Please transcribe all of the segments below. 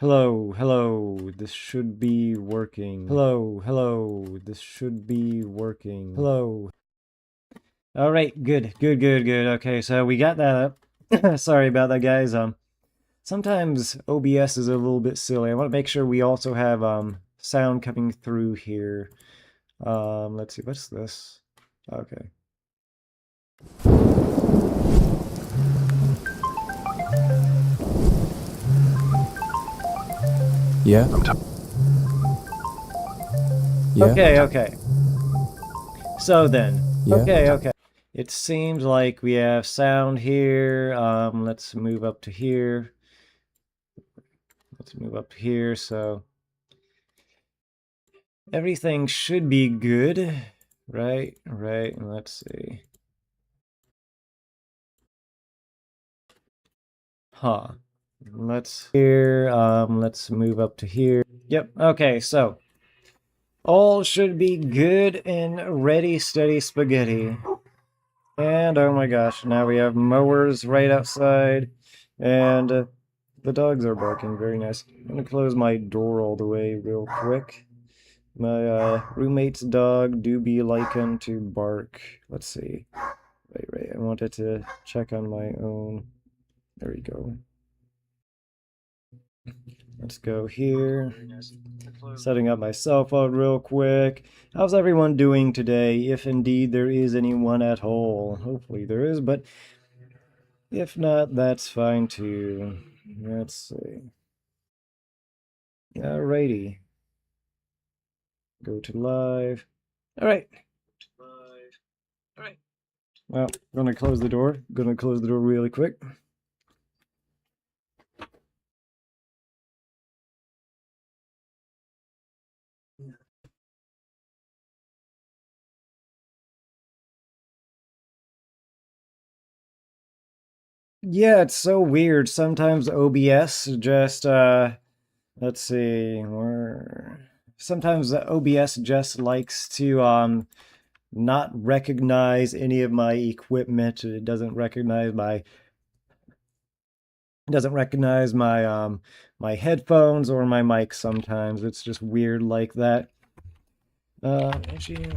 Hello, this should be working. Hello, this should be working. Hello. All right, good. Okay, so we got that up. Sorry about that, guys. Sometimes OBS is a little bit silly. I want to make sure we also have sound coming through here. Let's see, what's this? Okay. Yeah. Yeah. Okay. So then, Yeah. okay. It seems like we have sound here. Let's move up to here. So everything should be good, right? Let's see. Let's move up to here. Yep. Okay, so all should be good and ready, steady spaghetti. And oh my gosh, now we have mowers right outside, and the dogs are barking. Very nice. I'm gonna close my door all the way real quick. My roommate's dog do be liking to bark. Let's see. Wait. I wanted to check on my own. There we go. Let's go here. Setting up my cell phone real quick. How's everyone doing today? If indeed there is anyone at all. Hopefully there is, but if not, that's fine too. Let's see. Alrighty. Go to live. Alright. Well, gonna close the door. Really quick. Yeah, it's so weird. Sometimes OBS just let's see, sometimes the OBS just likes to not recognize any of my equipment. It doesn't recognize my my headphones or my mic sometimes. It's just weird like that. Actually,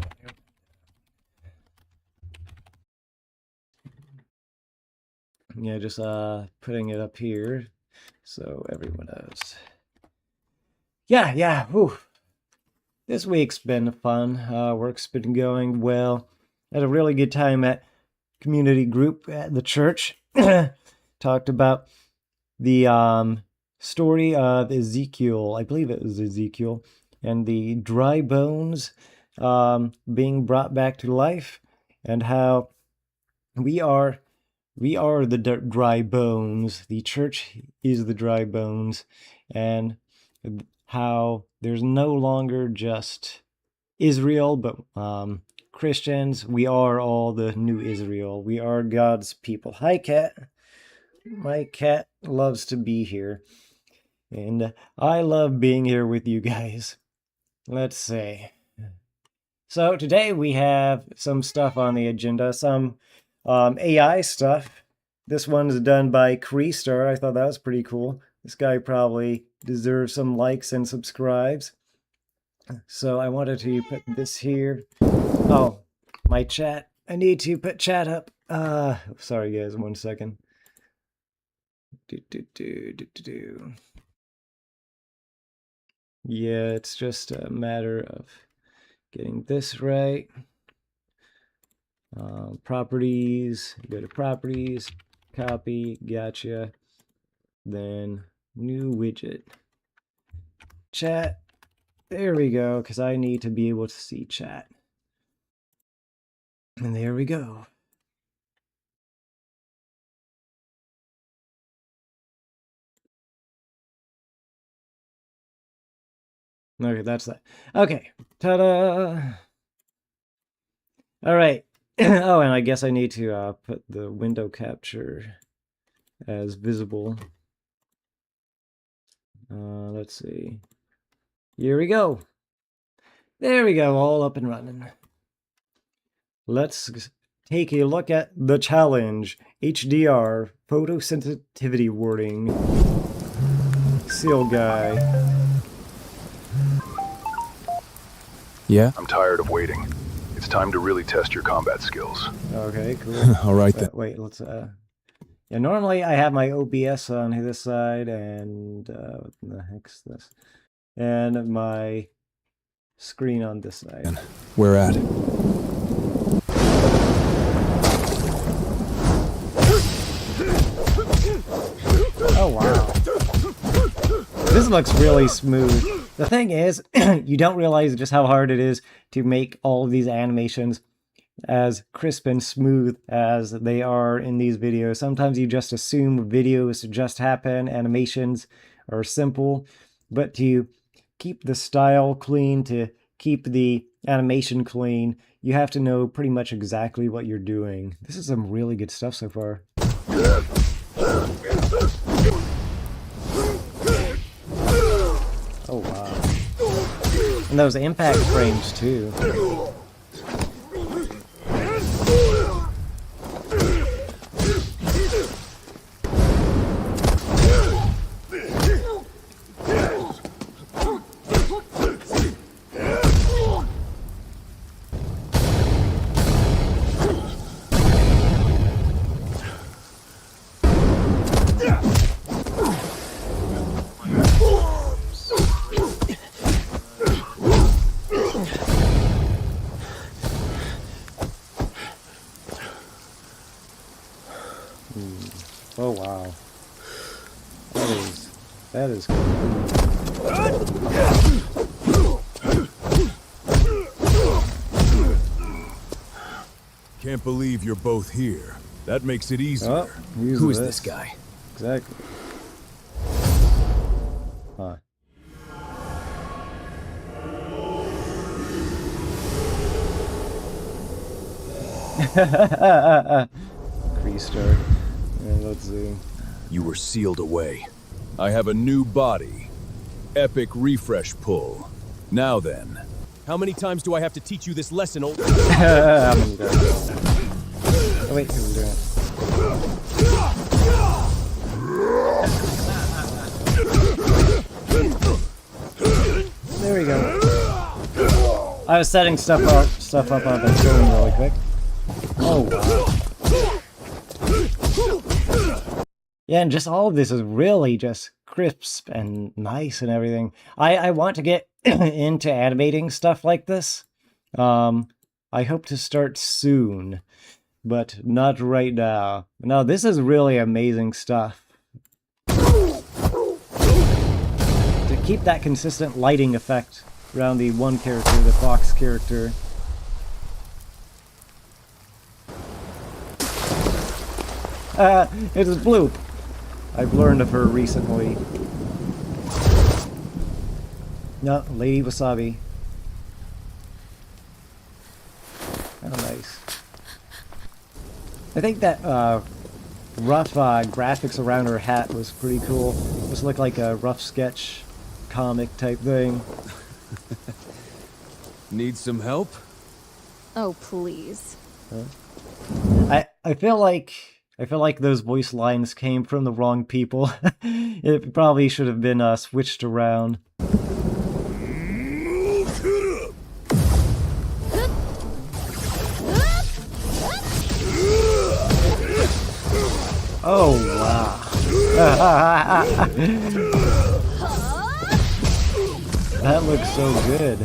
yeah, just putting it up here so everyone knows. Yeah. Whew. This week's been fun. Work's been going well. Had a really good time at community group at the church. Talked about the story of Ezekiel. I believe it was Ezekiel, and the dry bones being brought back to life, and how we are the dry bones. The church is the dry bones, and how there's no longer just Israel, but Christians. We are all the new Israel. We are God's people. Hi, cat. My cat loves to be here, and I love being here with you guys. Let's see. So today we have some stuff on the agenda, some AI stuff. This one's done by Kreestar. I thought that was pretty cool. This guy probably deserves some likes and subscribes. So I wanted to put this here. Oh, my chat. I need to put chat up. Sorry guys, 1 second. Yeah, it's just a matter of getting this right. Properties, go to properties, copy, gotcha. Then new widget. Chat. There we go, because I need to be able to see chat. And there we go. Okay, that's that. Okay, ta-da! All right. Oh, and I guess I need to put the window capture as visible. Let's see. Here we go. There we go, all up and running. Let's take a look at the challenge. HDR, photosensitivity wording. Seal guy. Yeah? I'm tired of waiting. It's time to really test your combat skills. Okay, cool. All right then. Wait, let's yeah, normally I have my OBS on this side and what the heck's this? And my screen on this side. Where at? Oh wow. This looks really smooth. The thing is, you don't realize just how hard it is to make all of these animations as crisp and smooth as they are in these videos. Sometimes you just assume videos just happen, animations are simple, but to keep the style clean, to keep the animation clean, you have to know pretty much exactly what you're doing. This is some really good stuff so far. Oh wow. And those impact frames too. Oh wow. That is cool. Can't believe you're both here. That makes it easier. Oh, Who is this guy? Exactly. Huh. Creastar. And let's zoom. You were sealed away. I have a new body. Epic refresh pull. Now then. How many times do I have to teach you this lesson, old? Oh wait, who's doing it? There we go. I was setting stuff up on the screen really quick. Oh wow. Yeah, and just all of this is really just crisp and nice and everything. I want to get into animating stuff like this. I hope to start soon, but not right now. No, this is really amazing stuff. To keep that consistent lighting effect around the one character, the fox character. It is Bloop. I've learned of her recently. No, Lady Wasabi. Oh, nice. I think that rough graphics around her hat was pretty cool. This looked like a rough sketch comic type thing. Need some help? Oh, please. Huh? I feel like those voice lines came from the wrong people. It probably should have been switched around. Oh wow. That looks so good.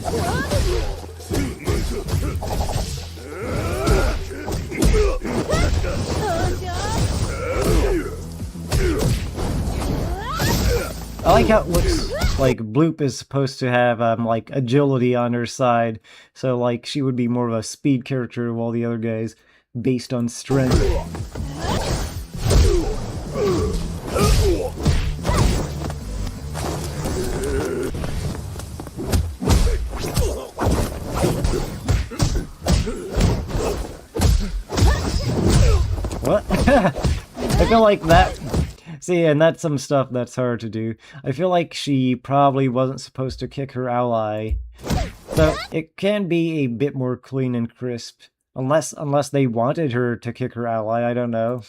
I like how it looks like Bloop is supposed to have like agility on her side, so like she would be more of a speed character while the other guy's based on strength. What? I feel like that... See, and that's some stuff that's hard to do. I feel like she probably wasn't supposed to kick her ally. So it can be a bit more clean and crisp. Unless they wanted her to kick her ally, I don't know.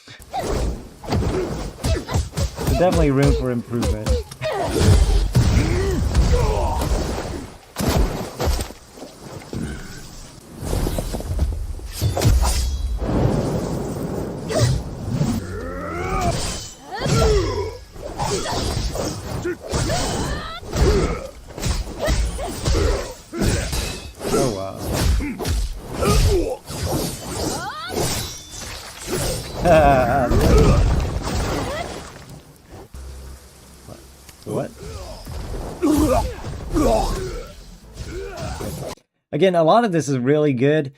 There's definitely room for improvement. Oh wow. What? Again, a lot of this is really good.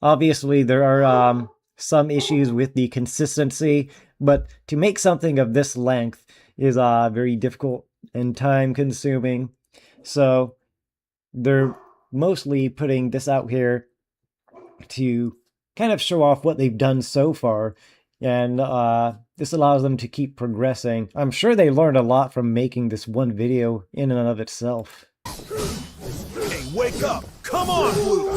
Obviously, there are some issues with the consistency, but to make something of this length is very difficult and time-consuming. So they're mostly putting this out here to kind of show off what they've done so far, and this allows them to keep progressing. I'm sure they learned a lot from making this one video in and of itself. Hey, wake up! Come on, Blue!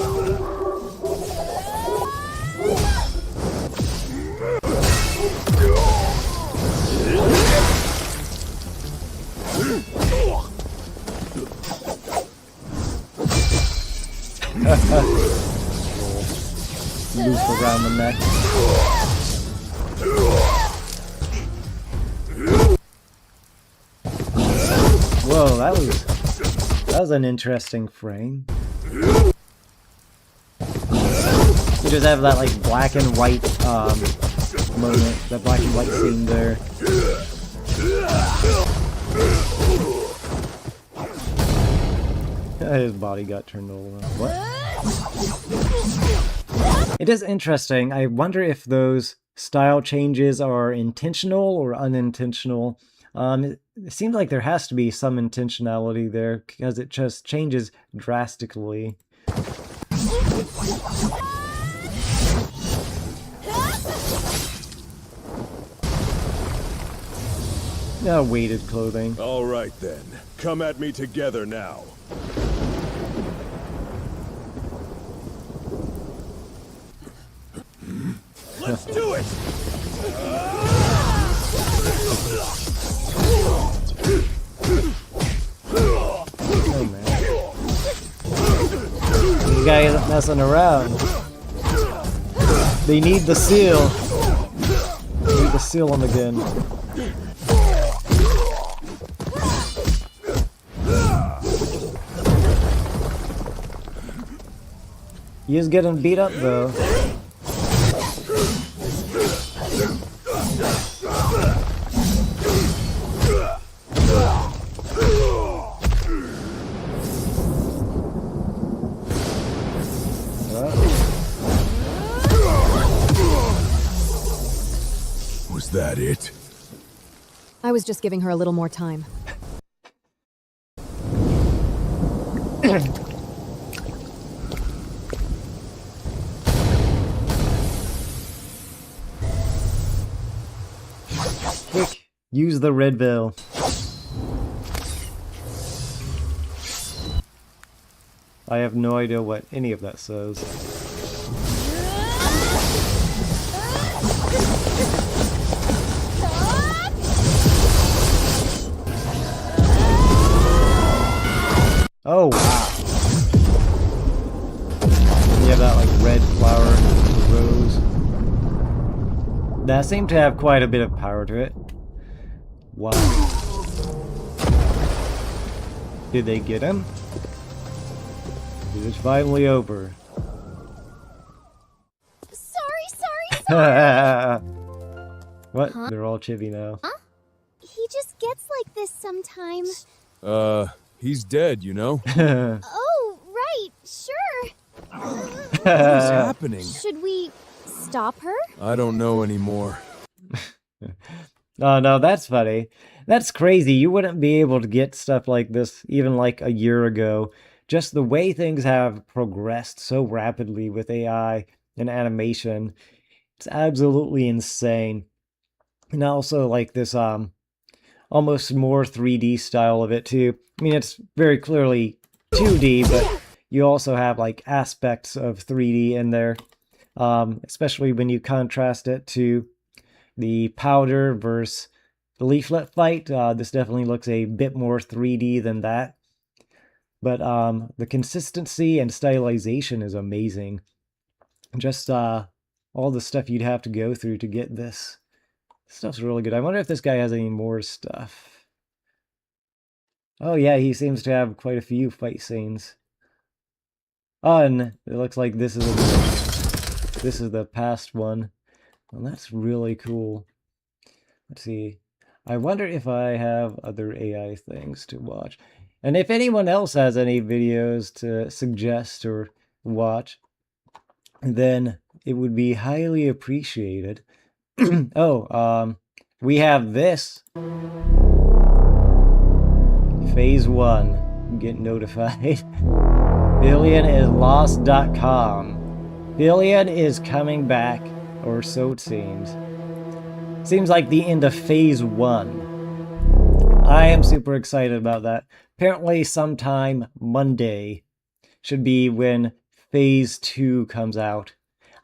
Loop around the neck. Whoa, that was an interesting frame. You just have that like black and white moment, that black and white scene there. His body got turned over. What? It is interesting. I wonder if those style changes are intentional or unintentional. It seems like there has to be some intentionality there because it just changes drastically. Weighted clothing. All right then, come at me together now. Let's do it! Oh man. This guy isn't messing around. They need the seal. They need to seal him again. He is getting beat up though. Was that it? I was just giving her a little more time. Quick, use the red veil. I have no idea what any of that says. Oh wow. You have that like red flower rose. That seemed to have quite a bit of power to it. Wow. Did they get him? Is it finally over? Sorry. What? Huh? They're all chibi now. Huh? He just gets like this sometimes. He's dead, you know? Oh, right, sure. What's happening? Should we stop her? I don't know anymore. Oh no, that's funny. That's crazy. You wouldn't be able to get stuff like this even like a year ago. Just the way things have progressed so rapidly with AI and animation. It's absolutely insane. And also like this almost more 3D style of it too. I mean, it's very clearly 2D, but you also have like aspects of 3D in there. Especially when you contrast it to the powder versus the leaflet fight. This definitely looks a bit more 3D than that. But the consistency and stylization is amazing. Just all the stuff you'd have to go through to get this. Stuff's really good. I wonder if this guy has any more stuff. Oh yeah, he seems to have quite a few fight scenes. Oh, and it looks like this is the past one. Well, that's really cool. Let's see. I wonder if I have other AI things to watch. And if anyone else has any videos to suggest or watch, then it would be highly appreciated. Oh, we have this. Phase 1. Get notified. Billion is lost.com. Billion is coming back, or so it seems. Seems like the end of Phase 1. I am super excited about that. Apparently sometime Monday should be when Phase 2 comes out.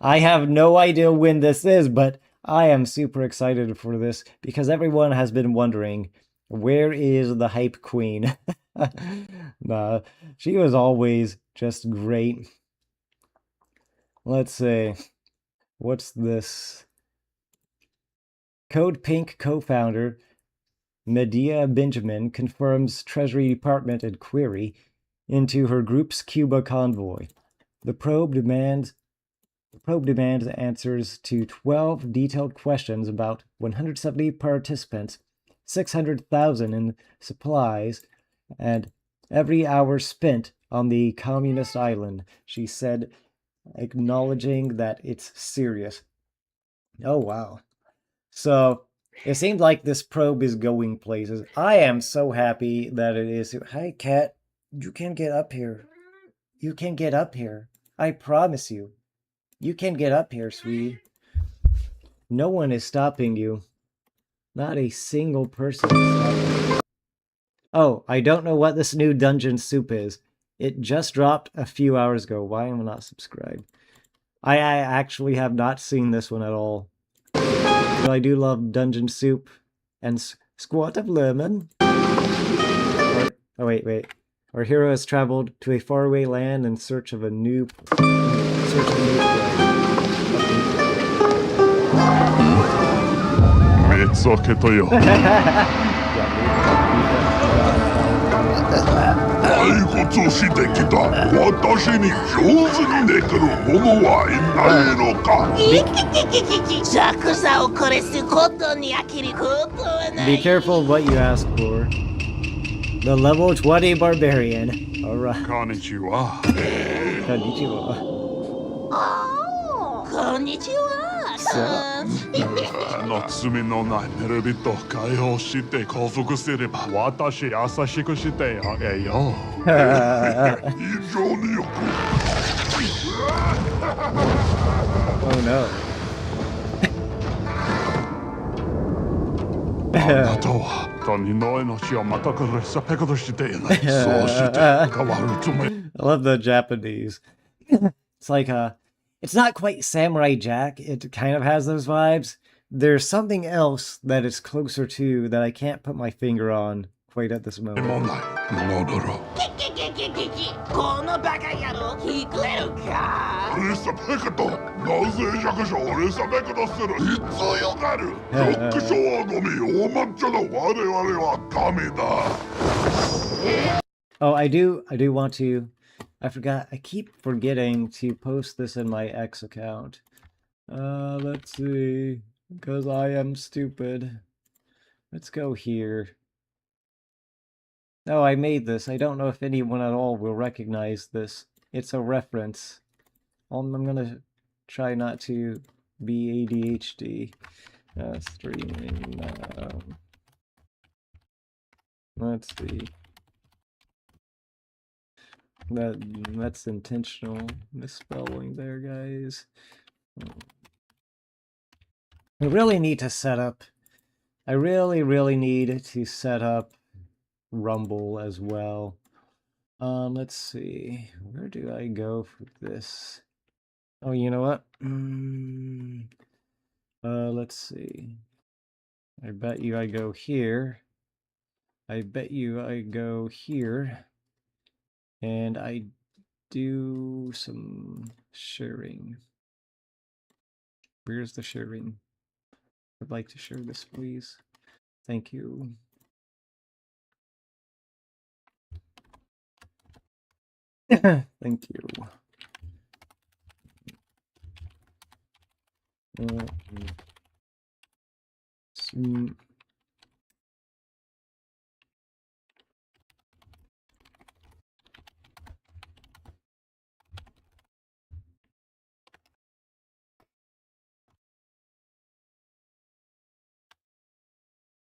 I have no idea when this is, but I am super excited for this because everyone has been wondering, where is the hype queen? Nah, she was always just great. Let's see. What's this? Code Pink co-founder Medea Benjamin confirms Treasury Department inquiry into her group's Cuba convoy. The probe demands answers to 12 detailed questions about 170 participants, 600,000 in supplies, and every hour spent on the communist island, she said, acknowledging that it's serious. Oh, wow. So, it seems like this probe is going places. I am so happy that it is. Hi, cat. You can get up here. You can get up here. I promise you. You can get up here, sweetie. No one is stopping you. Not a single person is stopping you. Oh, I don't know what this new dungeon soup is. It just dropped a few hours ago. Why am I not subscribed? I actually have not seen this one at all. But I do love dungeon soup and squat of lemon. Oh, wait. Our hero has traveled to a faraway land in search of a new Be careful what you ask for. The level 20 barbarian. Alright. Konnichiwa. Oh no. I love the Japanese. It's like it's not quite Samurai Jack. It kind of has those vibes. There's something else that it's closer to that I can't put my finger on quite at this moment. Oh, I do want to. I forgot. I keep forgetting to post this in my X account. Let's see. Because I am stupid. Let's go here. No, I made this. I don't know if anyone at all will recognize this. It's a reference. I'm gonna try not to be ADHD. Streaming now. Let's see. That's intentional misspelling there, guys. I really need to set up. I really need to set up Rumble as well. Let's see. Where do I go for this? Oh, you know what? Let's see. I bet you I go here. I bet you I go here. And I do some sharing. Where's the sharing? I'd like to share this, please. Thank you. Thank you.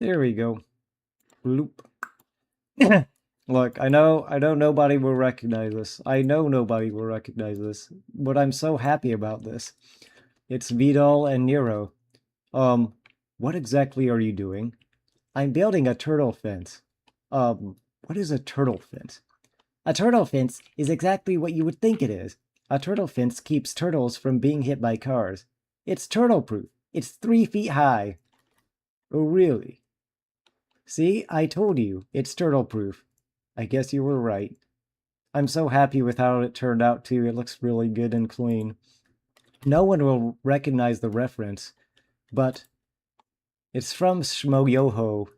There we go. Loop. Look, I know nobody will recognize this. I know nobody will recognize this, but I'm so happy about this. It's Vidal and Nero. What exactly are you doing? I'm building a turtle fence. What is a turtle fence? A turtle fence is exactly what you would think it is. A turtle fence keeps turtles from being hit by cars. It's turtle-proof. It's 3 feet high. Oh, really? See, I told you, it's turtle-proof. I guess you were right. I'm so happy with how it turned out, too. It looks really good and clean. No one will recognize the reference, but it's from Shmo-Yoho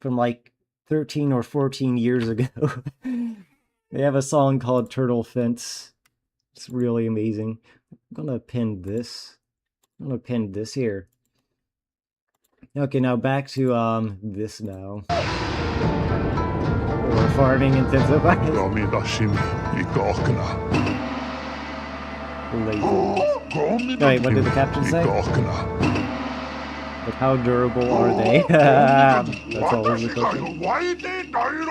from like 13 or 14 years ago. They have a song called Turtle Fence. It's really amazing. I'm gonna pin this. I'm gonna pin this here. Okay, now back to this now. Or farming intensifies. Wait, what did the captain say? Like, how durable are they? That's always the question.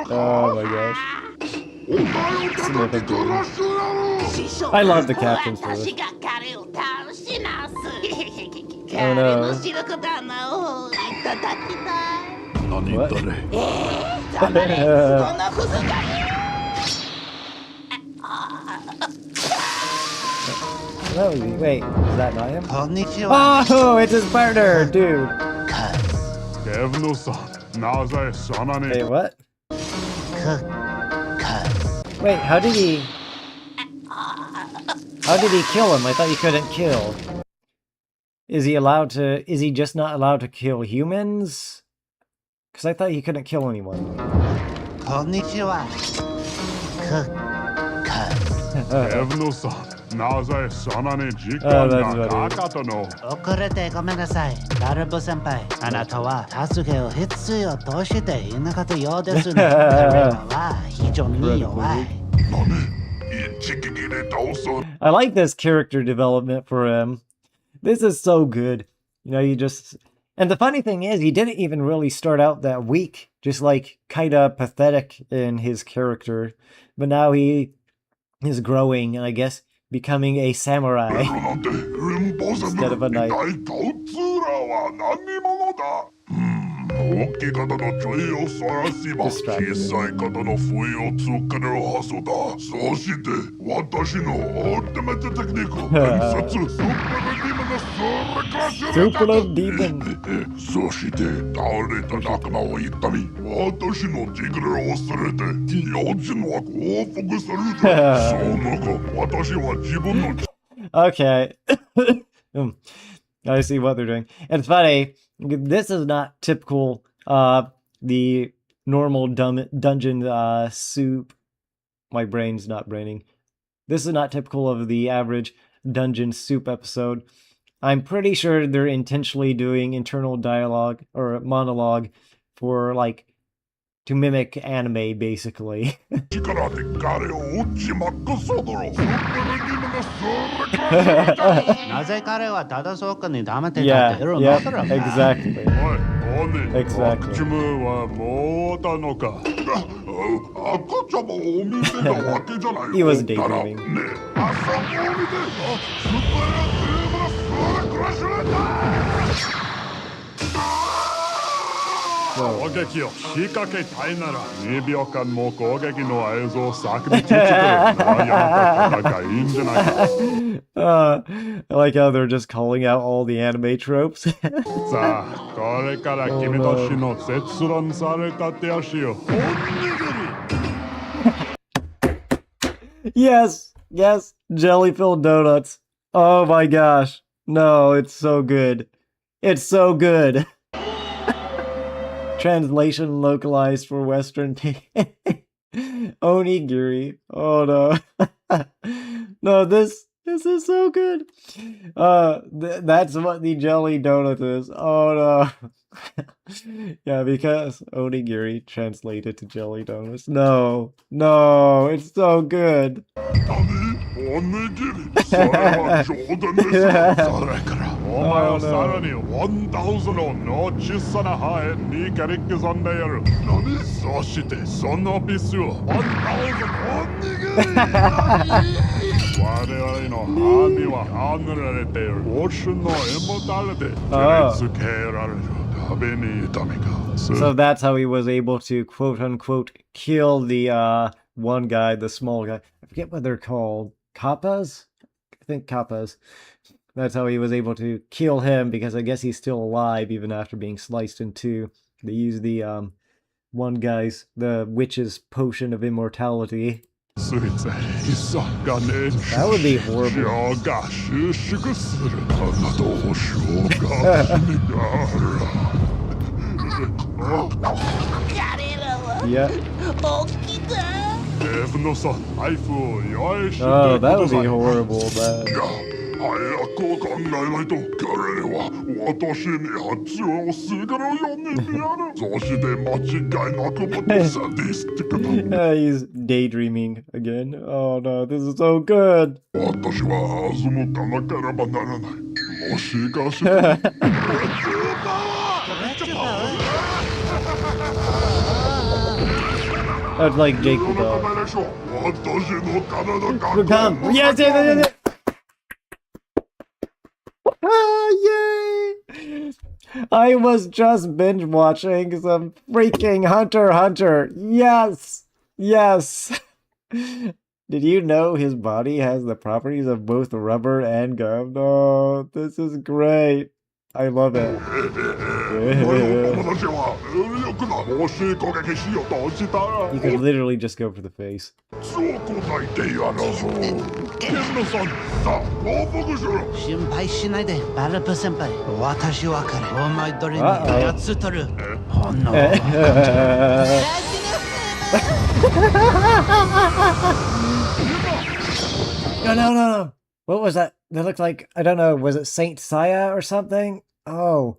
Oh my gosh. I love the captain's voice. Oh no. What? No, wait, is that not him? Oh, it's his partner, dude. Wait, what? Wait, how did he kill him? I thought you couldn't kill. Is he just not allowed to kill humans? Because I thought he couldn't kill anyone. Oh, that's funny. I like this character development for him. This is so good. You know, and the funny thing is, he didn't even really start out that weak, just like kind of pathetic in his character. But now he is growing and I guess becoming a samurai instead of a knight. Super of demon. Okay. I see what they're doing. And it's funny, this is not typical the normal dungeon soup. My brain's not braining. This is not typical of the average dungeon soup episode. I'm pretty sure they're intentionally doing internal dialogue or monologue for like to mimic anime, basically. Yeah, exactly. Exactly. He was daydreaming. Whoa. 攻撃を仕掛けたいなら2秒間も攻撃の映像を先に作ってくれ。なあ、やまた戦いいんじゃないか。I like how they're just calling out all the anime tropes. さあ、これから君たちの絶論された手足をおにぎり Yes, yes, jelly-filled donuts. Oh my gosh. No, it's so good. It's so good. Translation localized for Western Onigiri. Oh no. No, this is so good. That's what the jelly donut is. Oh no. Yeah, because onigiri translated to jelly donuts. No, no, it's so good. おにぎりそれは冗談ですよ。それからお前をさらに1000の小さな歯へにかり刻んでやる。何？そしてそのピスを1000おにぎり我々の歯にはは塗られているオシュのエモタレで照り付けられる食べに痛みがする。 So that's how he was able to quote unquote kill the one guy, the small guy. I forget what they're called. Kappas? I think kappas. That's how he was able to kill him, because I guess he's still alive even after being sliced in two. They used the one guy's, the witch's potion of immortality. That would be horrible. Yeah. Oh, that would be horrible, man. 早く考えないと彼らは私に発をするようになる。そして間違いなくもサディスティックな。He's daydreaming again. Oh no, this is so good. 私はアズムかなければならない。もしかして。That's like Jake the dog. Come. Yes, yes, yes, yes. Yay! I was just binge watching some freaking Hunter x Hunter. Yes! Yes! Did you know his body has the properties of both rubber and gum? Oh, this is great. I love it. You could literally just go for the face. No. What was that? That looked like, I don't know, was it Saint Seiya or something? Oh,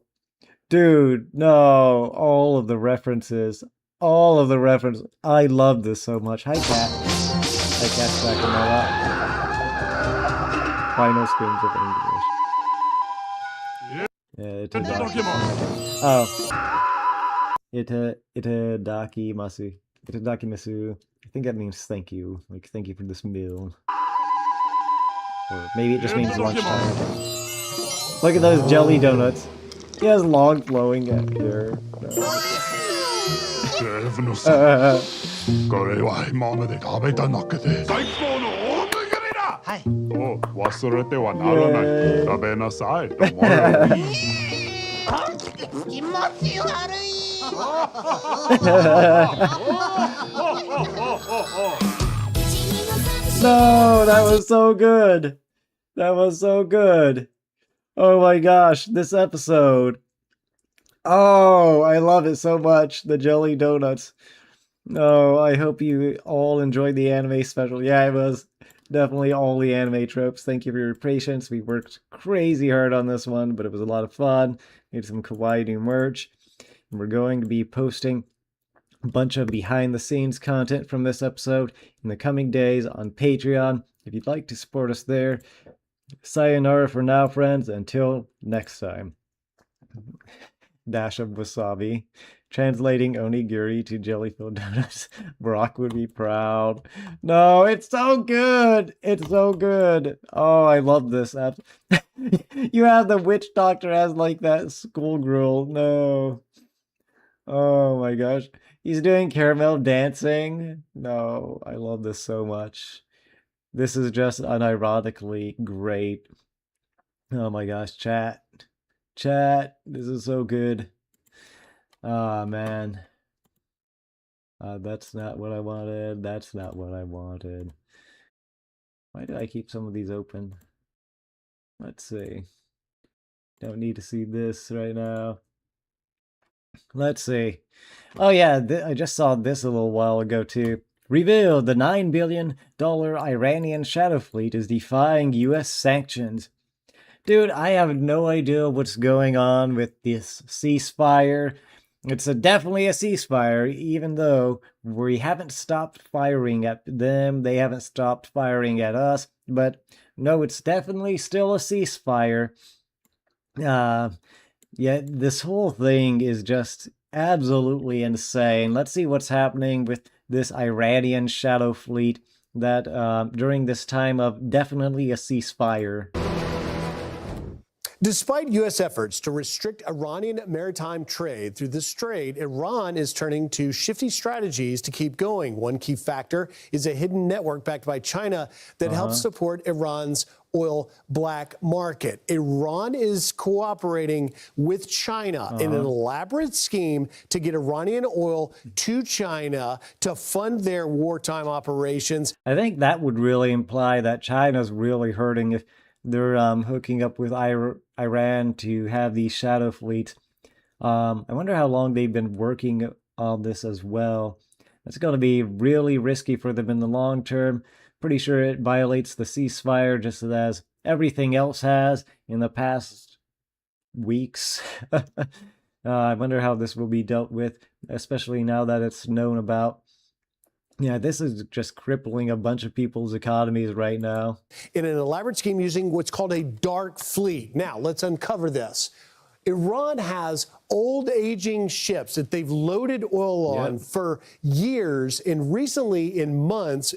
dude, no. All of the references. I love this so much. Hi, Cat. Hi, Cat's back in my lap. Final screams of English. Yeah, Itadakimasu. Itadakimasu. I think that means thank you. Like, thank you for this meal. Or maybe it just means lunchtime. Look at those jelly donuts. He has long flowing hair. No, that was so good. That was so good. Oh my gosh, this episode. Oh, I love it so much. The jelly donuts. Oh, I hope you all enjoyed the anime special. Yeah, it was definitely all the anime tropes. Thank you for your patience. We worked crazy hard on this one, but it was a lot of fun. We had some kawaii new merch. And we're going to be posting a bunch of behind the scenes content from this episode in the coming days on Patreon. If you'd like to support us there, sayonara for now, friends. Until next time. Dash of wasabi. Translating onigiri to jelly-filled donuts. Brock would be proud. No, it's so good. It's so good. Oh, I love this. You have the witch doctor as like that schoolgirl. No. Oh my gosh. He's doing caramel dancing. No, I love this so much. This is just unironically great. Oh my gosh, chat. Chat, this is so good. Ah, man. That's not what I wanted. That's not what I wanted. Why did I keep some of these open? Let's see. Don't need to see this right now. Let's see. Oh yeah, I just saw this a little while ago too. Revealed the $9 billion Iranian shadow fleet is defying US sanctions. Dude, I have no idea what's going on with this ceasefire. It's definitely a ceasefire, even though we haven't stopped firing at them. They haven't stopped firing at us. But no, it's definitely still a ceasefire. Yeah, this whole thing is just absolutely insane. Let's see what's happening with this Iranian shadow fleet that during this time of definitely a ceasefire. Despite U.S. efforts to restrict Iranian maritime trade through the strait, Iran is turning to shifty strategies to keep going. One key factor is a hidden network backed by China that helps support Iran's oil black market. Iran is cooperating with China in an elaborate scheme to get Iranian oil to China to fund their wartime operations. I think that would really imply that China's really hurting if they're hooking up with Iran to have these shadow fleets. I wonder how long they've been working on this as well. It's going to be really risky for them in the long term. Pretty sure it violates the ceasefire just as everything else has in the past weeks. I wonder how this will be dealt with, especially now that it's known about. Yeah, this is just crippling a bunch of people's economies right now. In an elaborate scheme using what's called a dark fleet. Now, let's uncover this. Iran has old aging ships that they've loaded oil on for years, and recently in months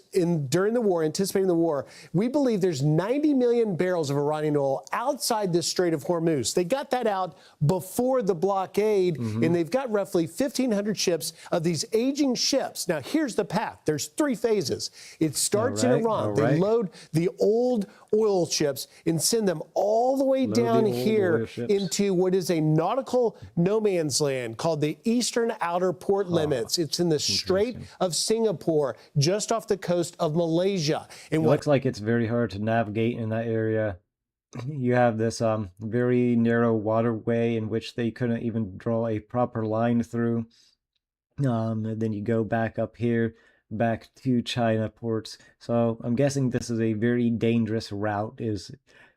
during the war, anticipating the war, we believe there's 90 million barrels of Iranian oil outside the Strait of Hormuz. They got that out before the blockade, and they've got roughly 1,500 ships of these aging ships. Now, here's the path. There's 3 phases. It starts in Iran. They load the old oil ships and send them all the way down here into what is a nautical no man's land called the Eastern Outer Port Limits. It's in the Strait of Singapore, just off the coast of Malaysia. And it looks like it's very hard to navigate in that area. You have this very narrow waterway in which they couldn't even draw a proper line through. And then you go back up here, back to China ports. So I'm guessing this is a very dangerous route, is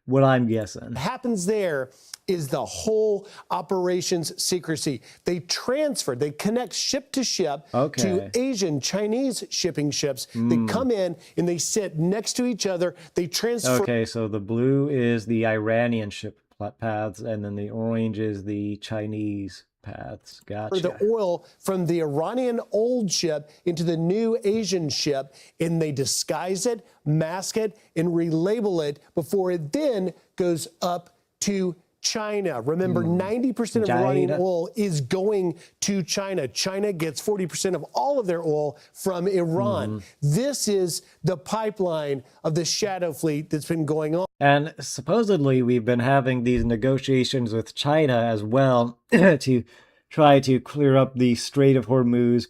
what I'm guessing. What happens there is the whole operations secrecy. They connect ship to ship to Asian, Chinese shipping ships. They come in and they sit next to each other. They transfer. Okay, so the blue is the Iranian ship paths, and then the orange is the Chinese paths. Gotcha. The oil from the Iranian old ship into the new Asian ship, and they disguise it, mask it, and relabel it before it then goes up to China. Remember, 90% of Iranian oil is going to China. China gets 40% of all of their oil from Iran. This is the pipeline of the shadow fleet that's been going on. And supposedly we've been having these negotiations with China as well to try to clear up the Strait of Hormuz.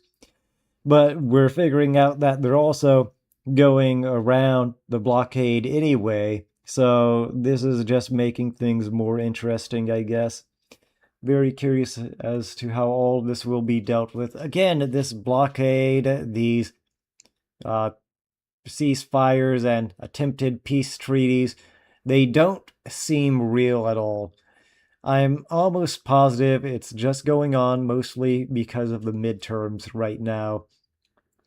But we're figuring out that they're also going around the blockade anyway. So this is just making things more interesting, I guess. Very curious as to how all of this will be dealt with. Again, this blockade, these ceasefires and attempted peace treaties, they don't seem real at all. I'm almost positive it's just going on mostly because of the midterms right now.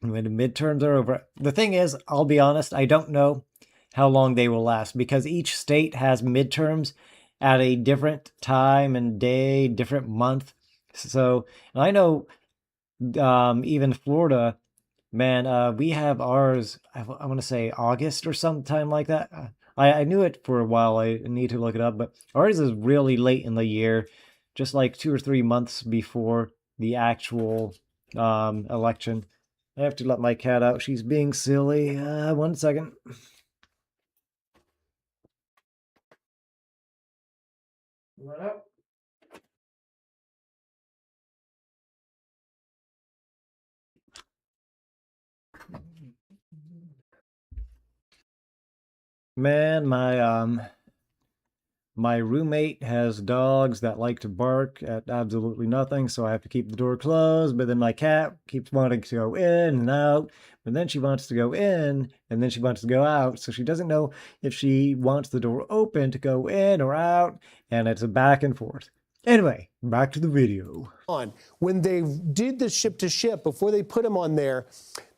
When the midterms are over, the thing is, I'll be honest, I don't know how long they will last, because each state has midterms at a different time and day, different month. So, and I know even Florida, man, we have ours, I want to say August or sometime like that. I knew it for a while. I need to look it up, but ours is really late in the year, just like 2 or 3 months before the actual election. I have to let my cat out. She's being silly. 1 second. What up? Man, my roommate has dogs that like to bark at absolutely nothing, so I have to keep the door closed. But then my cat keeps wanting to go in and out, but then she wants to go in, and then she wants to go out. So she doesn't know if she wants the door open to go in or out, and it's a back and forth. Anyway, back to the video. When they did the ship-to-ship, before they put them on there,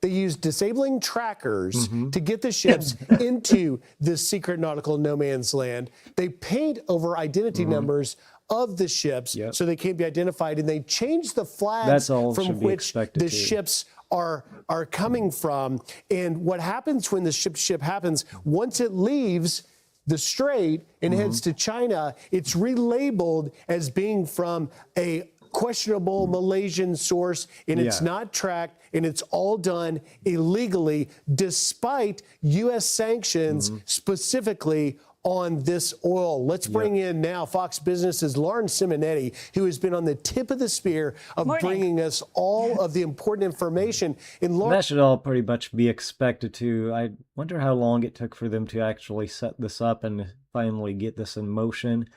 they used disabling trackers to get the ships into this secret nautical no man's land. They paint over identity numbers of the ships so they can't be identified, and they change the flags from which the ships are coming from. And what happens when the ship happens, once it leaves the strait and heads to China, it's relabeled as being from a questionable Malaysian source, and it's not tracked, and it's all done illegally, despite U.S. sanctions specifically on this oil. Let's bring in now Fox Business's Lauren Simonetti, who has been on the tip of the spear of bringing us all of the important information. That should all pretty much be expected to. I wonder how long it took for them to actually set this up and finally get this in motion.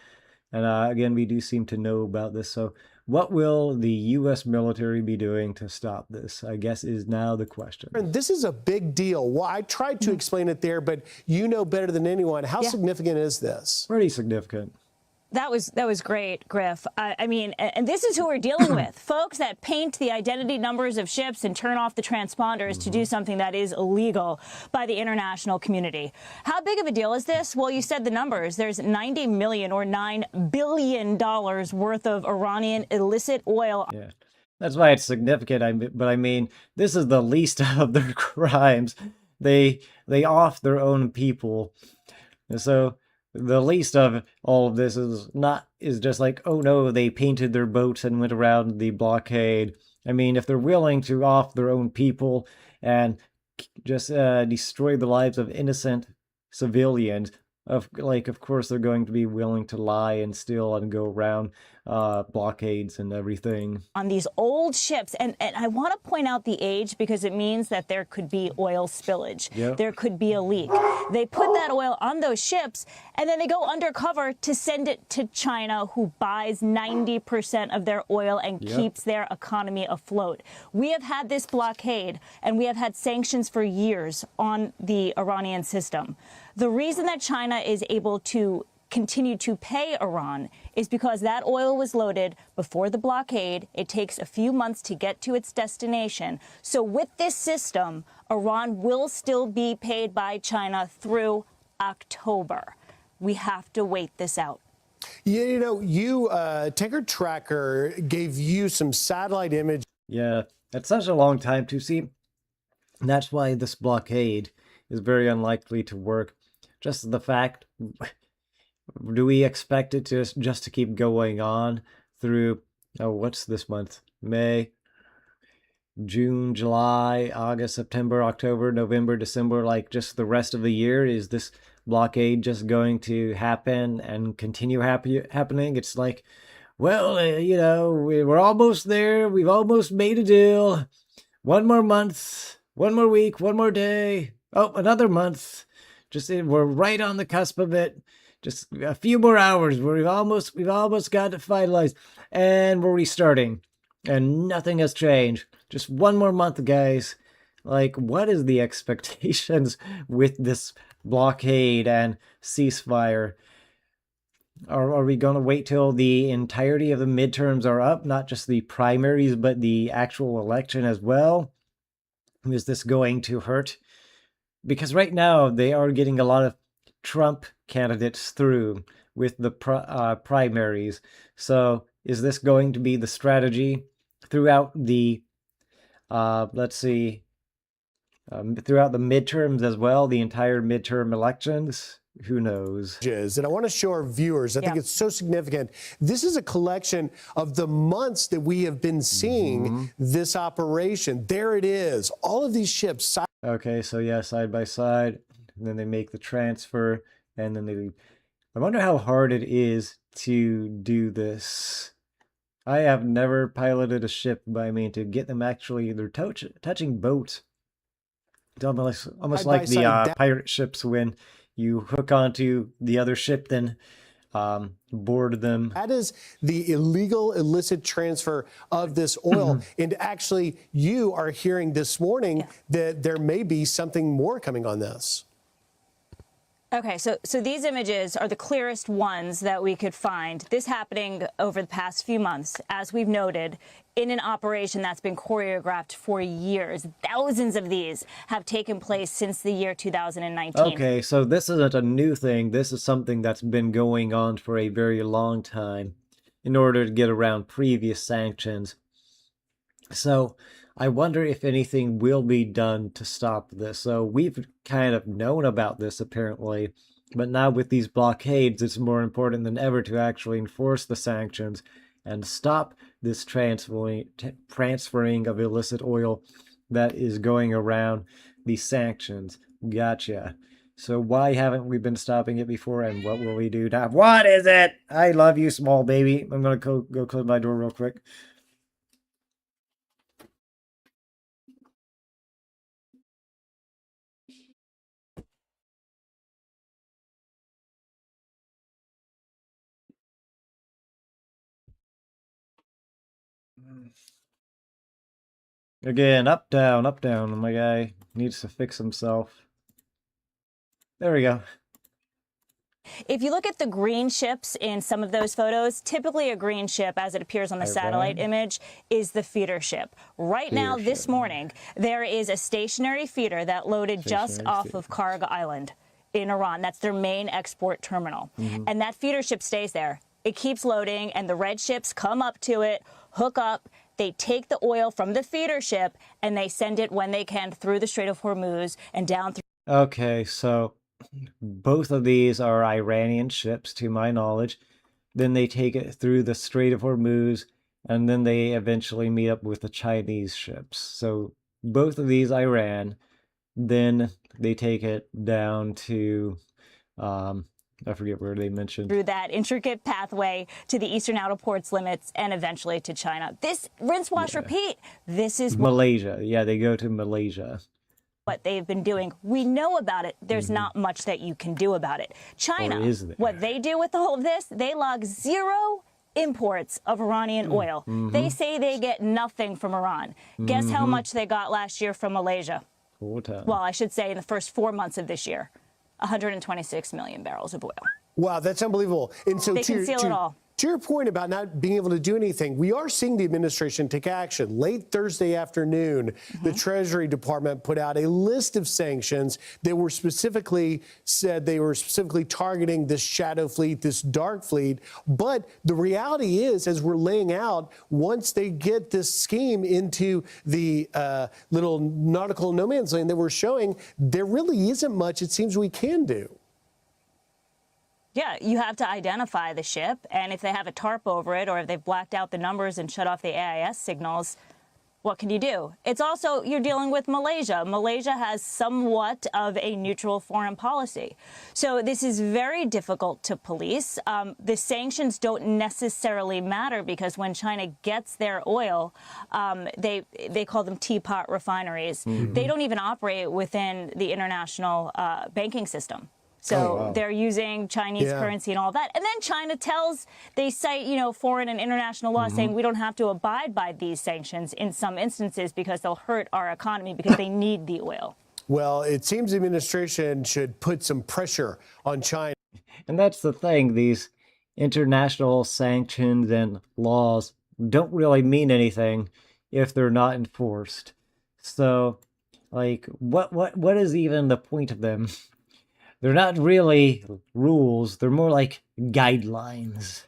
And again, we do seem to know about this. So what will the U.S. military be doing to stop this, I guess, is now the question. And this is a big deal. Well, I tried to explain it there, but you know better than anyone. How significant is this? Pretty significant. That was great, Griff. I mean, and this is who we're dealing with. Folks that paint the identity numbers of ships and turn off the transponders to do something that is illegal by the international community. How big of a deal is this? Well, you said the numbers. There's 90 million or $9 billion worth of Iranian illicit oil. Yeah, that's why it's significant. But I mean, this is the least of their crimes. They off their own people. And so the least of all of this is just like, oh no, they painted their boats and went around the blockade. I mean, if they're willing to off their own people and just destroy the lives of innocent civilians, of course they're going to be willing to lie and steal and go around blockades and everything. On these old ships, and I want to point out the age because it means that there could be oil spillage. There could be a leak. They put that oil on those ships, and then they go undercover to send it to China, who buys 90% of their oil and keeps their economy afloat. We have had this blockade, and we have had sanctions for years on the Iranian system. The reason that China is able to continue to pay Iran is because that oil was loaded before the blockade. It takes a few months to get to its destination. So with this system, Iran will still be paid by China through October. We have to wait this out. Yeah, you know, Tanker Tracker gave you some satellite image. Yeah, that's such a long time to see. And that's why this blockade is very unlikely to work. Just the fact, do we expect it to just to keep going on through, what's this month? May, June, July, August, September, October, November, December, like just the rest of the year? Is this blockade just going to happen and continue happening? It's like, well, you know, we're almost there. We've almost made a deal. One more month, one more week, one more day. Oh, another month. We're right on the cusp of it. Just a few more hours. We've almost got it finalized, and we're restarting, and nothing has changed. Just one more month, guys. Like, what is the expectations with this blockade and ceasefire? Are we going to wait till the entirety of the midterms are up, not just the primaries, but the actual election as well? Is this going to hurt? Because right now they are getting a lot of Trump candidates through with the primaries. So is this going to be the strategy throughout the, throughout the midterms as well, the entire midterm elections? who knows? And I want to show our viewers, I think it's so significant. This is a collection of the months that we have been seeing this operation. There it is. All of these ships. Okay, so yeah, side by side. And then they make the transfer. And then they... I wonder how hard it is to do this. I have never piloted a ship, but I mean, to get them actually... They're touching boats. It's almost like the pirate ships when you hook onto the other ship, then board them. That is the illegal, illicit transfer of this oil. And actually, you are hearing this morning that there may be something more coming on this. Okay, so these images are the clearest ones that we could find. This happening over the past few months, as we've noted, in an operation that's been choreographed for years. Thousands of these have taken place since the year 2019. Okay, so this isn't a new thing. This is something that's been going on for a very long time in order to get around previous sanctions. So I wonder if anything will be done to stop this. So we've kind of known about this apparently, but now with these blockades, it's more important than ever to actually enforce the sanctions and stop this transferring of illicit oil that is going around these sanctions. Gotcha. So why haven't we been stopping it before, and what will we do now? What is it? I love you, small baby. I'm going to go close my door real quick. Again, up, down, up, down. My guy needs to fix himself. There we go. If you look at the green ships in some of those photos, typically a green ship, as it appears on the satellite image, is the feeder ship. Right now, this morning, there is a stationary feeder that loaded just off of Karg Island in Iran. That's their main export terminal. And that feeder ship stays there. It keeps loading, and the red ships come up to it, hook up. They take the oil from the feeder ship, and they send it when they can through the Strait of Hormuz and down through... Okay, so both of these are Iranian ships, to my knowledge. Then they take it through the Strait of Hormuz, and then they eventually meet up with the Chinese ships. So both of these Iran, then they take it down to... I forget where they mentioned. Through that intricate pathway to the eastern outer ports limits and eventually to China. This rinse, wash, repeat. This is Malaysia. Yeah, they go to Malaysia. What they've been doing. We know about it. There's not much that you can do about it. China, what they do with all of this, they log 0 imports of Iranian oil. They say they get nothing from Iran. Guess how much they got last year from Malaysia? Well, I should say in the first 4 months of this year. 126 million barrels of oil. Wow, that's unbelievable. And so they conceal it all. To your point about not being able to do anything, we are seeing the administration take action. Late Thursday afternoon, the Treasury Department put out a list of sanctions that were specifically targeting this shadow fleet, this dark fleet. But the reality is, as we're laying out, once they get this scheme into the little nautical no man's land that we're showing, there really isn't much it seems we can do. Yeah, you have to identify the ship, and if they have a tarp over it, or if they've blacked out the numbers and shut off the AIS signals, what can you do? It's also, you're dealing with Malaysia. Malaysia has somewhat of a neutral foreign policy. So this is very difficult to police. The sanctions don't necessarily matter because when China gets their oil, they call them teapot refineries. They don't even operate within the international banking system. So they're using Chinese currency and all that. And then China they cite, foreign and international law saying we don't have to abide by these sanctions in some instances because they'll hurt our economy because they need the oil. Well, it seems the administration should put some pressure on China. And that's the thing. These international sanctions and laws don't really mean anything if they're not enforced. So, like, what is even the point of them? They're not really rules. They're more like guidelines.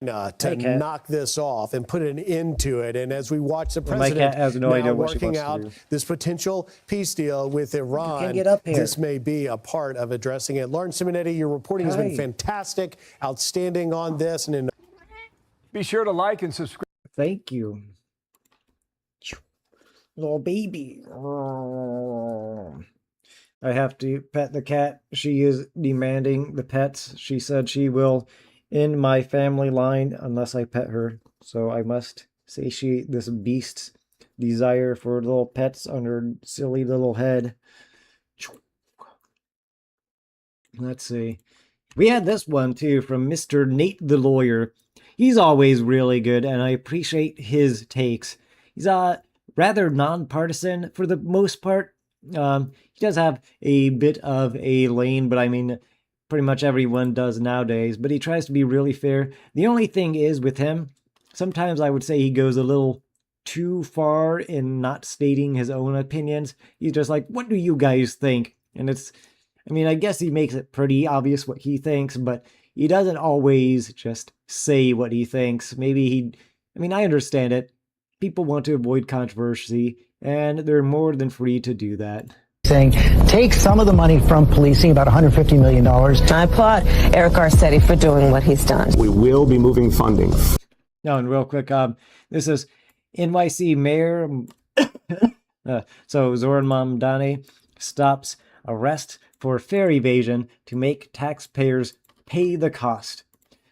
to knock this off and put an end to it. And as we watch the My cat president has no now idea what she working wants to out do. this potential peace deal with Iran, can't get up here. this may be a part of addressing it. Lauren Simonetti, your reporting has been Hi. fantastic, outstanding on this. And Be sure to like and subscribe. Thank you. Little baby. I have to pet the cat. She is demanding the pets. She said she will end my family line unless I pet her. So I must satiate this beast's desire for little pets on her silly little head. Let's see. We had this one too from Mr. Nate the Lawyer. He's always really good, and I appreciate his takes. He's rather nonpartisan for the most part. He does have a bit of a lane, but I mean, pretty much everyone does nowadays. But he tries to be really fair. The only thing is with him, sometimes I would say he goes a little too far in not stating his own opinions. He's just like, what do you guys think? And it's, I mean, I guess he makes it pretty obvious what he thinks, but he doesn't always just say what he thinks. Maybe I mean, I understand it. People want to avoid controversy, and they're more than free to do that. Saying, take some of the money from policing, about $150 million. I applaud Eric Garcetti for doing what he's done. We will be moving funding. Now, and real quick, this is NYC Mayor. So Zoran Mamdani stops arrest for fare evasion to make taxpayers pay the cost.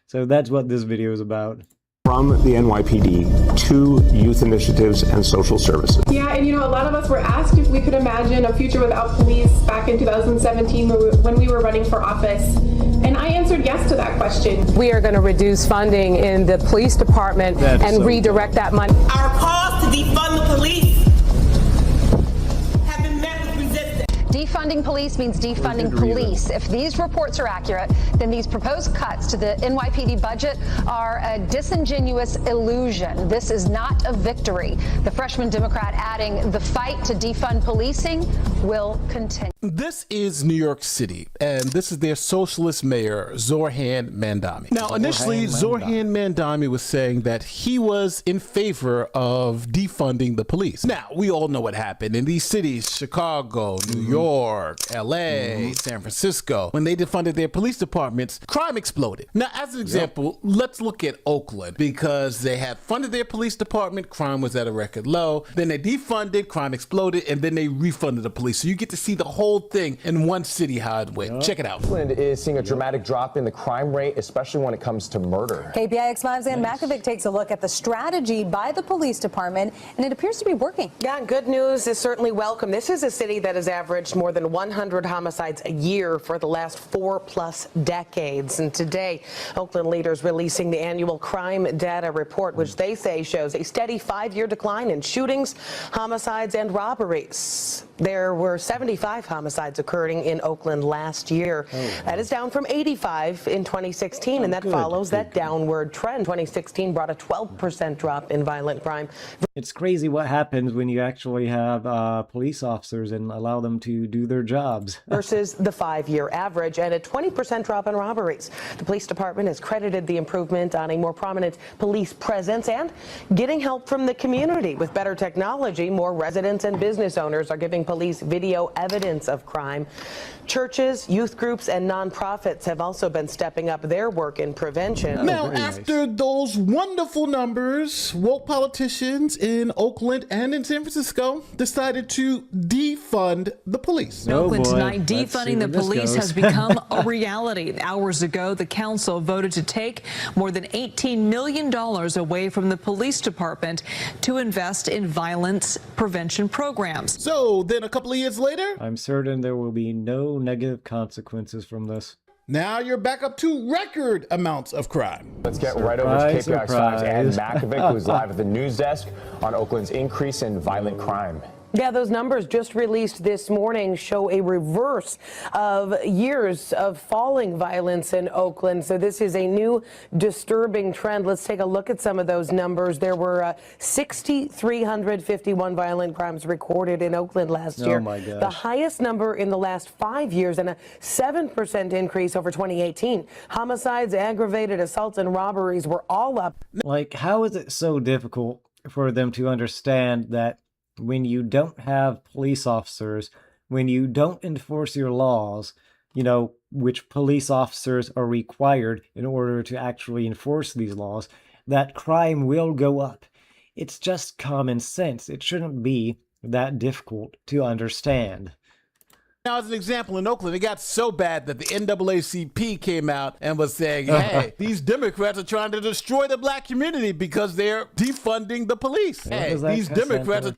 So that's what this video is about. From the NYPD to youth initiatives and social services. Yeah, and a lot of us were asked if we could imagine a future without police back in 2017 when we were running for office. And I answered yes to that question. We are going to reduce funding in the police department and redirect that money. Our calls to defund the police have been met with resistance. Defunding police means defunding police. If these reports are accurate, then these proposed cuts to the NYPD budget are a disingenuous illusion. This is not a victory. The freshman Democrat adding the fight to defund policing will continue. This is New York City, and this is their socialist mayor, Zoran Mamdani. Now, initially, Zoran Mamdani was saying that he was in favor of defunding the police. Now, we all know what happened in these cities, Chicago, New York, LA, San Francisco. When they defunded their police departments, crime exploded. Now, as an example, let's look at Oakland, because they had funded their police department, crime was at a record low. Then they defunded, crime exploded, and then they refunded the police. So you get to see the whole thing in one city how it went. Check it out. Oakland is seeing a dramatic drop in the crime rate, especially when it comes to murder. KPIX5's Ann Makovic takes a look at the strategy by the police department, and it appears to be working. Yeah, good news is certainly welcome. This is a city that has averaged more than 100 homicides a year for the last 4+ decades. And today, Oakland leaders releasing the annual crime data report, which they say shows a steady 5-year decline in shootings, homicides, and robberies. There were 75 homicides occurring in Oakland last year. That is down from 85 in 2016, and that follows that downward trend. 2016 brought a 12% drop in violent crime. It's crazy what happens when you actually have police officers and allow them to do their jobs. Versus the 5-year average, and a 20% drop in robberies. The police department has credited the improvement on a more prominent police presence and getting help from the community. With better technology, more residents and business owners are giving police video evidence of crime. Churches, youth groups, and nonprofits have also been stepping up their work in prevention. Now, after those wonderful numbers, woke politicians in Oakland and in San Francisco decided to defund the police. Oakland tonight, defunding the police has become a reality. Hours ago, the council voted to take more than $18 million away from the police department to invest in violence prevention programs. So then a couple of years later, I'm certain there will be no negative consequences from this. now you're back up to record amounts of crime. Let's get right over to KPIX5's Ann Makovic, who's live at the news desk on Oakland's increase in violent crime. Yeah, those numbers just released this morning show a reverse of years of falling violence in Oakland. So this is a new disturbing trend. Let's take a look at some of those numbers. There were 6,351 violent crimes recorded in Oakland last year. Oh my gosh. The highest number in the last 5 years and a 7% increase over 2018. Homicides, aggravated assaults, and robberies were all up. Like, how is it so difficult for them to understand that when you don't have police officers, when you don't enforce your laws, you know, which police officers are required in order to actually enforce these laws, that crime will go up? It's just common sense. It shouldn't be that difficult to understand. Now, as an example, in Oakland, it got so bad that the NAACP came out and was saying, hey, these Democrats are trying to destroy the black community because they're defunding the police. Hey, these Democrats are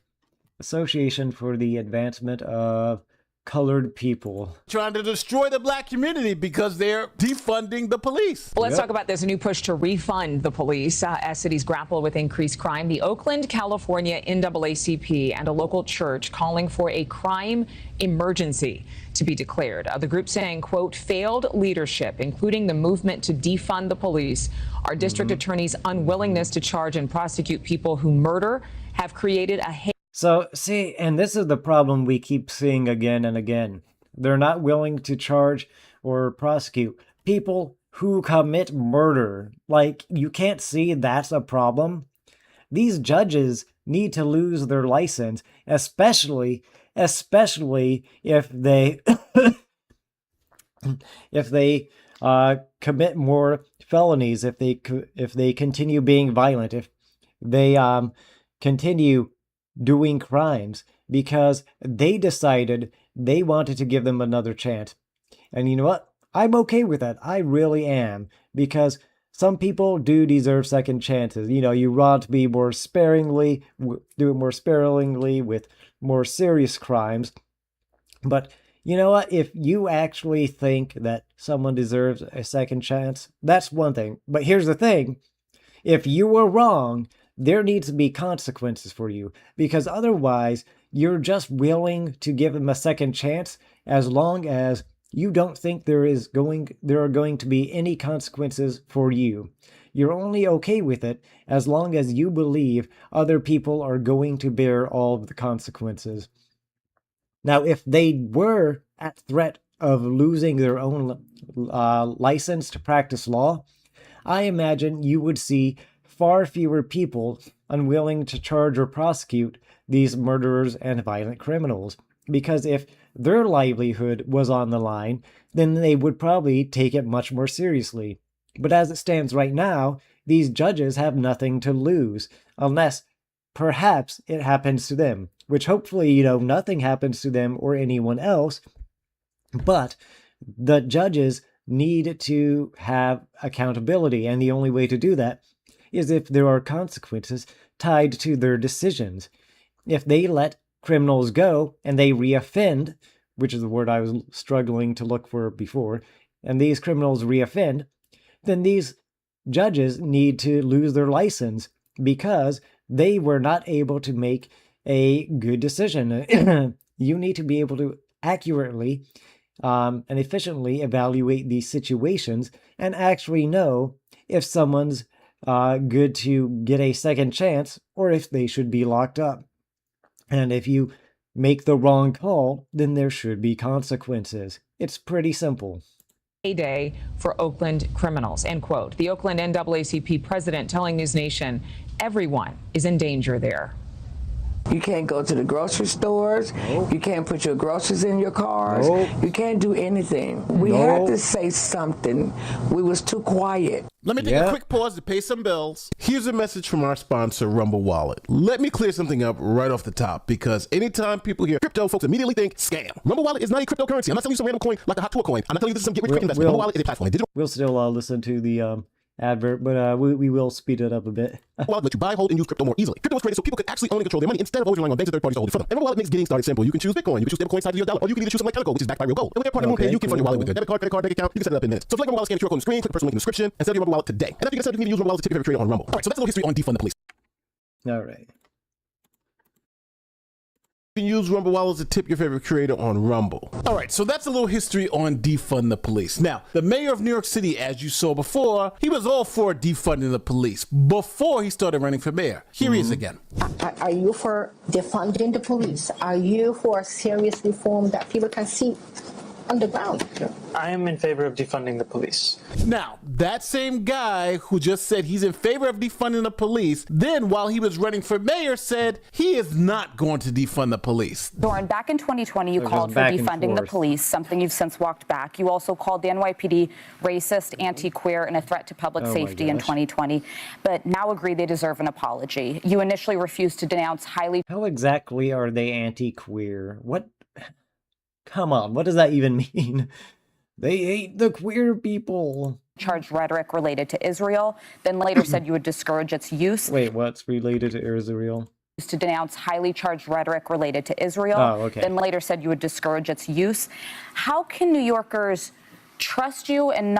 Association for the Advancement of Colored People. Trying to destroy the black community because they're defunding the police. Well, let's talk about this new push to refund the police as cities grapple with increased crime. The Oakland, California NAACP and a local church calling for a crime emergency to be declared. The group saying, quote, failed leadership, including the movement to defund the police, our district attorney's unwillingness to charge and prosecute people who murder have created a hate. So, see, and this is the problem we keep seeing again and again. They're not willing to charge or prosecute people who commit murder. Like, you can't see that's a problem? These judges need to lose their license, especially if they commit more felonies, if they continue being violent, if they continue doing crimes, because they decided they wanted to give them another chance. And you know what? I'm okay with that. I really am, because some people do deserve second chances. You know, you want to be more sparingly, do it more sparingly with more serious crimes. But you know what? If you actually think that someone deserves a second chance, that's one thing. But here's the thing. If you were wrong, there needs to be consequences for you, because otherwise you're just willing to give them a second chance as long as you don't think there are going to be any consequences for you. You're only okay with it as long as you believe other people are going to bear all of the consequences. Now, if they were at threat of losing their own license to practice law, I imagine you would see far fewer people unwilling to charge or prosecute these murderers and violent criminals. Because if their livelihood was on the line, then they would probably take it much more seriously. But as it stands right now, these judges have nothing to lose, unless perhaps it happens to them, which hopefully, you know, nothing happens to them or anyone else. But the judges need to have accountability, and the only way to do that is if there are consequences tied to their decisions. If they let criminals go and they reoffend, which is the word I was struggling to look for before, and these criminals reoffend, then these judges need to lose their license because they were not able to make a good decision. You need to be able to accurately and efficiently evaluate these situations and actually know if someone's good to get a second chance or if they should be locked up. And if you make the wrong call, then there should be consequences. It's pretty simple. A day for Oakland criminals, end quote. The Oakland NAACP president telling News Nation everyone is in danger there. You can't go to the grocery stores. Nope. You can't put your groceries in your cars. Nope. You can't do anything. We had to say something. We was too quiet. Let me take a quick pause to pay some bills. Here's a message from our sponsor, Rumble Wallet. Let me clear something up right off the top, because anytime people hear crypto, folks immediately think scam. Rumble Wallet is not a cryptocurrency. I'm not telling you some random coin like a hot tour coin. I'm not telling you this is some get-rich-quick investment. Rumble Wallet is a platform. We'll still listen to the advert, but we will speed it up a bit. Wallet lets you buy, hold, and use crypto more easily. Crypto was created so people could actually own and control their money instead of always relying on banks and third parties to hold it for them. And Wallet makes getting started simple. You can choose Bitcoin, you can choose stablecoins tied to your dollar, or you can either choose something like Teleco, which is backed by real gold. And with their partner MoonPay, you can fund your wallet with your debit card, credit card, bank account. You can set it up in minutes. So select Rumble Wallet, scan the QR code on the screen, click the personal link in the description, and set up your Rumble Wallet today. And after you get set up, you can use Rumble Wallet to tip your favorite trader on Rumble. All right, so that's a little history on defund the police. All right. You can use Rumble Wallets to tip your favorite creator on Rumble. All right, so that's a little history on defund the police. Now, the mayor of New York City, as you saw before, he was all for defunding the police before he started running for mayor. Here he is again. Are you for defunding the police? Are you for a serious reform that people can see on the ground? I am in favor of defunding the police. Now, that same guy who just said he's in favor of defunding the police, then while he was running for mayor said he is not going to defund the police. Doran, back in 2020, you called for defunding the police, something you've since walked back. You also called the NYPD racist, anti-queer, and a threat to public safety in 2020, but now agree they deserve an apology. You initially refused to denounce highly... How exactly are they anti-queer? What? Come on, what does that even mean? They hate the queer people. Charged rhetoric related to Israel, then later said you would discourage its use. Wait, what's related to Israel? To denounce highly charged rhetoric related to Israel, then later said you would discourage its use. How can New Yorkers trust you and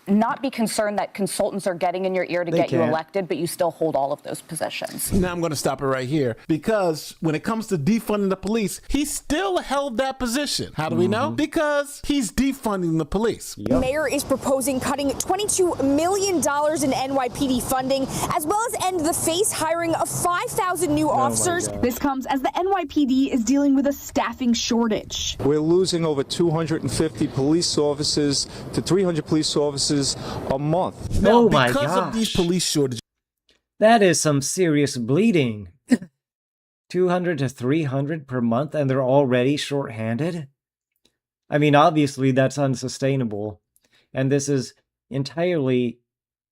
not be concerned that consultants are getting in your ear to get you elected, but you still hold all of those positions? Now I'm going to stop it right here, because when it comes to defunding the police, he still held that position. How do we know? Because he's defunding the police. The mayor is proposing cutting $22 million in NYPD funding, as well as end the face hiring of 5,000 new officers. This comes as the NYPD is dealing with a staffing shortage. We're losing over 250 police officers to 300 police officers a month. Now, because of these police shortages. That is some serious bleeding. 200 to 300 per month, and they're already short-handed? I mean, obviously that's unsustainable. And this is entirely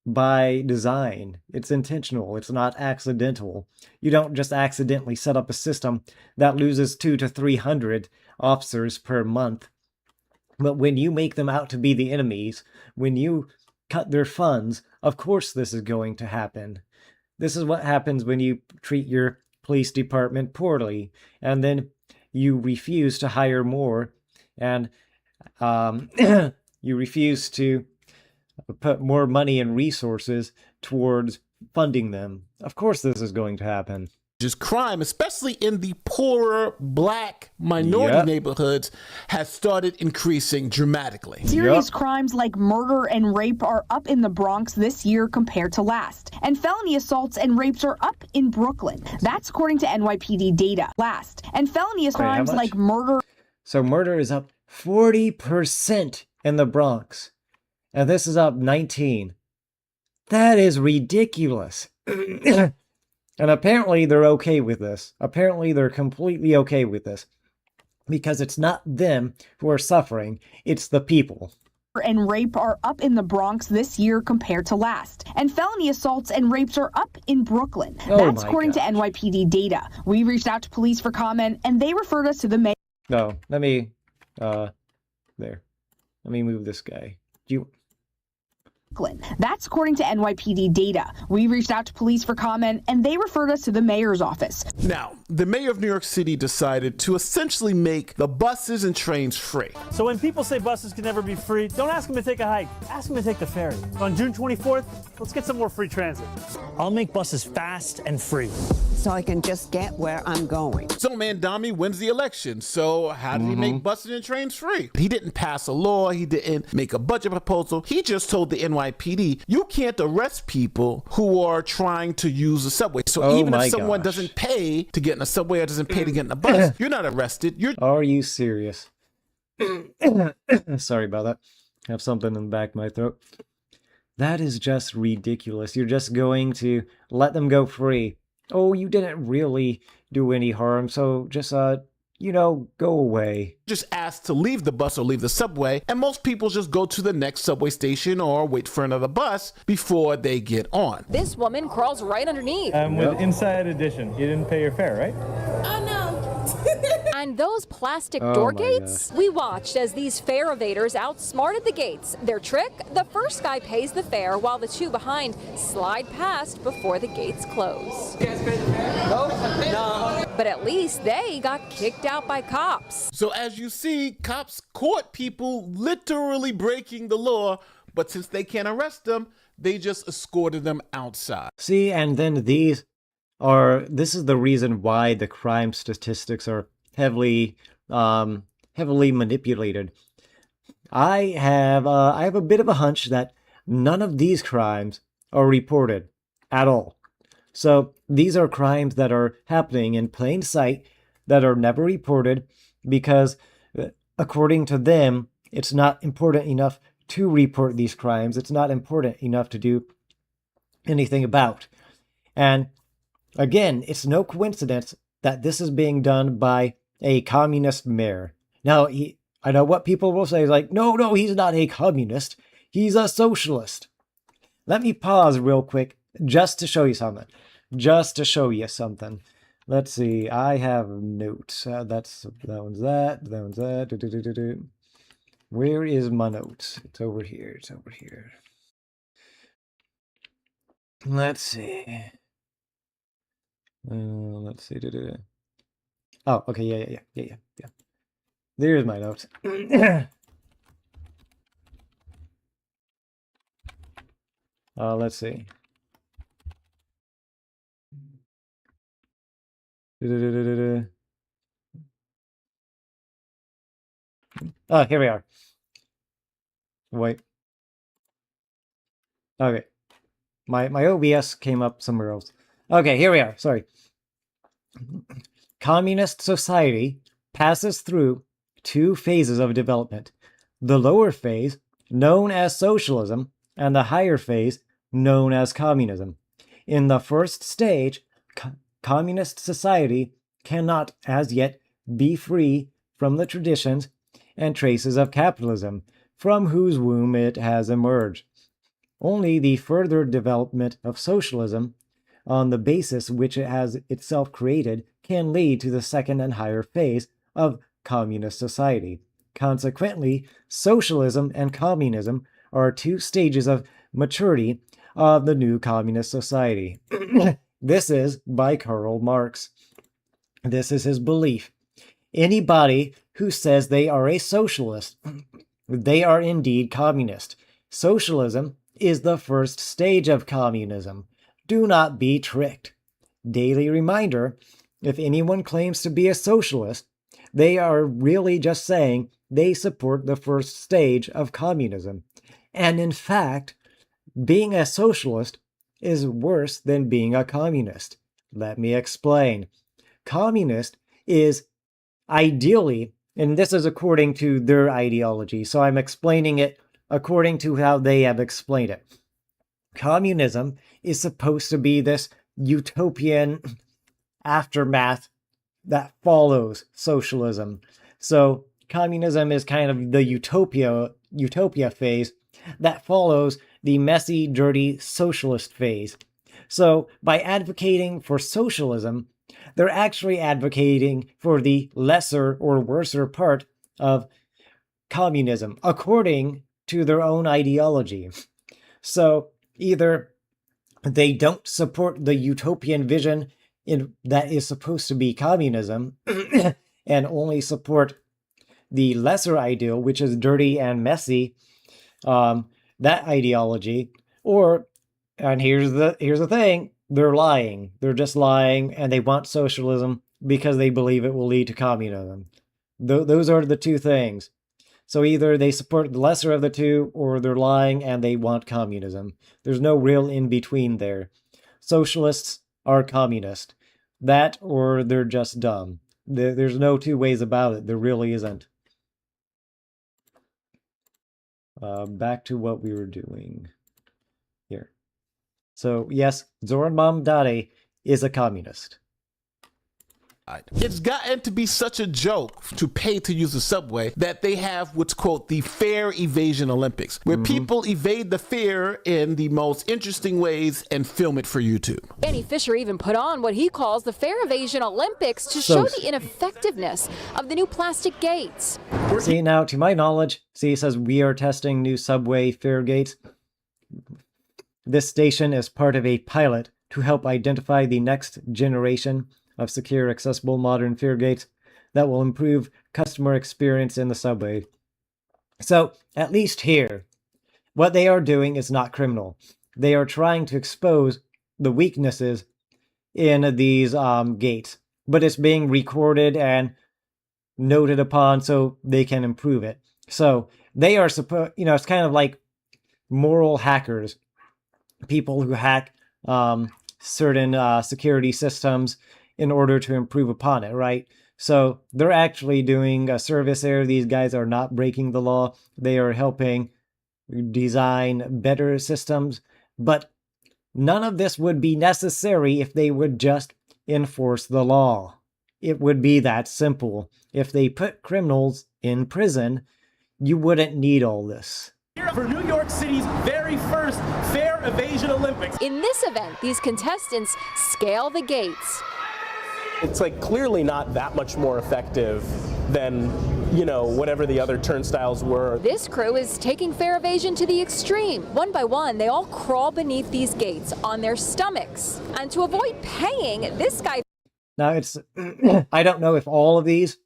by design. It's intentional. It's not accidental. You don't just accidentally set up a system that loses 200 to 300 officers per month. But when you make them out to be the enemies, when you cut their funds, of course this is going to happen. This is what happens when you treat your police department poorly, and then you refuse to hire more, and you refuse to put more money and resources towards funding them. Of course this is going to happen. Just crime, especially in the poorer black minority neighborhoods, has started increasing dramatically. Serious crimes like murder and rape are up in the Bronx this year compared to last. And felony assaults and rapes are up in Brooklyn. That's according to NYPD data. And felony crimes like murder. So murder is up 40% in the Bronx. And this is up 19. That is ridiculous. And apparently they're okay with this. Apparently they're completely okay with this. Because it's not them who are suffering, it's the people. And rape are up in the Bronx this year compared to last. And felony assaults and rapes are up in Brooklyn. That's according to NYPD data. We reached out to police for comment, and they referred us to the mayor. No, let me, there. Let me move this guy. That's according to NYPD data. We reached out to police for comment, and they referred us to the mayor's office. Now, the mayor of New York City decided to essentially make the buses and trains free. So when people say buses can never be free, don't ask them to take a hike. Ask them to take the ferry. On June 24th, let's get some more free transit. I'll make buses fast and free, so I can just get where I'm going. So Mandami wins the election. So how did he make buses and trains free? He didn't pass a law. He didn't make a budget proposal. He just told the NYPD, you can't arrest people who are trying to use the subway. So even if someone doesn't pay to get in a subway or doesn't pay to get in a bus, you're not arrested. Are you serious? Sorry about that. I have something in the back of my throat. That is just ridiculous. You're just going to let them go free. Oh, you didn't really do any harm, so just, go away. Just asked to leave the bus or leave the subway, and most people just go to the next subway station or wait for another bus before they get on. This woman crawls right underneath. With Inside Edition, you didn't pay your fare, right? Oh, no. And those plastic door gates? We watched as these fare evaders outsmarted the gates. Their trick? The first guy pays the fare while the two behind slide past before the gates close. You guys pay the fare? No. But at least they got kicked out by cops. So as you see, cops caught people literally breaking the law, but since they can't arrest them, they just escorted them outside. See, and then these this is the reason why the crime statistics are heavily manipulated. I have a bit of a hunch that none of these crimes are reported at all. So these are crimes that are happening in plain sight that are never reported because, according to them, it's not important enough to report these crimes. It's not important enough to do anything about. And again, it's no coincidence that this is being done by a communist mayor. Now, I know what people will say, like, no, he's not a communist. He's a socialist. Let me pause real quick just to show you something. Let's see. I have notes. That one's that. Where is my notes? It's over here. Let's see. Let's see. Oh, okay. Yeah. There's my notes. Let's see. Oh, here we are. Wait. Okay. My OBS came up somewhere else. Okay, here we are. Sorry. Communist society passes through two phases of development. The lower phase, known as socialism, and the higher phase, known as communism. In the first stage, communist society cannot as yet be free from the traditions and traces of capitalism, from whose womb it has emerged. Only the further development of socialism, on the basis which it has itself created, can lead to the second and higher phase of communist society. Consequently, socialism and communism are two stages of maturity of the new communist society. This is by Karl Marx. This is his belief. Anybody who says they are a socialist, they are indeed communist. Socialism is the first stage of communism. Do not be tricked. Daily reminder, if anyone claims to be a socialist, they are really just saying they support the first stage of communism. And in fact, being a socialist is worse than being a communist. Let me explain. Communist is ideally, and this is according to their ideology, so I'm explaining it according to how they have explained it. Communism is supposed to be this utopian aftermath that follows socialism. So communism is kind of the utopia phase that follows the messy, dirty socialist phase. So by advocating for socialism, they're actually advocating for the lesser or worser part of communism, according to their own ideology. So either they don't support the utopian vision that is supposed to be communism and only support the lesser ideal, which is dirty and messy, that ideology, or, and here's the thing, they're lying. They're just lying, and they want socialism because they believe it will lead to communism. Those are the two things. So either they support the lesser of the two, or they're lying and they want communism. There's no real in-between there. Socialists are communist. That, or they're just dumb. There's no two ways about it. There really isn't. Back to what we were doing here. So yes, Zoran Mamdani is a communist. It's gotten to be such a joke to pay to use the subway that they have what's called the Fare Evasion Olympics, where people evade the fare in the most interesting ways and film it for YouTube. Danny Fisher even put on what he calls the Fare Evasion Olympics to show the ineffectiveness of the new plastic gates. See, now, to my knowledge, see, it says we are testing new subway fare gates. This station is part of a pilot to help identify the next generation of secure, accessible, modern fare gates that will improve customer experience in the subway. So, at least here, what they are doing is not criminal. They are trying to expose the weaknesses in these gates, but it's being recorded and noted upon so they can improve it. So they are supposed, it's kind of like moral hackers, people who hack certain security systems in order to improve upon it, right? So they're actually doing a service there. These guys are not breaking the law. They are helping design better systems, but none of this would be necessary if they would just enforce the law. It would be that simple. If they put criminals in prison, you wouldn't need all this. For New York City's very first Fair Evasion Olympics. In this event, these contestants scale the gates. It's like clearly not that much more effective than, whatever the other turnstiles were. This crew is taking fair evasion to the extreme. One by one, they all crawl beneath these gates on their stomachs. And to avoid paying, this guy... Now, it's... I don't know if all of these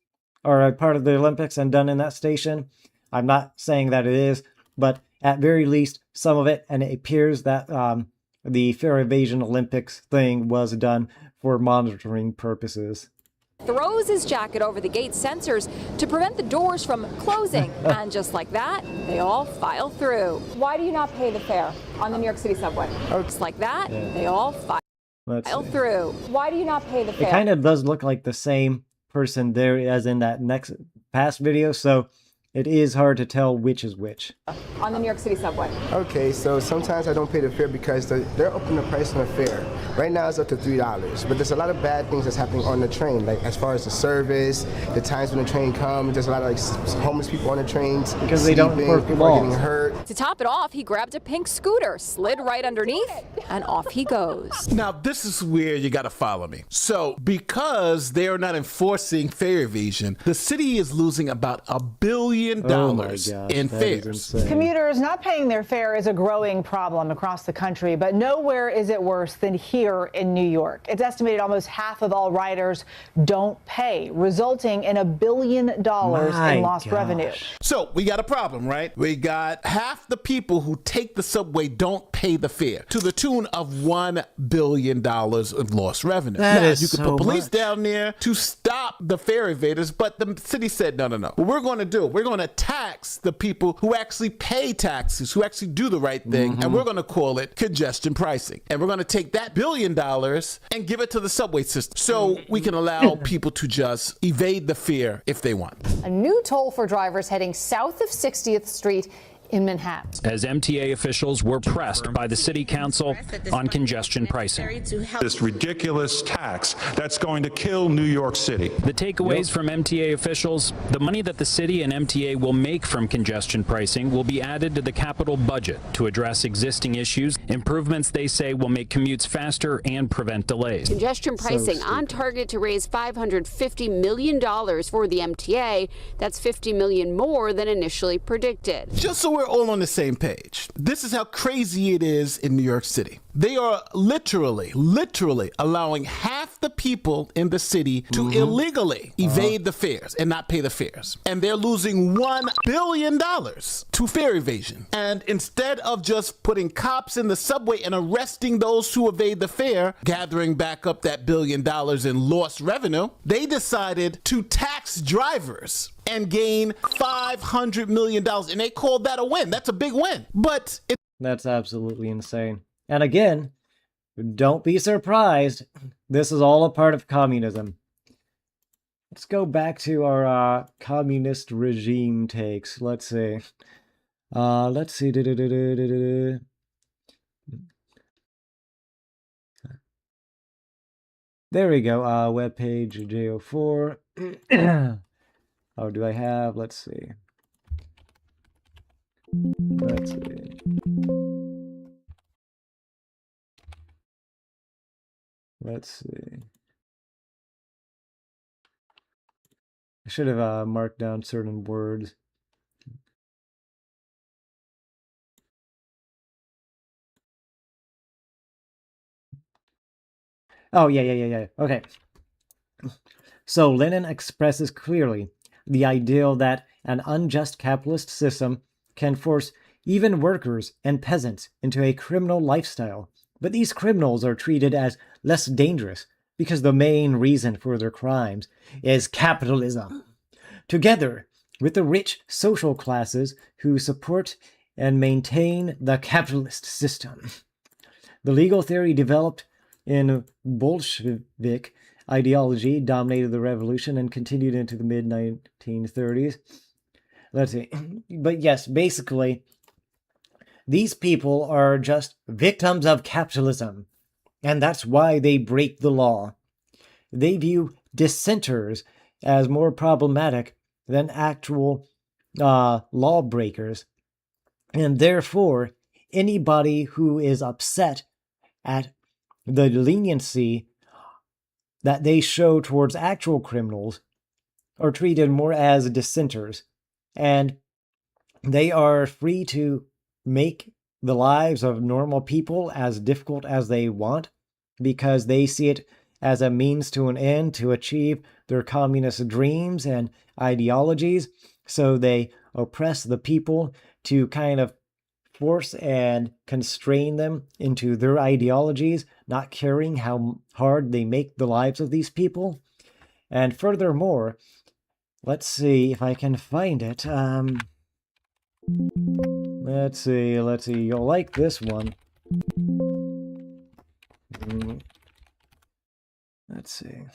are a part of the Olympics and done in that station. I'm not saying that it is, but at very least, some of it, and it appears that the Fair Evasion Olympics thing was done for monitoring purposes. Throws his jacket over the gate sensors to prevent the doors from closing. And just like that, they all file through. Why do you not pay the fare on the New York City subway? Just like that, they all file through. Why do you not pay the fare? It kind of does look like the same person there as in that past video, so it is hard to tell which is which. On the New York City subway. Okay, so sometimes I don't pay the fare because they're upping the price on the fare. Right now it's up to $3, but there's a lot of bad things that's happening on the train, like as far as the service, the times when the train comes, there's a lot of homeless people on the trains. Because they don't enforce the law. Getting hurt. To top it off, he grabbed a pink scooter, slid right underneath, and off he goes. Now, this is where you got to follow me. So, because they are not enforcing fare evasion, the city is losing about $1 billion in fares. Commuters not paying their fare is a growing problem across the country, but nowhere is it worse than here in New York. It's estimated almost half of all riders don't pay, resulting in $1 billion in lost revenue. So we got a problem, right? We got half the people who take the subway don't pay the fare, to the tune of $1 billion of lost revenue. That is you could put police down there to stop the fare evaders, but the city said no. What we're going to do, we're going to tax the people who actually pay taxes, who actually do the right thing, and we're going to call it congestion pricing. And we're going to take that $1 billion and give it to the subway system so we can allow people to just evade the fare if they want. A new toll for drivers heading south of 60th Street in Manhattan. As MTA officials were pressed by the city council on congestion pricing. This ridiculous tax that's going to kill New York City. The takeaways from MTA officials, the money that the city and MTA will make from congestion pricing will be added to the capital budget to address existing issues. Improvements, they say, will make commutes faster and prevent delays. Congestion pricing on target to raise $550 million for the MTA. That's $50 million more than initially predicted. Just so we're all on the same page, this is how crazy it is in New York City. They are literally allowing half the people in the city to illegally evade the fares and not pay the fares. And they're losing $1 billion to fare evasion. And instead of just putting cops in the subway and arresting those who evade the fare, gathering back up that $1 billion in lost revenue, they decided to tax drivers and gain $500 million. And they called that a win. That's a big win. But that's absolutely insane. And again, don't be surprised. This is all a part of communism. Let's go back to our communist regime takes. Let's see. There we go. Webpage J04. Oh, do I have? Let's see. Let's see. I should have marked down certain words. Oh, yeah. Okay. So Lenin expresses clearly the ideal that an unjust capitalist system can force even workers and peasants into a criminal lifestyle But these criminals are treated as less dangerous because the main reason for their crimes is capitalism. Together with the rich social classes who support and maintain the capitalist system. The legal theory developed in Bolshevik ideology dominated the revolution and continued into the mid-1930s. Let's see. But yes, basically, these people are just victims of capitalism, and that's why they break the law. They view dissenters as more problematic than actual lawbreakers, and therefore, anybody who is upset at the leniency that they show towards actual criminals are treated more as dissenters, and they are free to make the lives of normal people as difficult as they want because they see it as a means to an end to achieve their communist dreams and ideologies. So they oppress the people to kind of force and constrain them into their ideologies, not caring how hard they make the lives of these people. And furthermore, let's see if I can find it. Let's see. You'll like this one. Let's see.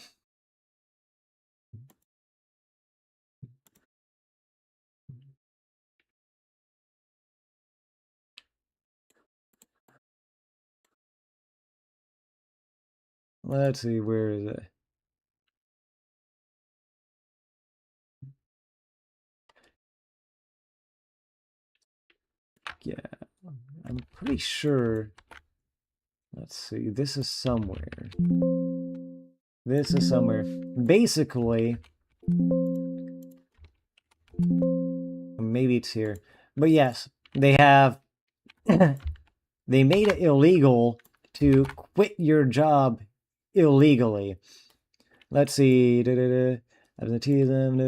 Let's see, where is it? Yeah, I'm pretty sure. Let's see, this is somewhere. This is somewhere. Basically, maybe it's here. But yes, they have they made it illegal to quit your job illegally. Let's see. Absenteeism.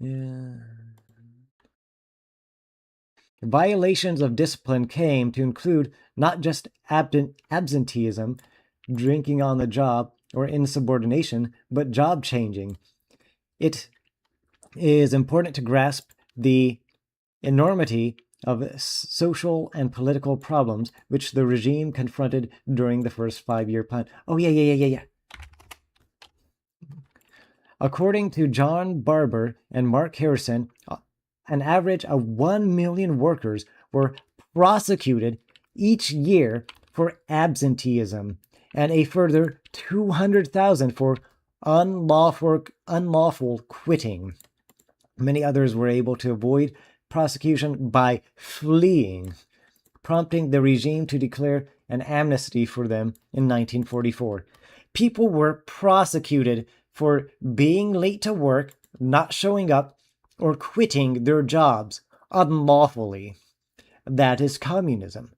Yeah. Violations of discipline came to include not just absenteeism, drinking on the job, or insubordination, but job changing. It is important to grasp the enormity of social and political problems which the regime confronted during the first 5-year plan. Oh, yeah. According to John Barber and Mark Harrison, an average of 1 million workers were prosecuted each year for absenteeism, and a further 200,000 for unlawful quitting. Many others were able to avoid prosecution by fleeing, prompting the regime to declare an amnesty for them in 1944. People were prosecuted for being late to work, not showing up, or quitting their jobs unlawfully. That is communism.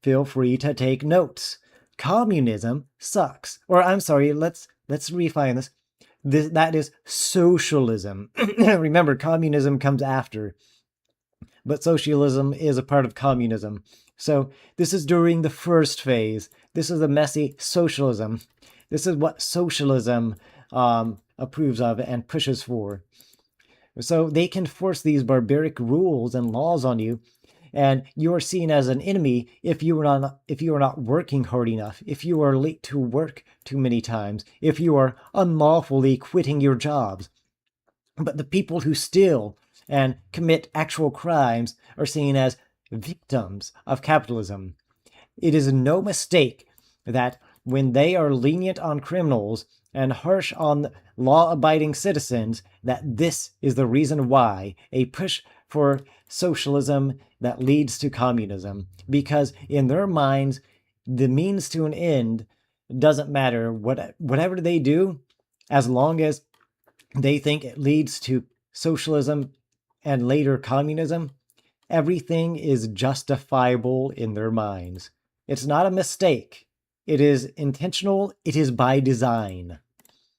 Feel free to take notes. Communism sucks. Or I'm sorry, let's refine this. That is socialism. Remember, communism comes after. But socialism is a part of communism. So this is during the first phase. This is a messy socialism. This is what socialism approves of and pushes for. So they can force these barbaric rules and laws on you, and you are seen as an enemy if you are not working hard enough, if you are late to work too many times, if you are unlawfully quitting your jobs. But the people who steal and commit actual crimes are seen as victims of capitalism. It is no mistake that when they are lenient on criminals and harsh on law-abiding citizens, that this is the reason why a push for socialism that leads to communism. Because in their minds, the means to an end doesn't matter. Whatever they do, as long as they think it leads to socialism and later communism, everything is justifiable in their minds. It's not a mistake. It is intentional. It is by design.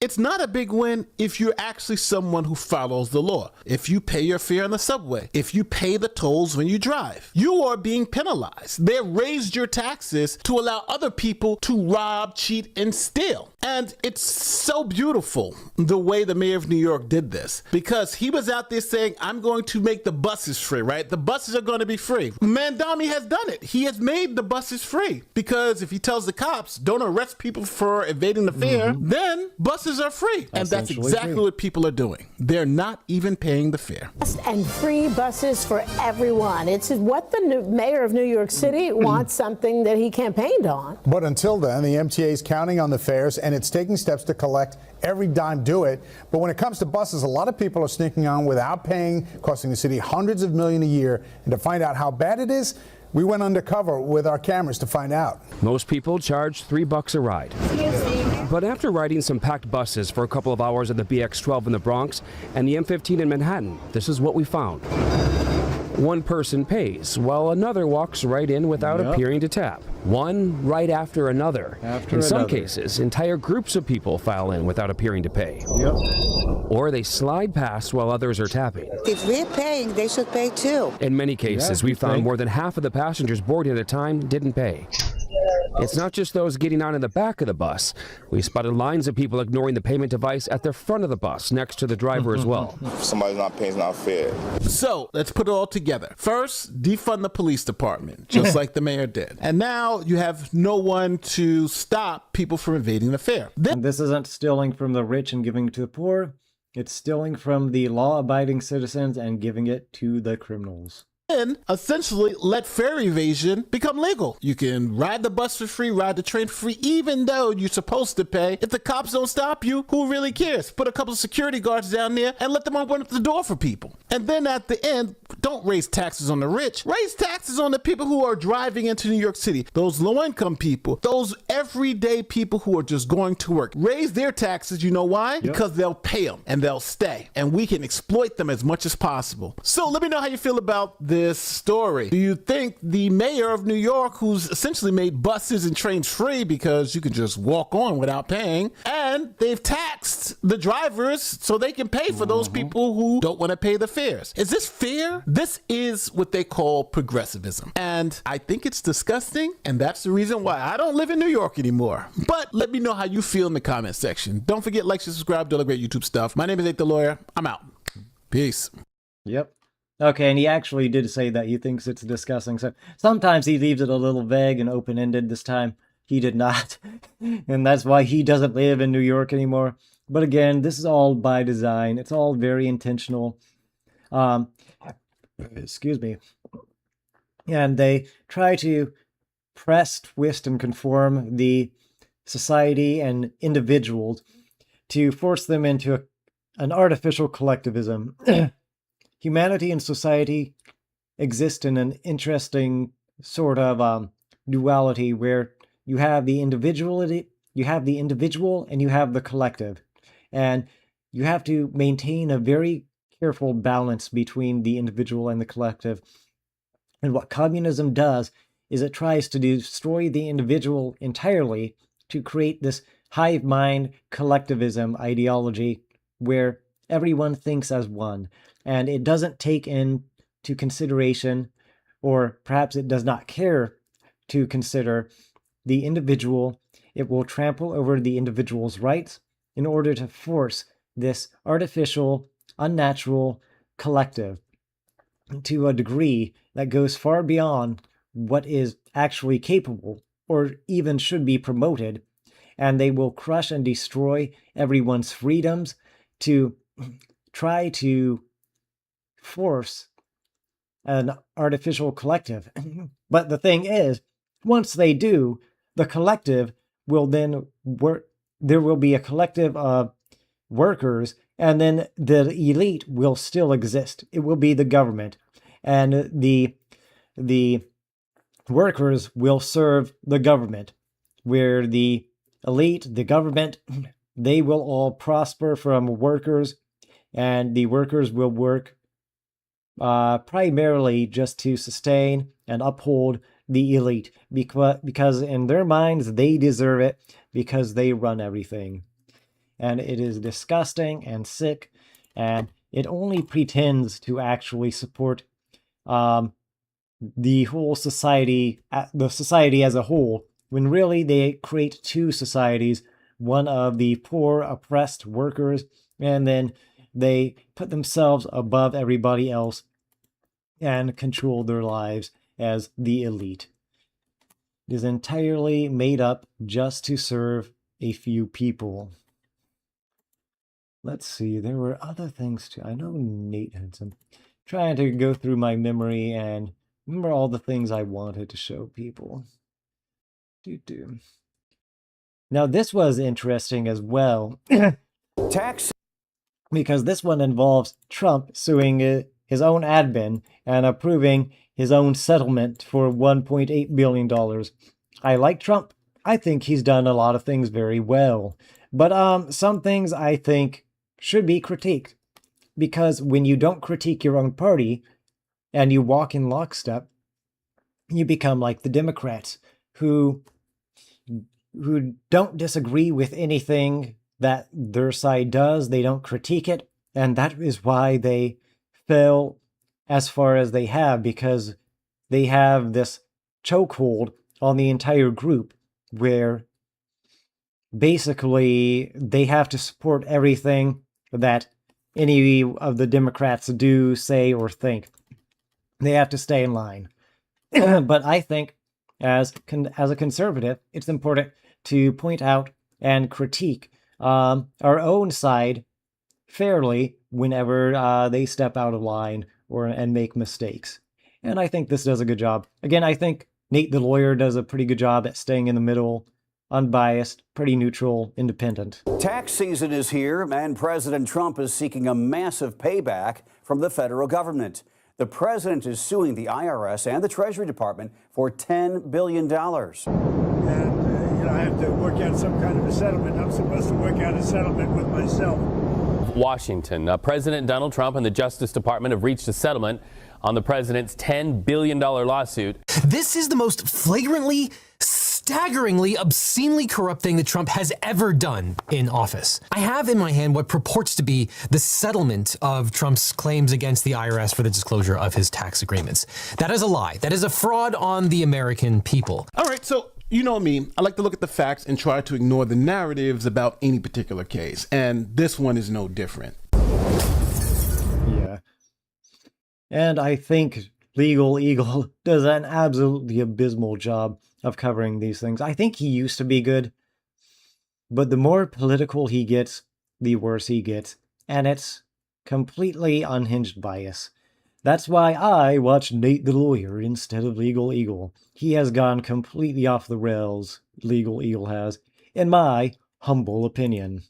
It's not a big win if you're actually someone who follows the law. If you pay your fare on the subway, if you pay the tolls when you drive, you are being penalized. They raised your taxes to allow other people to rob, cheat, and steal. And it's so beautiful the way the mayor of New York did this, because he was out there saying, I'm going to make the buses free, right? The buses are going to be free. Mandami has done it. He has made the buses free, because if he tells the cops, don't arrest people for evading the fare, then buses are free. And that's exactly what people are doing. They're not even paying the fare. And free buses for everyone. It's what the mayor of New York City wants, something that he campaigned on. But until then, the MTA is counting on the fares, and it's taking steps to collect every dime due it. But when it comes to buses, a lot of people are sneaking on without paying, costing the city hundreds of millions a year. And to find out how bad it is, we went undercover with our cameras to find out. Most people charge $3 a ride. But after riding some packed buses for a couple of hours on the BX12 in the Bronx and the M15 in Manhattan, this is what we found. One person pays, while another walks right in without appearing to tap. One right after another. In some cases, entire groups of people file in without appearing to pay. Or they slide past while others are tapping. If we're paying, they should pay too. In many cases, we found more than half of the passengers boarding at a time didn't pay. It's not just those getting on in the back of the bus. We spotted lines of people ignoring the payment device at the front of the bus next to the driver as well. If somebody's not paying, it's not fair. So let's put it all together. First, defund the police department, just like the mayor did. And now you have no one to stop people from evading the fare. And this isn't stealing from the rich and giving it to the poor. It's stealing from the law-abiding citizens and giving it to the criminals. And essentially let fare evasion become legal. You can ride the bus for free, ride the train for free, even though you're supposed to pay. If the cops don't stop you, who really cares? Put a couple of security guards down there and let them open up the door for people. And then at the end, don't raise taxes on the rich. Raise taxes on the people who are driving into New York City. Those low-income people, those everyday people who are just going to work. Raise their taxes. You know why? Because they'll pay them and they'll stay. And we can exploit them as much as possible. So let me know how you feel about this story. Do you think the mayor of New York, who's essentially made buses and trains free because you can just walk on without paying, and they've taxed the drivers so they can pay for those people who don't want to pay the fares? Is this fair? This is what they call progressivism. And I think it's disgusting, and that's the reason why I don't live in New York anymore. But let me know how you feel in the comment section. Don't forget, like, subscribe, do all the great YouTube stuff. My name is Nate the Lawyer. I'm out. Peace. Yep. Okay, and he actually did say that he thinks it's disgusting. So sometimes he leaves it a little vague and open-ended. This time he did not. And that's why he doesn't live in New York anymore. But again, this is all by design. It's all very intentional. Excuse me. And they try to press, twist, and conform the society and individuals to force them into an artificial collectivism. Humanity and society exist in an interesting sort of duality where you have the individual and you have the collective. And you have to maintain a very careful balance between the individual and the collective. And what communism does is it tries to destroy the individual entirely to create this hive mind collectivism ideology where everyone thinks as one. And it doesn't take into consideration, or perhaps it does not care to consider, the individual. It will trample over the individual's rights in order to force this artificial, unnatural collective to a degree that goes far beyond what is actually capable or even should be promoted. And they will crush and destroy everyone's freedoms to try to force an artificial collective. But the thing is, once they do, the collective will then work. There will be a collective of workers, and then the elite will still exist. It will be the government, and the workers will serve the government, where the elite, the government, they will all prosper from workers, and the workers will work primarily just to sustain and uphold the elite, because in their minds they deserve it, because they run everything. and it is disgusting and sick, and it only pretends to actually support the whole society, the society as a whole, when really they create two societies, one of the poor, oppressed workers, and then they put themselves above everybody else and control their lives as the elite. It is entirely made up just to serve a few people. Let's see, there were other things too. I know Nate had some. Trying to go through my memory and remember all the things I wanted to show people. Now this was interesting as well. Tax. Because this one involves Trump suing his own admin and approving his own settlement for $1.8 billion. I like Trump. I think he's done a lot of things very well. But some things I think should be critiqued. Because when you don't critique your own party and you walk in lockstep, you become like the Democrats who don't disagree with anything that their side does. They don't critique it. And that is why they fell as far as they have, because they have this chokehold on the entire group where basically they have to support everything that any of the Democrats do, say, or think. They have to stay in line. But I think as a conservative, it's important to point out and critique our own side fairly whenever they step out of line and make mistakes. And I think this does a good job. Again, I think Nate the lawyer does a pretty good job at staying in the middle, unbiased, pretty neutral, independent. Tax season is here, and President Trump is seeking a massive payback from the federal government. The president is suing the IRS and the Treasury Department for $10 billion. And I have to work out some kind of a settlement. I'm supposed to work out a settlement with myself. Washington. President Donald Trump and the Justice Department have reached a settlement on the president's $10 billion lawsuit. This is the most flagrantly, staggeringly, obscenely corrupt thing that Trump has ever done in office. I have in my hand what purports to be the settlement of Trump's claims against the IRS for the disclosure of his tax agreements. That is a lie. That is a fraud on the American people. All right, so you know me, I like to look at the facts and try to ignore the narratives about any particular case, and this one is no different. Yeah. And I think Legal Eagle does an absolutely abysmal job of covering these things. I think he used to be good, but the more political he gets, the worse he gets, and it's completely unhinged bias. That's why I watch Nate the Lawyer instead of Legal Eagle. He has gone completely off the rails, Legal Eagle has, in my humble opinion.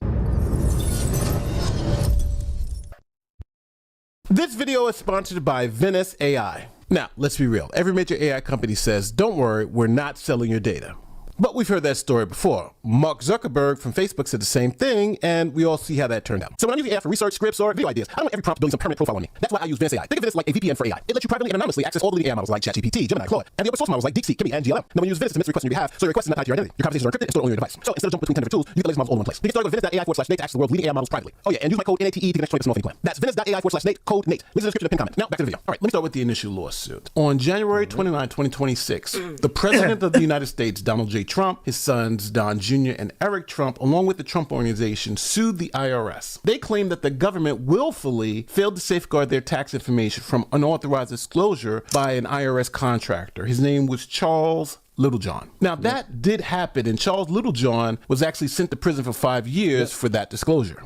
This video is sponsored by Venice AI. Now, let's be real. Every major AI company says, don't worry, we're not selling your data. But we've heard that story before. Mark Zuckerberg from Facebook said the same thing, and we all see how that turned out. So when I'm using AI for research, scripts, or video ideas, I don't want every prompt building some permanent profile on me. That's why I use Venice AI. Think of Venice like a VPN for AI. It lets you privately and anonymously access all the leading AI models like ChatGPT, Gemini, Claude, and the open source models like DeepSeek, Kimi, and GLM. Now when you use Venice, it submits requests on your behalf, so your request is not tied to your identity. Your conversations are encrypted and stored on your device. So instead of jumping between 10 different tools, you get the latest models all in one place. You can start with Venice.ai/Nate to access the world's leading AI models privately. Oh yeah, and use my code NATE to get an extra 20% off any plan. That's Venice.ai/Nate, code Nate. Link in the description and pin comment. Now back to the video. All right, let me start with the initial lawsuit. On January 29, 2026, the President of the United States, Donald J. Trump, his sons, Don Jr. and Eric Trump, along with the Trump Organization, sued the IRS. They claim that the government willfully failed to safeguard their tax information from unauthorized disclosure by an IRS contractor. His name was Charles Littlejohn. Now that did happen, and Charles Littlejohn was actually sent to prison for 5 years for that disclosure.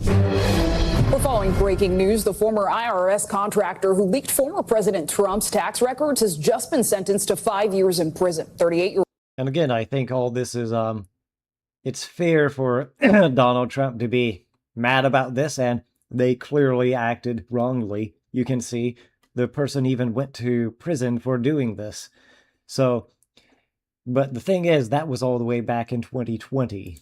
We're following breaking news. The former IRS contractor who leaked former President Trump's tax records has just been sentenced to 5 years in prison. 38-year-old. And again, I think all this is it's fair for Donald Trump to be mad about this, and they clearly acted wrongly. You can see the person even went to prison for doing this. So, but the thing is, that was all the way back in 2020.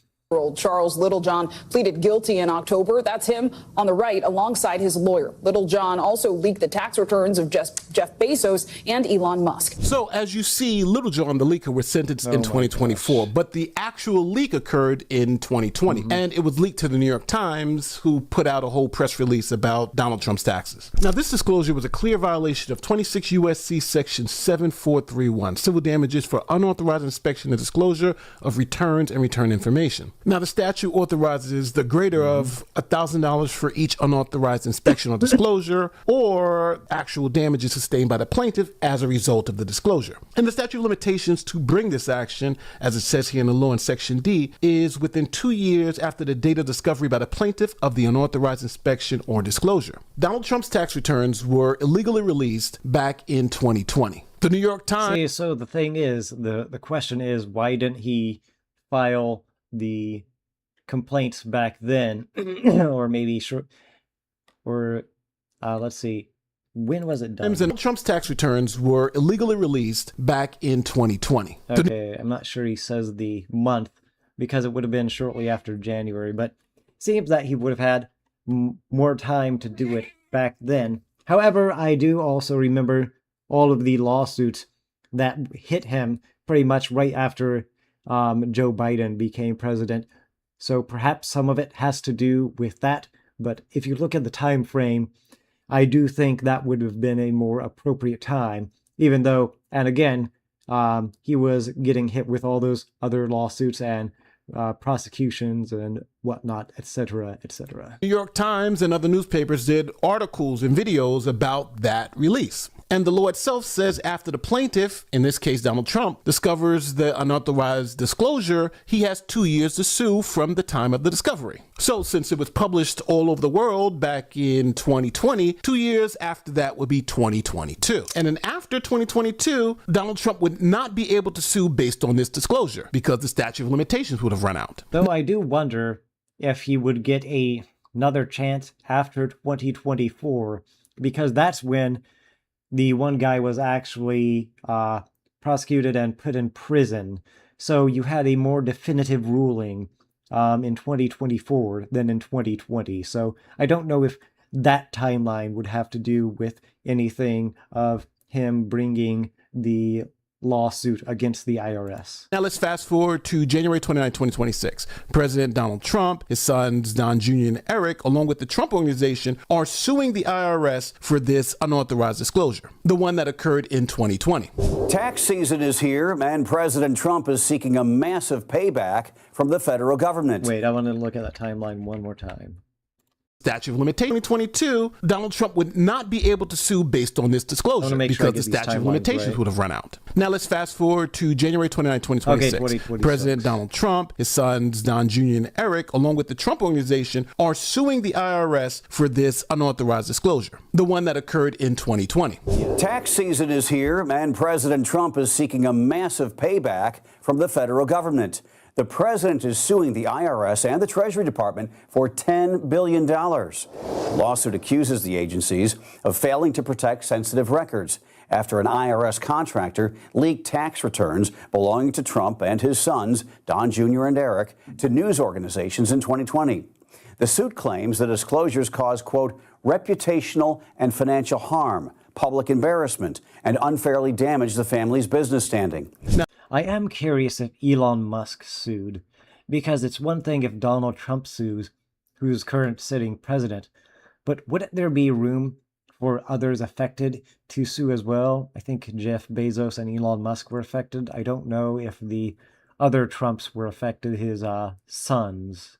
Charles Littlejohn pleaded guilty in October. That's him on the right alongside his lawyer. Littlejohn also leaked the tax returns of Jeff Bezos and Elon Musk. So as you see, Littlejohn, the leaker, was sentenced in 2024, but the actual leak occurred in 2020. And it was leaked to the New York Times, who put out a whole press release about Donald Trump's taxes. Now, this disclosure was a clear violation of 26 U.S.C. Section 7431, civil damages for unauthorized inspection and disclosure of returns and return information. Now, the statute authorizes the greater of $1,000 for each unauthorized inspection or disclosure, or actual damages sustained by the plaintiff as a result of the disclosure. And the statute of limitations to bring this action, as it says here in the law in Section D, is within 2 years after the date of discovery by the plaintiff of the unauthorized inspection or disclosure. Donald Trump's tax returns were illegally released back in 2020. The New York Times... See, so the thing is, the question is, why didn't he file the complaints back then? Or maybe let's see, when was it done? And Trump's tax returns were illegally released back in 2020. Okay, I'm not sure he says the month, because it would have been shortly after January, but it seems that he would have had more time to do it back then. However, I do also remember all of the lawsuits that hit him pretty much right after Joe Biden became president. So perhaps some of it has to do with that. But if you look at the time frame, I do think that would have been a more appropriate time, even though, and again, he was getting hit with all those other lawsuits and prosecutions and whatnot, etc., etc. New York Times and other newspapers did articles and videos about that release. And the law itself says after the plaintiff, in this case Donald Trump, discovers the unauthorized disclosure, he has 2 years to sue from the time of the discovery. So since it was published all over the world back in 2020, 2 years after that would be 2022. And then after 2022, Donald Trump would not be able to sue based on this disclosure because the statute of limitations would have run out. Though I do wonder if he would get another chance after 2024, because that's when the one guy was actually prosecuted and put in prison. So you had a more definitive ruling in 2024 than in 2020. So I don't know if that timeline would have to do with anything of him bringing the lawsuit against the IRS. Now let's fast forward to January 29, 2026. President Donald Trump, his sons Don Jr. and Eric, along with the Trump Organization, are suing the IRS for this unauthorized disclosure, the one that occurred in 2020. Tax season is here, and President Trump is seeking a massive payback from the federal government. Wait, I want to look at that timeline one more time. Statute of limitations 2022, Donald Trump would not be able to sue based on this disclosure because the statute of limitations would have run out. Now let's fast forward to January 29, 2026. President Donald Trump, his sons Don Jr. and Eric, along with the Trump Organization, are suing the IRS for this unauthorized disclosure, the one that occurred in 2020. Tax season is here, and President Trump is seeking a massive payback from the federal government. The president is suing the IRS and the Treasury Department for $10 billion. The lawsuit accuses the agencies of failing to protect sensitive records after an IRS contractor leaked tax returns belonging to Trump and his sons, Don Jr. and Eric, to news organizations in 2020. The suit claims the disclosures caused, quote, reputational and financial harm, public embarrassment, and unfairly damaged the family's business standing. I am curious if Elon Musk sued, because it's one thing if Donald Trump sues, who's current sitting president, but wouldn't there be room for others affected to sue as well? I think Jeff Bezos and Elon Musk were affected. I don't know if the other Trumps were affected, his sons.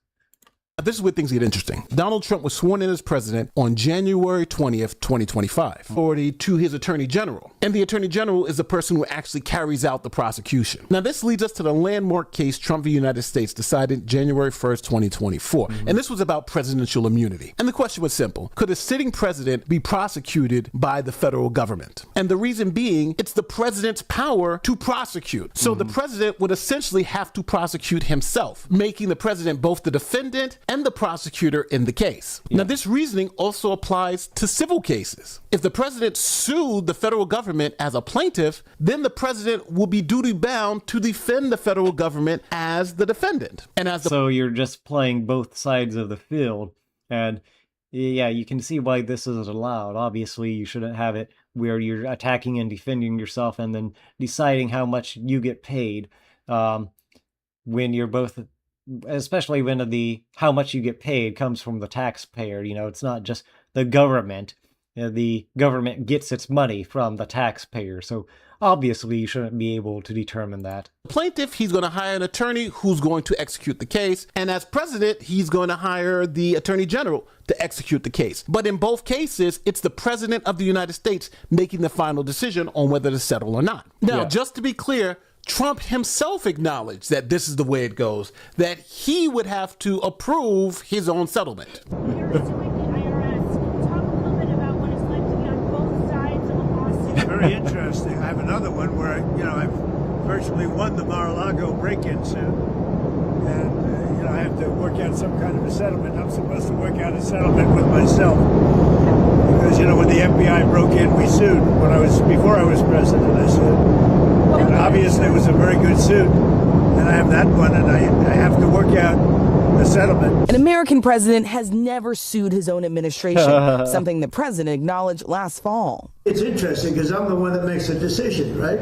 This is where things get interesting. Donald Trump was sworn in as president on January 20th, 2025, authority to his attorney general. And the attorney general is the person who actually carries out the prosecution. Now, this leads us to the landmark case Trump v. United States decided January 1st, 2024. And this was about presidential immunity. And the question was simple. Could a sitting president be prosecuted by the federal government? And the reason being, it's the president's power to prosecute. So the president would essentially have to prosecute himself, making the president both the defendant and the prosecutor in the case. Now, this reasoning also applies to civil cases. If the president sued the federal government as a plaintiff, then the president will be duty bound to defend the federal government as the defendant. And as so you're just playing both sides of the field. And yeah, you can see why this isn't allowed. Obviously, you shouldn't have it where you're attacking and defending yourself and then deciding how much you get paid. When you're both, especially when how much you get paid comes from the taxpayer. You know, it's not just the government. The government gets its money from the taxpayer. So obviously you shouldn't be able to determine that. Plaintiff, he's going to hire an attorney who's going to execute the case. And as president, he's going to hire the attorney general to execute the case. But in both cases, it's the president of the United States making the final decision on whether to settle or not. Now, just to be clear, Trump himself acknowledged that this is the way it goes, that he would have to approve his own settlement. Very interesting. I have another one where, I've virtually won the Mar-a-Lago break-in suit. And, I have to work out some kind of a settlement. I'm supposed to work out a settlement with myself. Because, when the FBI broke in, we sued. Before I was president, I sued. And obviously it was a very good suit. And I have that one, and I have to work out a settlement. An American president has never sued his own administration, something the president acknowledged last fall. It's interesting because I'm the one that makes the decision, right?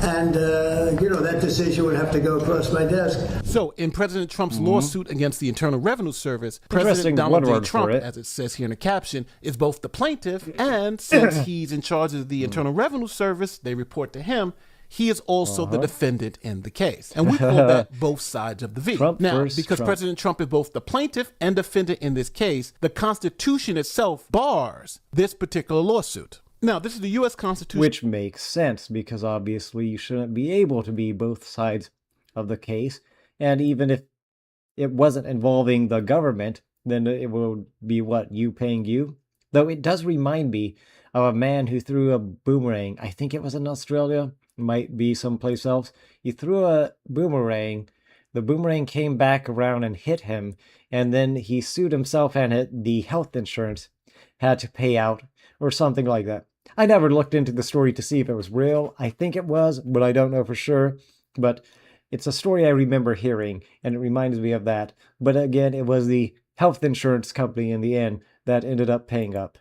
And, that decision would have to go across my desk. So in President Trump's lawsuit against the Internal Revenue Service, President Donald J. Trump, as it says here in the caption, is both the plaintiff and since he's in charge of the Internal Revenue Service, they report to him, he is also the defendant in the case. And we call that both sides of the V. Now, because President Trump is both the plaintiff and defendant in this case, the Constitution itself bars this particular lawsuit. Now, this is the U.S. Constitution. Which makes sense, because obviously you shouldn't be able to be both sides of the case. And even if it wasn't involving the government, then it will be what, you paying you? Though it does remind me of a man who threw a boomerang. I think it was in Australia. It might be someplace else. He threw a boomerang. The boomerang came back around and hit him. And then he sued himself, and the health insurance had to pay out or something like that. I never looked into the story to see if it was real. I think it was, but I don't know for sure. But it's a story I remember hearing, and it reminds me of that. But again, it was the health insurance company in the end that ended up paying up.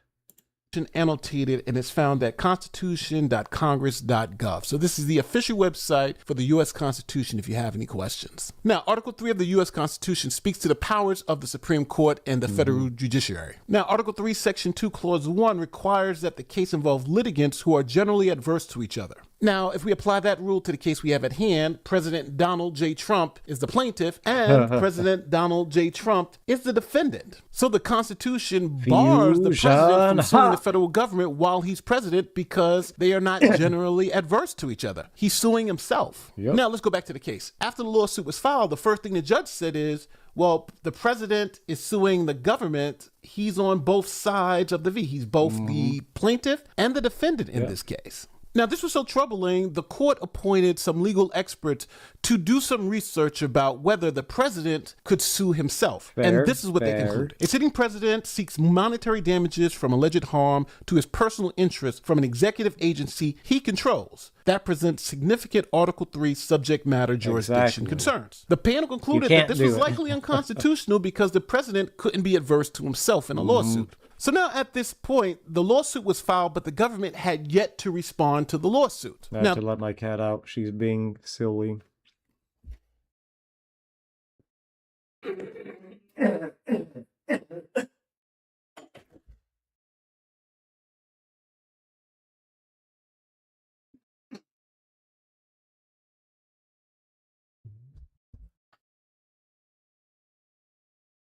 Annotated, and it's found at constitution.congress.gov. So this is the official website for the U.S. Constitution if you have any questions. Now, Article 3 of the U.S. Constitution speaks to the powers of the Supreme Court and the federal judiciary. Now, Article 3, Section 2, Clause 1 requires that the case involve litigants who are generally adverse to each other. Now, if we apply that rule to the case we have at hand, President Donald J. Trump is the plaintiff and President Donald J. Trump is the defendant. So the Constitution bars the president from suing the federal government while he's president because they are not generally adverse to each other. He's suing himself. Now, let's go back to the case. After the lawsuit was filed, the first thing the judge said is, well, the president is suing the government. He's on both sides of the V. He's both the plaintiff and the defendant in this case. Now, this was so troubling, the court appointed some legal experts to do some research about whether the president could sue himself. And this is what they concluded. A sitting president seeks monetary damages from alleged harm to his personal interest from an executive agency he controls. That presents significant Article 3 subject matter jurisdiction concerns. The panel concluded that this was likely unconstitutional because the president couldn't be adverse to himself in a lawsuit. So now at this point, the lawsuit was filed, but the government had yet to respond to the lawsuit. I have to let my cat out. She's being silly.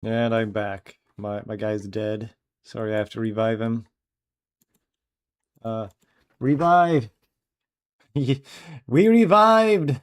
And I'm back. My guy's dead. Sorry, I have to revive him. Revive! We revived!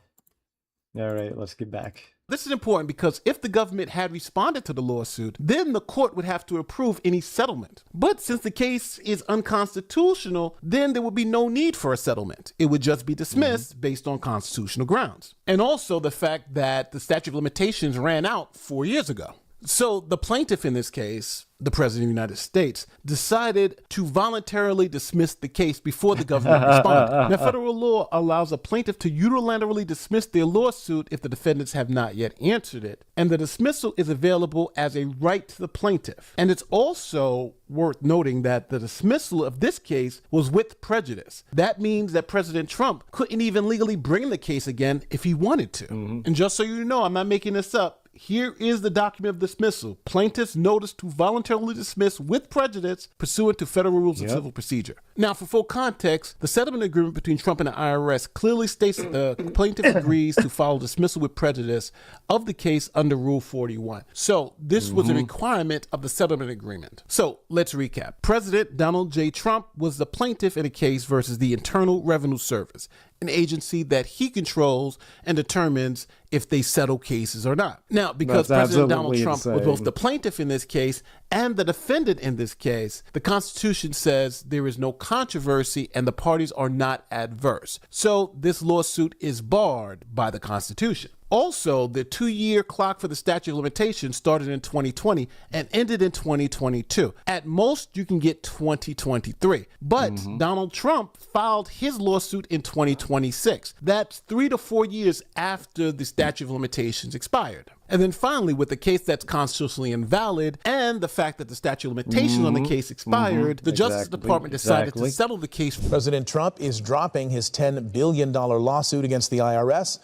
Alright, let's get back. This is important because if the government had responded to the lawsuit, then the court would have to approve any settlement. But since the case is unconstitutional, then there would be no need for a settlement. It would just be dismissed based on constitutional grounds. And also the fact that the statute of limitations ran out 4 years ago. So the plaintiff in this case, the President of the United States, decided to voluntarily dismiss the case before the government responded. Now, federal law allows a plaintiff to unilaterally dismiss their lawsuit if the defendants have not yet answered it. And the dismissal is available as a right to the plaintiff. And it's also worth noting that the dismissal of this case was with prejudice. That means that President Trump couldn't even legally bring the case again if he wanted to. And just so you know, I'm not making this up. Here is the document of dismissal. Plaintiff's notice to voluntarily dismiss with prejudice pursuant to federal rules of civil procedure. Now, for full context, the settlement agreement between Trump and the IRS clearly states that the plaintiff agrees to file dismissal with prejudice of the case under Rule 41. So this was a requirement of the settlement agreement. So let's recap. President Donald J. Trump was the plaintiff in a case versus the Internal Revenue Service, an agency that he controls and determines if they settle cases or not. Now, because President Donald Trump was both the plaintiff in this case and the defendant in this case, the Constitution says there is no controversy and the parties are not adverse. So this lawsuit is barred by the Constitution. Also, the 2-year clock for the statute of limitations started in 2020 and ended in 2022. At most, you can get 2023. But Donald Trump filed his lawsuit in 2026. That's 3 to 4 years after the statute of limitations expired. And then finally, with the case that's constitutionally invalid and the fact that the statute of limitations on the case expired, the Justice Department decided to settle the case. President Trump is dropping his $10 billion lawsuit against the IRS.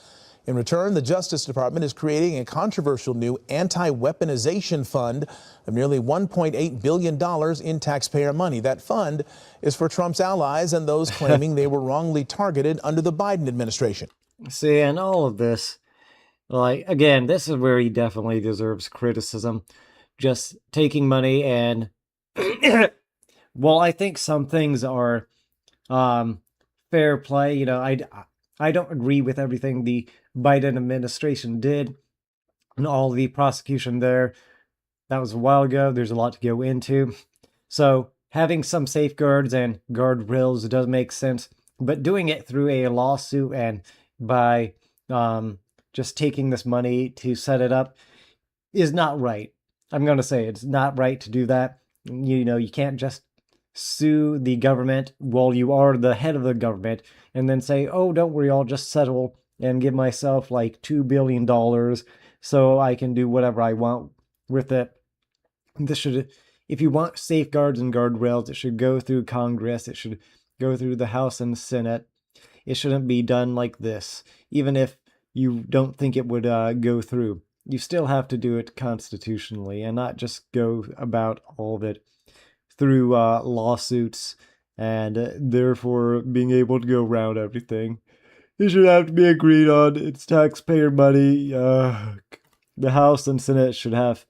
In return, the Justice Department is creating a controversial new anti-weaponization fund of nearly $1.8 billion in taxpayer money. That fund is for Trump's allies and those claiming they were wrongly targeted under the Biden administration. See, and all of this, like, again, this is where he definitely deserves criticism. Just taking money and, well, I think some things are fair play. You know, I don't agree with everything the Biden administration did and all the prosecution there. That was a while ago. There's a lot to go into. So having some safeguards and guardrails does make sense, but doing it through a lawsuit and by just taking this money to set it up is not right. I'm going to say it's not right to do that. You know, you can't just sue the government while you are the head of the government and then say, oh, don't worry, I'll just settle and give myself like $2 billion so I can do whatever I want with it. This should, if you want safeguards and guardrails, it should go through Congress. It should go through the House and Senate. It shouldn't be done like this. Even if you don't think it would go through, you still have to do it constitutionally and not just go about all of it through lawsuits and therefore being able to go around everything. It should have to be agreed on. It's taxpayer money. The House and Senate should have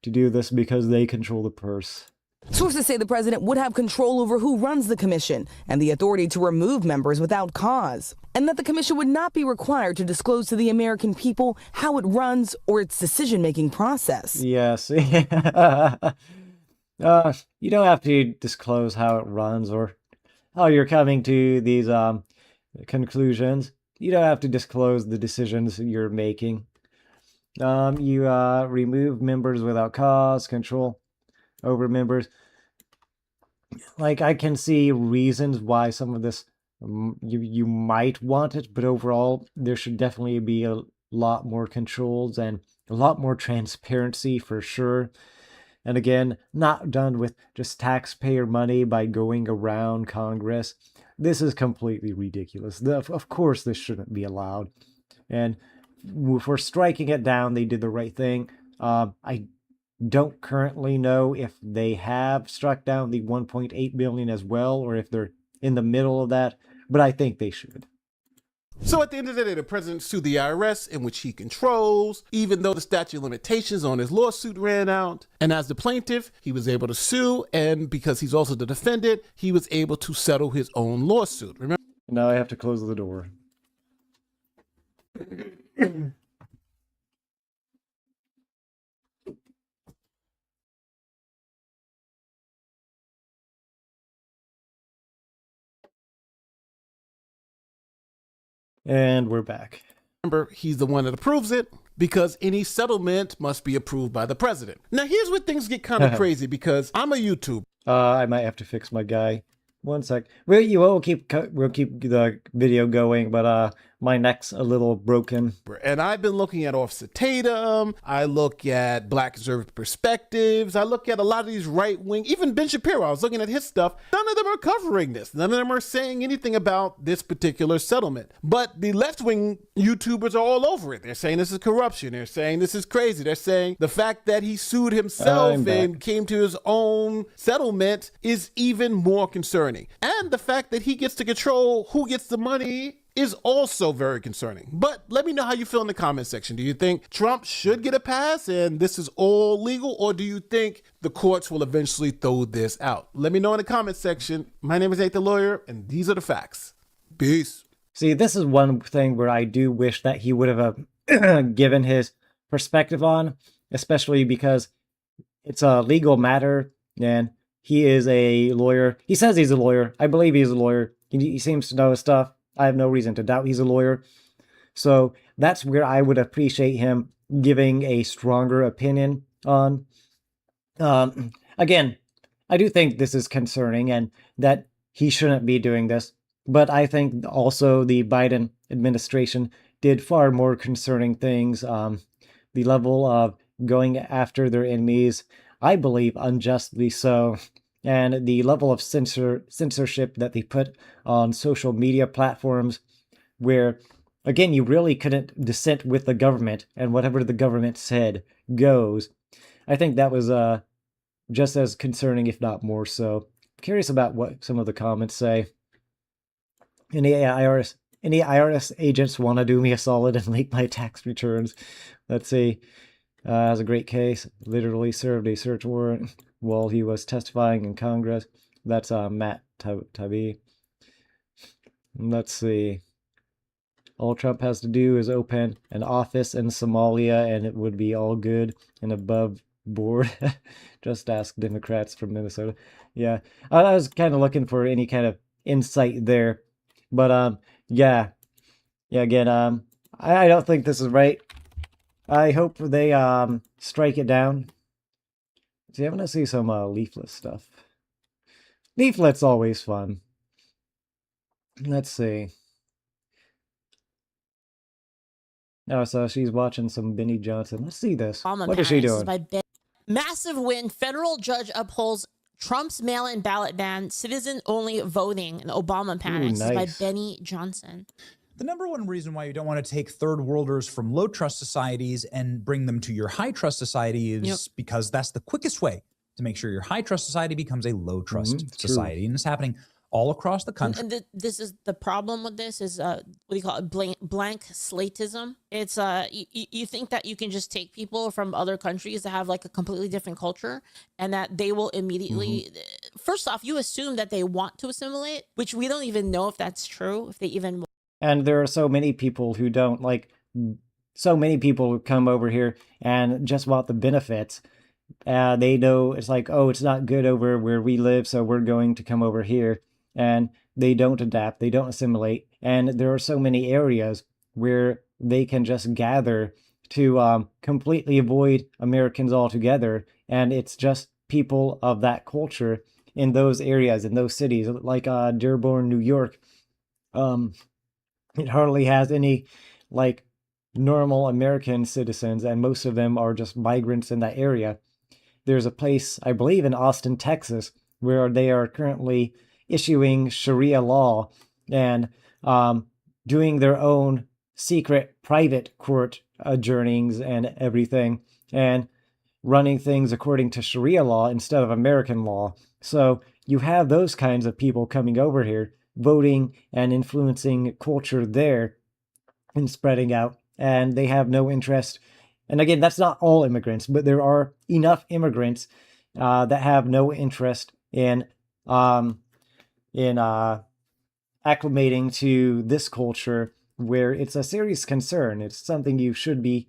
to do this because they control the purse. Sources say the president would have control over who runs the commission and the authority to remove members without cause, and that the commission would not be required to disclose to the American people how it runs or its decision-making process. Yes. You don't have to disclose how it runs or how you're coming to these conclusions. You don't have to disclose the decisions you're making. You remove members without cause, control over members. Like, I can see reasons why some of this you might want it, but overall there should definitely be a lot more controls and a lot more transparency for sure. And again, not done with just taxpayer money by going around Congress. This is completely ridiculous. Of course, this shouldn't be allowed. And for striking it down, they did the right thing. I don't currently know if they have struck down the 1.8 billion as well, or if they're in the middle of that, but I think they should. So at the end of the day, the president sued the IRS, in which he controls, even though the statute of limitations on his lawsuit ran out. And as the plaintiff, he was able to sue, and because he's also the defendant, he was able to settle his own lawsuit. Remember? Now I have to close the door. And we're back. Remember, he's the one that approves it because any settlement must be approved by the president. Now, here's where things get kind of crazy because I'm a YouTuber. I might have to fix my guy. One sec. We'll keep the video going, but my neck's a little broken. And I've been looking at Officer Tatum. I look at Black Conservative Perspectives. I look at a lot of these right-wing, even Ben Shapiro. I was looking at his stuff. None of them are covering this. None of them are saying anything about this particular settlement. But the left-wing YouTubers are all over it. They're saying this is corruption. They're saying this is crazy. They're saying the fact that he sued himself and came to his own settlement is even more concerning. And the fact that he gets to control who gets the money is also very concerning. But let me know how you feel in the comment section. Do you think Trump should get a pass and this is all legal, or do you think the courts will eventually throw this out? Let me know in the comment section. My name is Nate the Lawyer, and these are the facts. Peace. See, this is one thing where I do wish that he would have given his perspective on, especially because it's a legal matter and he is a lawyer. He says he's a lawyer. I believe he's a lawyer. He seems to know his stuff. I have no reason to doubt he's a lawyer. So that's where I would appreciate him giving a stronger opinion on. Again, I do think this is concerning and that he shouldn't be doing this. But I think also the Biden administration did far more concerning things. The level of going after their enemies, I believe unjustly so, and the level of censorship that they put on social media platforms where, again, you really couldn't dissent with the government and whatever the government said goes. I think that was just as concerning, if not more so. I'm curious about what some of the comments say. Any IRS agents want to do me a solid and leak my tax returns? Let's see. Has a great case. Literally served a search warrant while he was testifying in Congress. That's Matt Tabi. Let's see. All Trump has to do is open an office in Somalia and it would be all good and above board. Just ask Democrats from Minnesota. Yeah, I was kind of looking for any kind of insight there. But yeah, again, I don't think this is right. I hope they strike it down. See, I'm gonna see some leaflet stuff. Leaflet's always fun. Let's see. Oh, so she's watching some Benny Johnson. Let's see this. What is she doing? Massive win. Federal judge upholds Trump's mail-in ballot ban. Citizen-only voting. An Obama pass. Nice. By Benny Johnson. The number one reason why you don't want to take third worlders from low trust societies and bring them to your high trust society is because that's the quickest way to make sure your high trust society becomes a low trust society. True. And it's happening all across the country. And this is the problem with this is what do you call it? Blank slatism. It's you think that you can just take people from other countries that have like a completely different culture and that they will immediately first off, you assume that they want to assimilate, which we don't even know if that's true, if they even. And there are so many people who don't, like, so many people who come over here and just want the benefits. They know it's like, oh, it's not good over where we live, so we're going to come over here. And they don't adapt, they don't assimilate. And there are so many areas where they can just gather to completely avoid Americans altogether. And it's just people of that culture in those areas, in those cities, like Dearborn, New York. It hardly has any like normal American citizens, and most of them are just migrants in that area. There's a place, I believe in Austin, Texas, where they are currently issuing Sharia law and doing their own secret private court adjournings and everything, and running things according to Sharia law instead of American law. So you have those kinds of people coming over here, voting and influencing culture there and spreading out, and they have no interest. And again, that's not all immigrants, but there are enough immigrants that have no interest in acclimating to this culture, where it's a serious concern. It's something you should be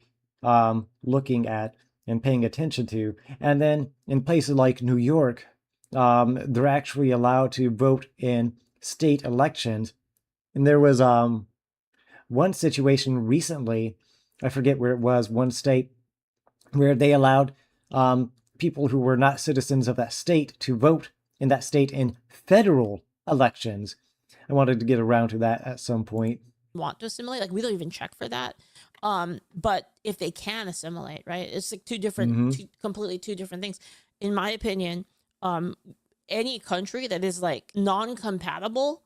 looking at and paying attention to. And then in places like New York, they're actually allowed to vote in state elections. And there was one situation recently, I forget where it was, one state where they allowed people who were not citizens of that state to vote in that state in federal elections. I wanted to get around to that at some point. Want to assimilate, like we don't even check for that. But if they can assimilate, right, it's like completely two different things. In my opinion, any country that is like non-compatible,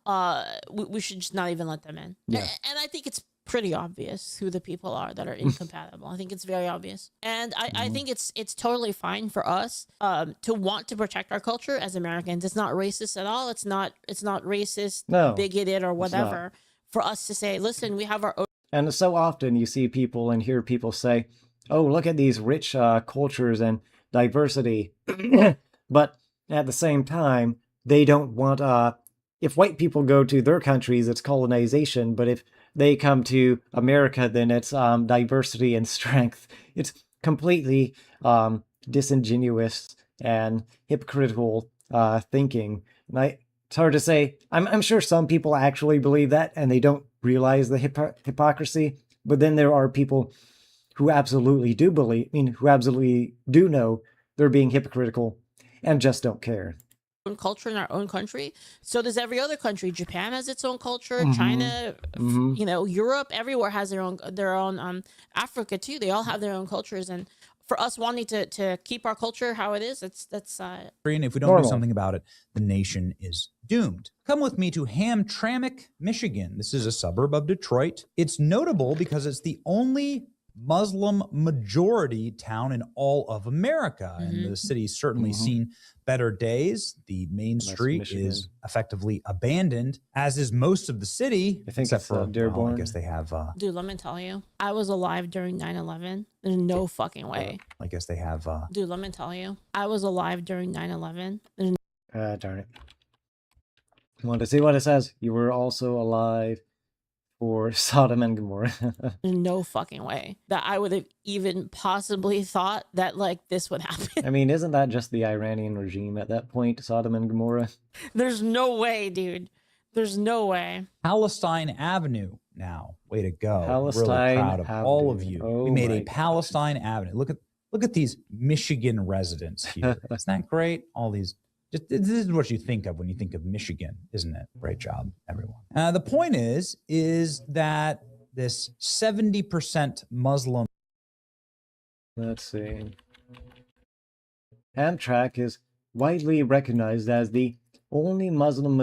we should just not even let them in. Yeah. And I think it's pretty obvious who the people are that are incompatible. I think it's very obvious. And I think it's totally fine for us to want to protect our culture as Americans. It's not racist at all. It's not racist, No, bigoted, or whatever. For us to say, listen, we have our own. And so often you see people and hear people say, oh, look at these rich cultures and diversity. But at the same time, they don't want, if white people go to their countries, it's colonization. But if they come to America, then it's diversity and strength. It's completely disingenuous and hypocritical thinking. And it's hard to say. I'm sure some people actually believe that and they don't realize the hypocrisy. But then there are people who absolutely do believe, who absolutely do know they're being hypocritical and just don't care. Own culture in our own country. So does every other country. Japan has its own culture. China, Europe, everywhere has their own. Africa too. They all have their own cultures. And for us wanting to keep our culture how it is, that's and if we don't do something about it, the nation is doomed. Come with me to Hamtramck, Michigan. This is a suburb of Detroit. It's notable because it's the only Muslim majority town in all of America, and the city's certainly seen better days. The main street is effectively abandoned, as is most of the city, I think except for Dearborn. I guess they have. Dude, let me tell you, I was alive during 9/11. There's no fucking way. I guess they have. Dude, let me tell you, I was alive during 9/11. Darn it. I want to see what it says. You were also alive for Sodom and Gomorrah. There's no fucking way that I would have even possibly thought that like this would happen. I mean, isn't that just the Iranian regime at that point, Sodom and Gomorrah? There's no way, dude. There's no way. Palestine Avenue now. Way to go. Palestine really proud of Avenue. all of you. Oh we made a God. Palestine Avenue. Look at these Michigan residents here. Isn't that great? All these. This is what you think of when you think of Michigan, isn't it? Great job, everyone. The point is that this 70% Muslim. Let's see. Amtrak is widely recognized as the only Muslim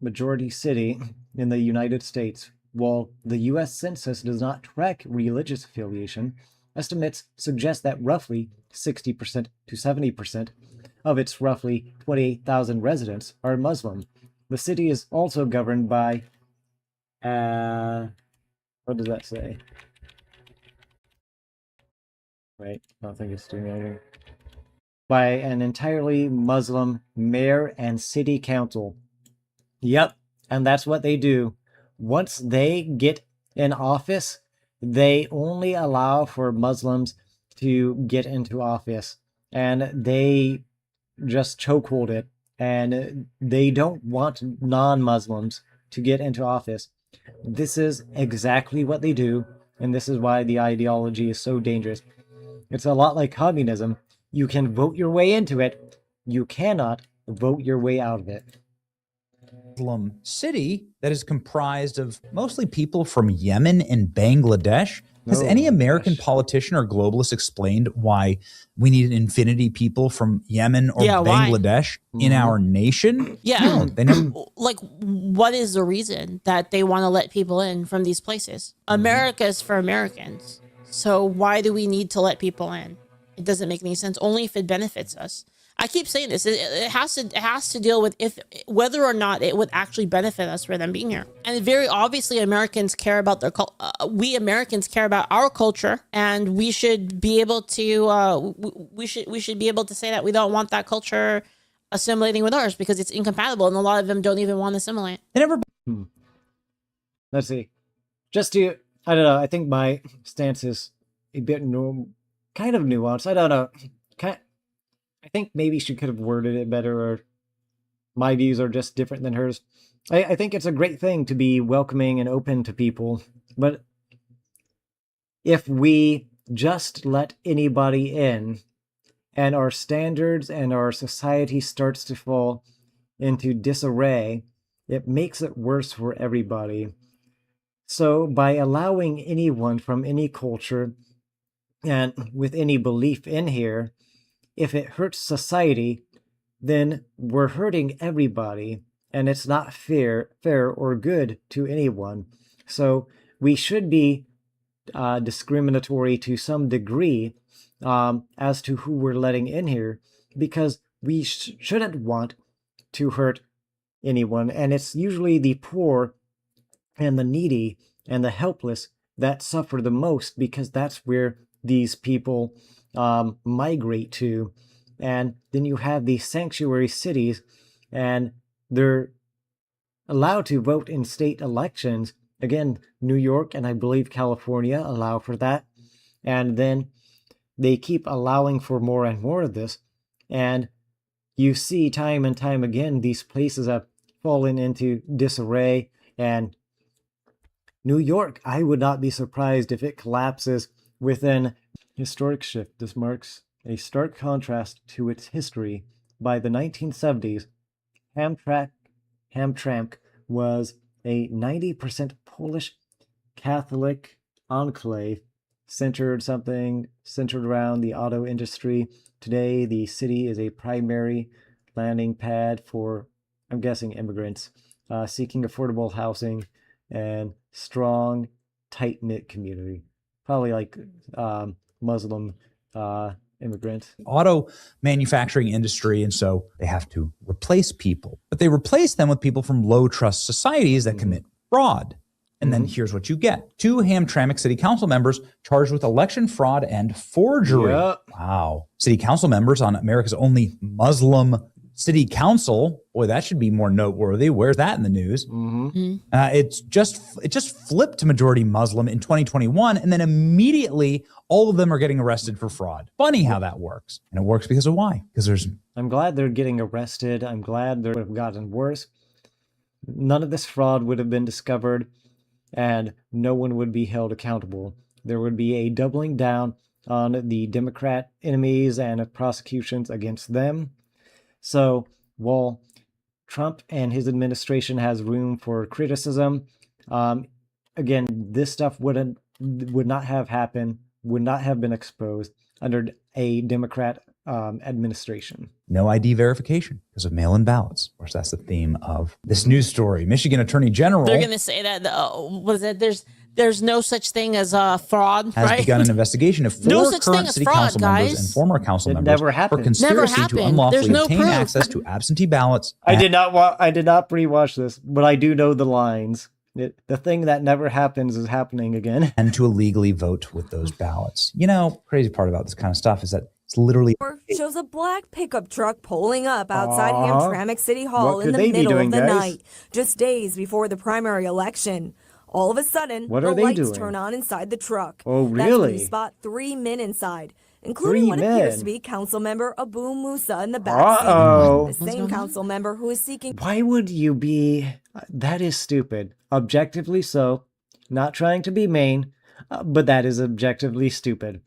majority city in the United States. While the U.S. Census does not track religious affiliation, estimates suggest that roughly 60% to 70% of its roughly 28,000 residents are Muslim. The city is also governed by, what does that say? Wait, I don't think it's doing anything. By an entirely Muslim mayor and city council. Yep, and that's what they do. Once they get in office, they only allow for Muslims to get into office. And they just chokehold it, and they don't want non-Muslims to get into office. This is exactly what they do, and this is why the ideology is so dangerous. It's a lot like communism. You can vote your way into it. You cannot vote your way out of it. Muslim city that is comprised of mostly people from Yemen and Bangladesh. Has any American politician or globalist explained why we need infinity people from Yemen or Bangladesh in our nation? Yeah. No, they never. Like, what is the reason that they want to let people in from these places? America is for Americans. So why do we need to let people in? It doesn't make any sense. Only if it benefits us. I keep saying this. It has to deal with whether or not it would actually benefit us for them being here. And very obviously, Americans care about their we Americans care about our culture, and we should be able to we should be able to say that we don't want that culture assimilating with ours because it's incompatible, and a lot of them don't even want to assimilate. They never. Let's see. Just to, I don't know. I think my stance is a bit kind of nuanced. I don't know. I think maybe she could have worded it better, or my views are just different than hers. I think it's a great thing to be welcoming and open to people But if we just let anybody in, and our standards and our society starts to fall into disarray, it makes it worse for everybody. So by allowing anyone from any culture and with any belief in here, if it hurts society, then we're hurting everybody, and it's not fair or good to anyone. So we should be discriminatory to some degree as to who we're letting in here, because we shouldn't want to hurt anyone, and it's usually the poor and the needy and the helpless that suffer the most, because that's where these people migrate to. And then you have these sanctuary cities, and they're allowed to vote in state elections. Again, New York and I believe California allow for that. And then they keep allowing for more and more of this. And you see time and time again, these places have fallen into disarray. And New York, I would not be surprised if it collapses within historic shift. This marks a stark contrast to its history. By the 1970s, Hamtramck was a 90% Polish Catholic enclave centered around the auto industry. Today, the city is a primary landing pad for, I'm guessing, immigrants seeking affordable housing and strong, tight-knit community. Probably like Muslim immigrants. Auto manufacturing industry, and so they have to replace people. But they replace them with people from low-trust societies that commit fraud. And then here's what you get. 2 Hamtramck city council members charged with election fraud and forgery. Yep. Wow. City council members on America's only Muslim city council. Boy, that should be more noteworthy. Where's that in the news? It just flipped to majority Muslim in 2021, and then immediately all of them are getting arrested for fraud. Funny how that works. And it works because of why? Because I'm glad they're getting arrested. I'm glad they would have gotten worse. None of this fraud would have been discovered, and no one would be held accountable. There would be a doubling down on the Democrat enemies and prosecutions against them. So while Trump and his administration has room for criticism, again, this stuff would not have happened, would not have been exposed under a Democrat administration. No ID verification because of mail-in ballots. Of course, that's the theme of this news story. Michigan Attorney General. They're going to say that, there's no such thing as fraud, has right? begun an investigation of 4 current city council members and former council members for conspiracy to unlawfully obtain access to absentee ballots. I did not rewatch this, but I do know the lines. The thing that never happens is happening again. And to illegally vote with those ballots. You know, crazy part about this kind of stuff is that it's literally shows a black pickup truck pulling up outside Hamtramck City Hall in the middle of the night, just days before the primary election. All of a sudden, the lights turn on inside the truck. Oh, really? That's when you spot 3 men inside, including what appears to be Council Member Abu Musa in the backseat. The same council member who is seeking. Why would you be? That is stupid. Objectively so. Not trying to be mean, but that is objectively stupid.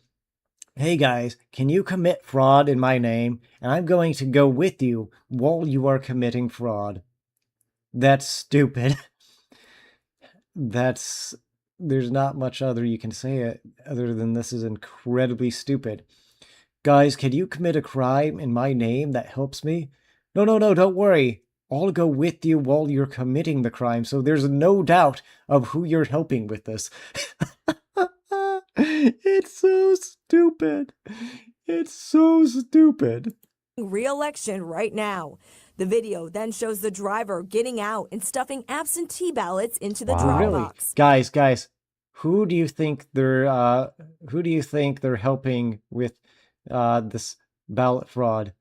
Hey guys, can you commit fraud in my name? And I'm going to go with you while you are committing fraud. That's stupid. There's not much other you can say it other than this is incredibly stupid. Guys, can you commit a crime in my name that helps me? No, don't worry. I'll go with you while you're committing the crime, so there's no doubt of who you're helping with this. It's so stupid. It's so stupid. Re-election right now. The video then shows the driver getting out and stuffing absentee ballots into the drop box. Guys, who do you think they're helping with this ballot fraud?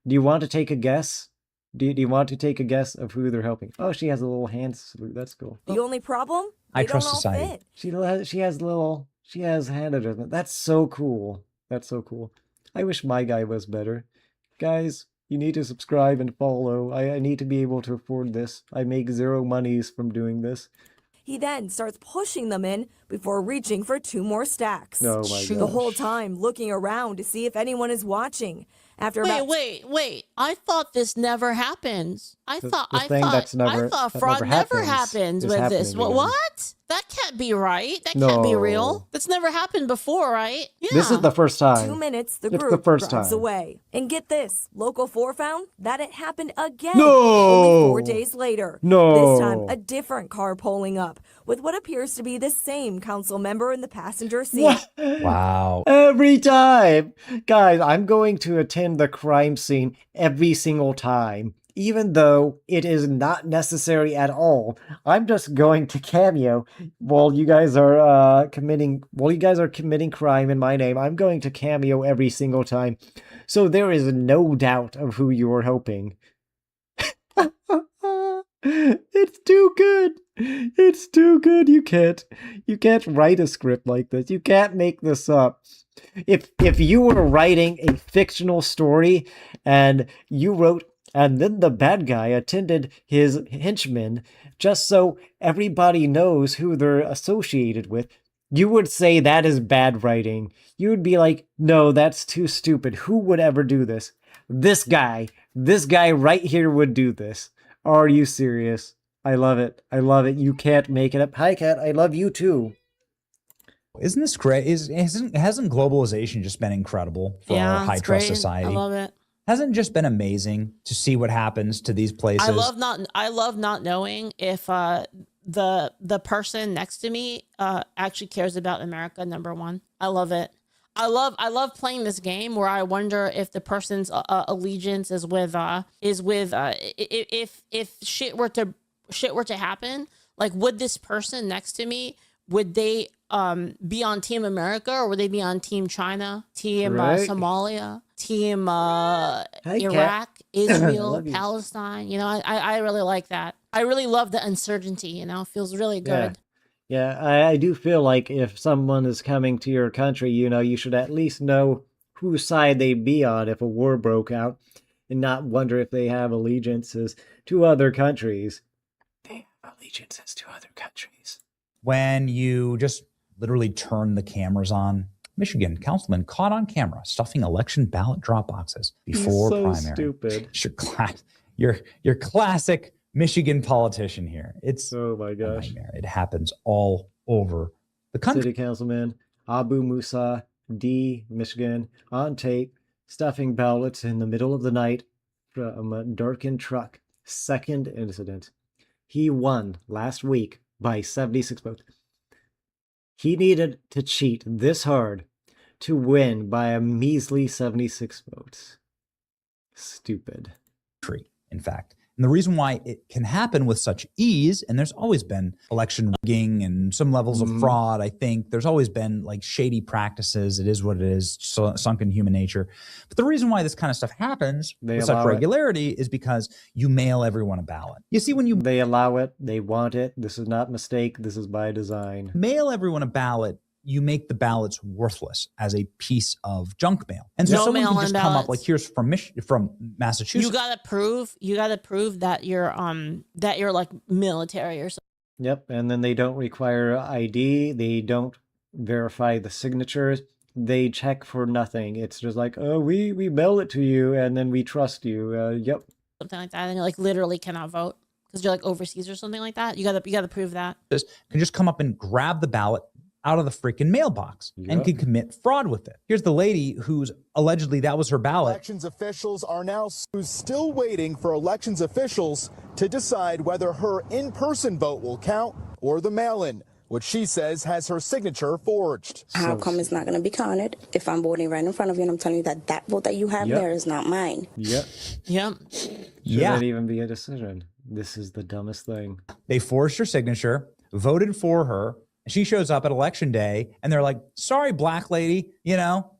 Do you want to take a guess? Do you want to take a guess of who they're helping? Oh, she has a little hand salute. That's cool. The only problem? I trust society. She has hand adjustment. That's so cool. That's so cool. I wish my guy was better. Guys, you need to subscribe and follow. I need to be able to afford this. I make zero monies from doing this. He then starts pushing them in before reaching for 2 more stacks. Oh my The whole time looking around to see if anyone is watching. After Wait. I thought this never happens. I thought fraud never happens with this. What? That can't be right. That can't be real. That's never happened before, right? Yeah. This is the first time. 2 minutes, the It's group the first drives time. away. And get this, Local 4 found that it happened again No. only 4 days later. No. This time, a different car pulling up with what appears to be the same council member in the passenger seat. What? Wow. Every time. Guys, I'm going to attend the crime scene every single time. Even though it is not necessary at all. I'm just going to cameo while you guys are committing crime in my name. I'm going to cameo every single time. So there is no doubt of who you are helping. It's too good. It's too good. You can't write a script like this. You can't make this up. If you were writing a fictional story and you wrote, and then the bad guy attended his henchmen just so everybody knows who they're associated with, you would say that is bad writing. You would be like, no, that's too stupid. Who would ever do this? This guy right here would do this. Are you serious? I love it. I love it. You can't make it up. Hi, Kat. I love you too. Isn't this great? Hasn't globalization just been incredible for our high trust society? I love it. Hasn't it just been amazing to see what happens to these places? I love not knowing if the person next to me actually cares about America, number one. I love it. I love playing this game where I wonder if the person's allegiance is with if shit were to happen, like would this person next to me, would they be on Team America or would they be on Team China, Team Somalia, Team Iraq, Israel, Palestine? You know, I really like that. I really love the uncertainty, you know, it feels really good. Yeah, I do feel like if someone is coming to your country, you know, you should at least know whose side they'd be on if a war broke out and not wonder if they have allegiances to other countries. They have allegiances to other countries. When you just literally turn the cameras on, Michigan councilman caught on camera stuffing election ballot drop boxes before primary. Stupid. It's your classic Michigan politician here. It's oh my gosh. It happens all over the country. City Councilman Abu Musa, D, Michigan, on tape, stuffing ballots in the middle of the night from a darkened truck. Second incident. He won last week by 76 votes. He needed to cheat this hard to win by a measly 76 votes. Stupid. In fact. And the reason why it can happen with such ease, and there's always been election rigging and some levels of fraud, I think. There's always been like shady practices. It is what it is, sunk in human nature. But the reason why this kind of stuff happens with such regularity is because you mail everyone a ballot. You see, when they allow it, they want it. This is not a mistake. This is by design. Mail everyone a ballot. You make the ballots worthless as a piece of junk mail. And so someone can just come up like, here's from Massachusetts. You gotta prove that you're like military or something. Yep, and then they don't require ID. They don't verify the signatures. They check for nothing. It's just like, oh, we mail it to you, and then we trust you. Yep. Something like that, and you like literally cannot vote because you're like overseas or something like that. You gotta prove that. Can just come up and grab the ballot out of the freaking mailbox and can commit fraud with it. Here's the lady who's allegedly that was her ballot. Elections officials are now still waiting for elections officials to decide whether her in-person vote will count or the mail-in, which she says has her signature forged. How come it's not going to be counted if I'm voting right in front of you and I'm telling you that that vote that you have there is not mine? Yep. Yep. Shouldn't even be a decision. This is the dumbest thing. They forged her signature, voted for her. She shows up at election day and they're like, sorry, black lady, you know,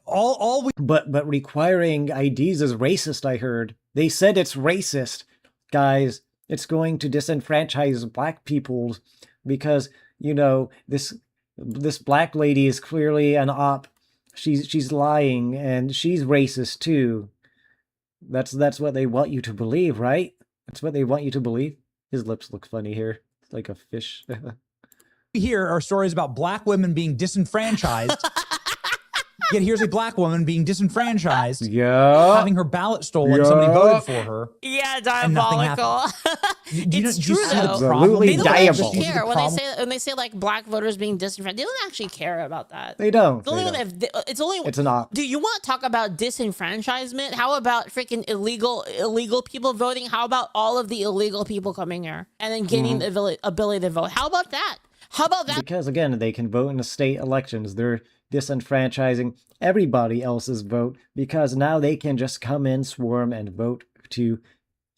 all we. But requiring IDs is racist, I heard. They said it's racist. Guys, it's going to disenfranchise black people because, you know, this black lady is clearly an op. She's lying and she's racist too. That's what they want you to believe, right? That's what they want you to believe. His lips look funny here. It's like a fish. Here are stories about black women being disenfranchised. Yet here's a black woman being disenfranchised, having her ballot stolen. Somebody voted for her. Yeah, diabolical. It's true though. Absolutely They diabolical. don't care when they say like black voters being disenfranchised. They don't actually care about that. They don't. It's an op. Do you want to talk about disenfranchisement? How about freaking illegal people voting? How about all of the illegal people coming here and then getting the ability to vote? How about that? How about that? Because again, they can vote in the state elections. They're disenfranchising everybody else's vote because now they can just come in, swarm, and vote to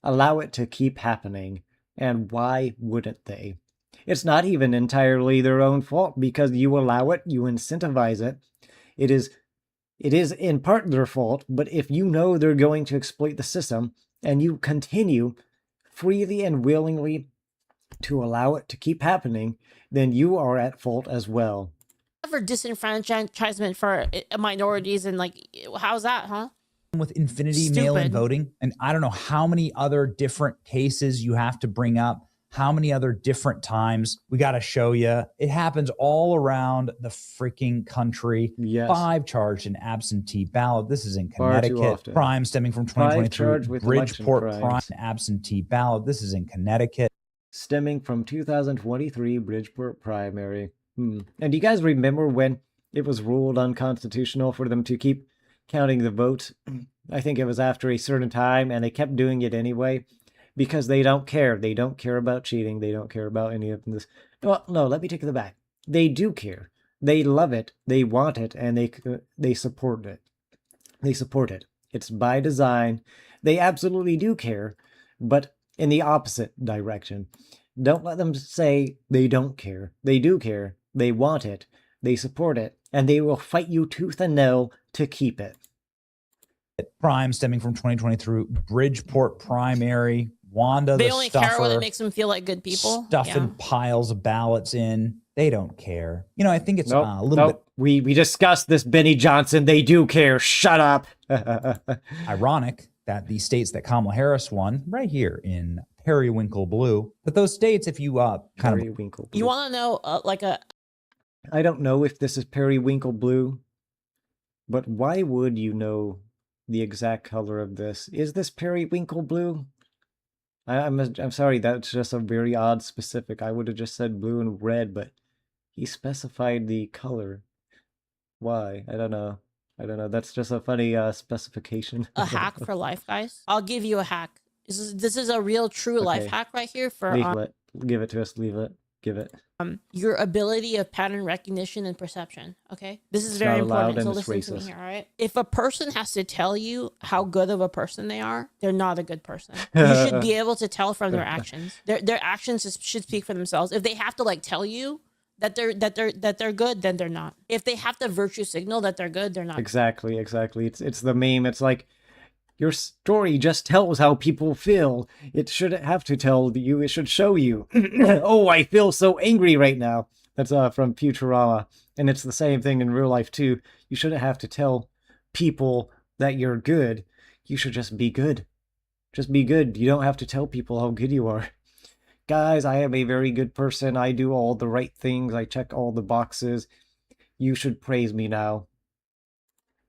allow it to keep happening. And why wouldn't they? It's not even entirely their own fault because you allow it, you incentivize it. It is in part their fault, but if you know they're going to exploit the system and you continue freely and willingly to allow it to keep happening, then you are at fault as well. For disenfranchisement for minorities and like, how's that, huh? With infinity mail-in voting, and I don't know how many other different cases you have to bring up, how many other different times. We got to show you. It happens all around the freaking country. Yes. 5 charged in absentee ballot. This is in Connecticut. Crime stemming from 2023 Bridgeport crime absentee ballot. This is in Connecticut. Stemming from 2023 Bridgeport primary. And do you guys remember when it was ruled unconstitutional for them to keep counting the votes? I think it was after a certain time, and they kept doing it anyway because they don't care. They don't care about cheating. They don't care about any of this. Well, no, let me take it back. They do care. They love it. They want it, and they support it. They support it. It's by design. They absolutely do care, but in the opposite direction. Don't let them say they don't care. They do care. They want it. They support it. And they will fight you tooth and nail to keep it. Crime stemming from 2023 Bridgeport primary. Wanda, they only care when it makes them feel like good people. Stuffing piles of ballots in. They don't care. You know, I think it's a little bit. We discussed this, Benny Johnson. They do care. Shut up. Ironic that the states that Kamala Harris won, right here in periwinkle blue, but those states, if you periwinkle blue. You want to know I don't know if this is periwinkle blue, but why would you know the exact color of this? Is this periwinkle blue? I'm sorry, that's just a very odd specific. I would have just said blue and red, but he specified the color. Why? I don't know. That's just a funny specification. A hack for life, guys. I'll give you a hack. This is a real true life hack right here for give it to us. Leave it. Give it. Your ability of pattern recognition and perception. Okay, this is very important. So listen to me here. All right. If a person has to tell you how good of a person they are, they're not a good person. You should be able to tell from their actions. Their actions should speak for themselves. If they have to tell you that they're good, then they're not. If they have to virtue signal that they're good, they're not. Exactly. It's the meme. It's like, your story just tells how people feel. It shouldn't have to tell you. It should show you. Oh, I feel so angry right now. That's from Futurama. And it's the same thing in real life too. You shouldn't have to tell people that you're good. You should just be good. Just be good. You don't have to tell people how good you are. Guys, I am a very good person. I do all the right things. I check all the boxes. You should praise me now.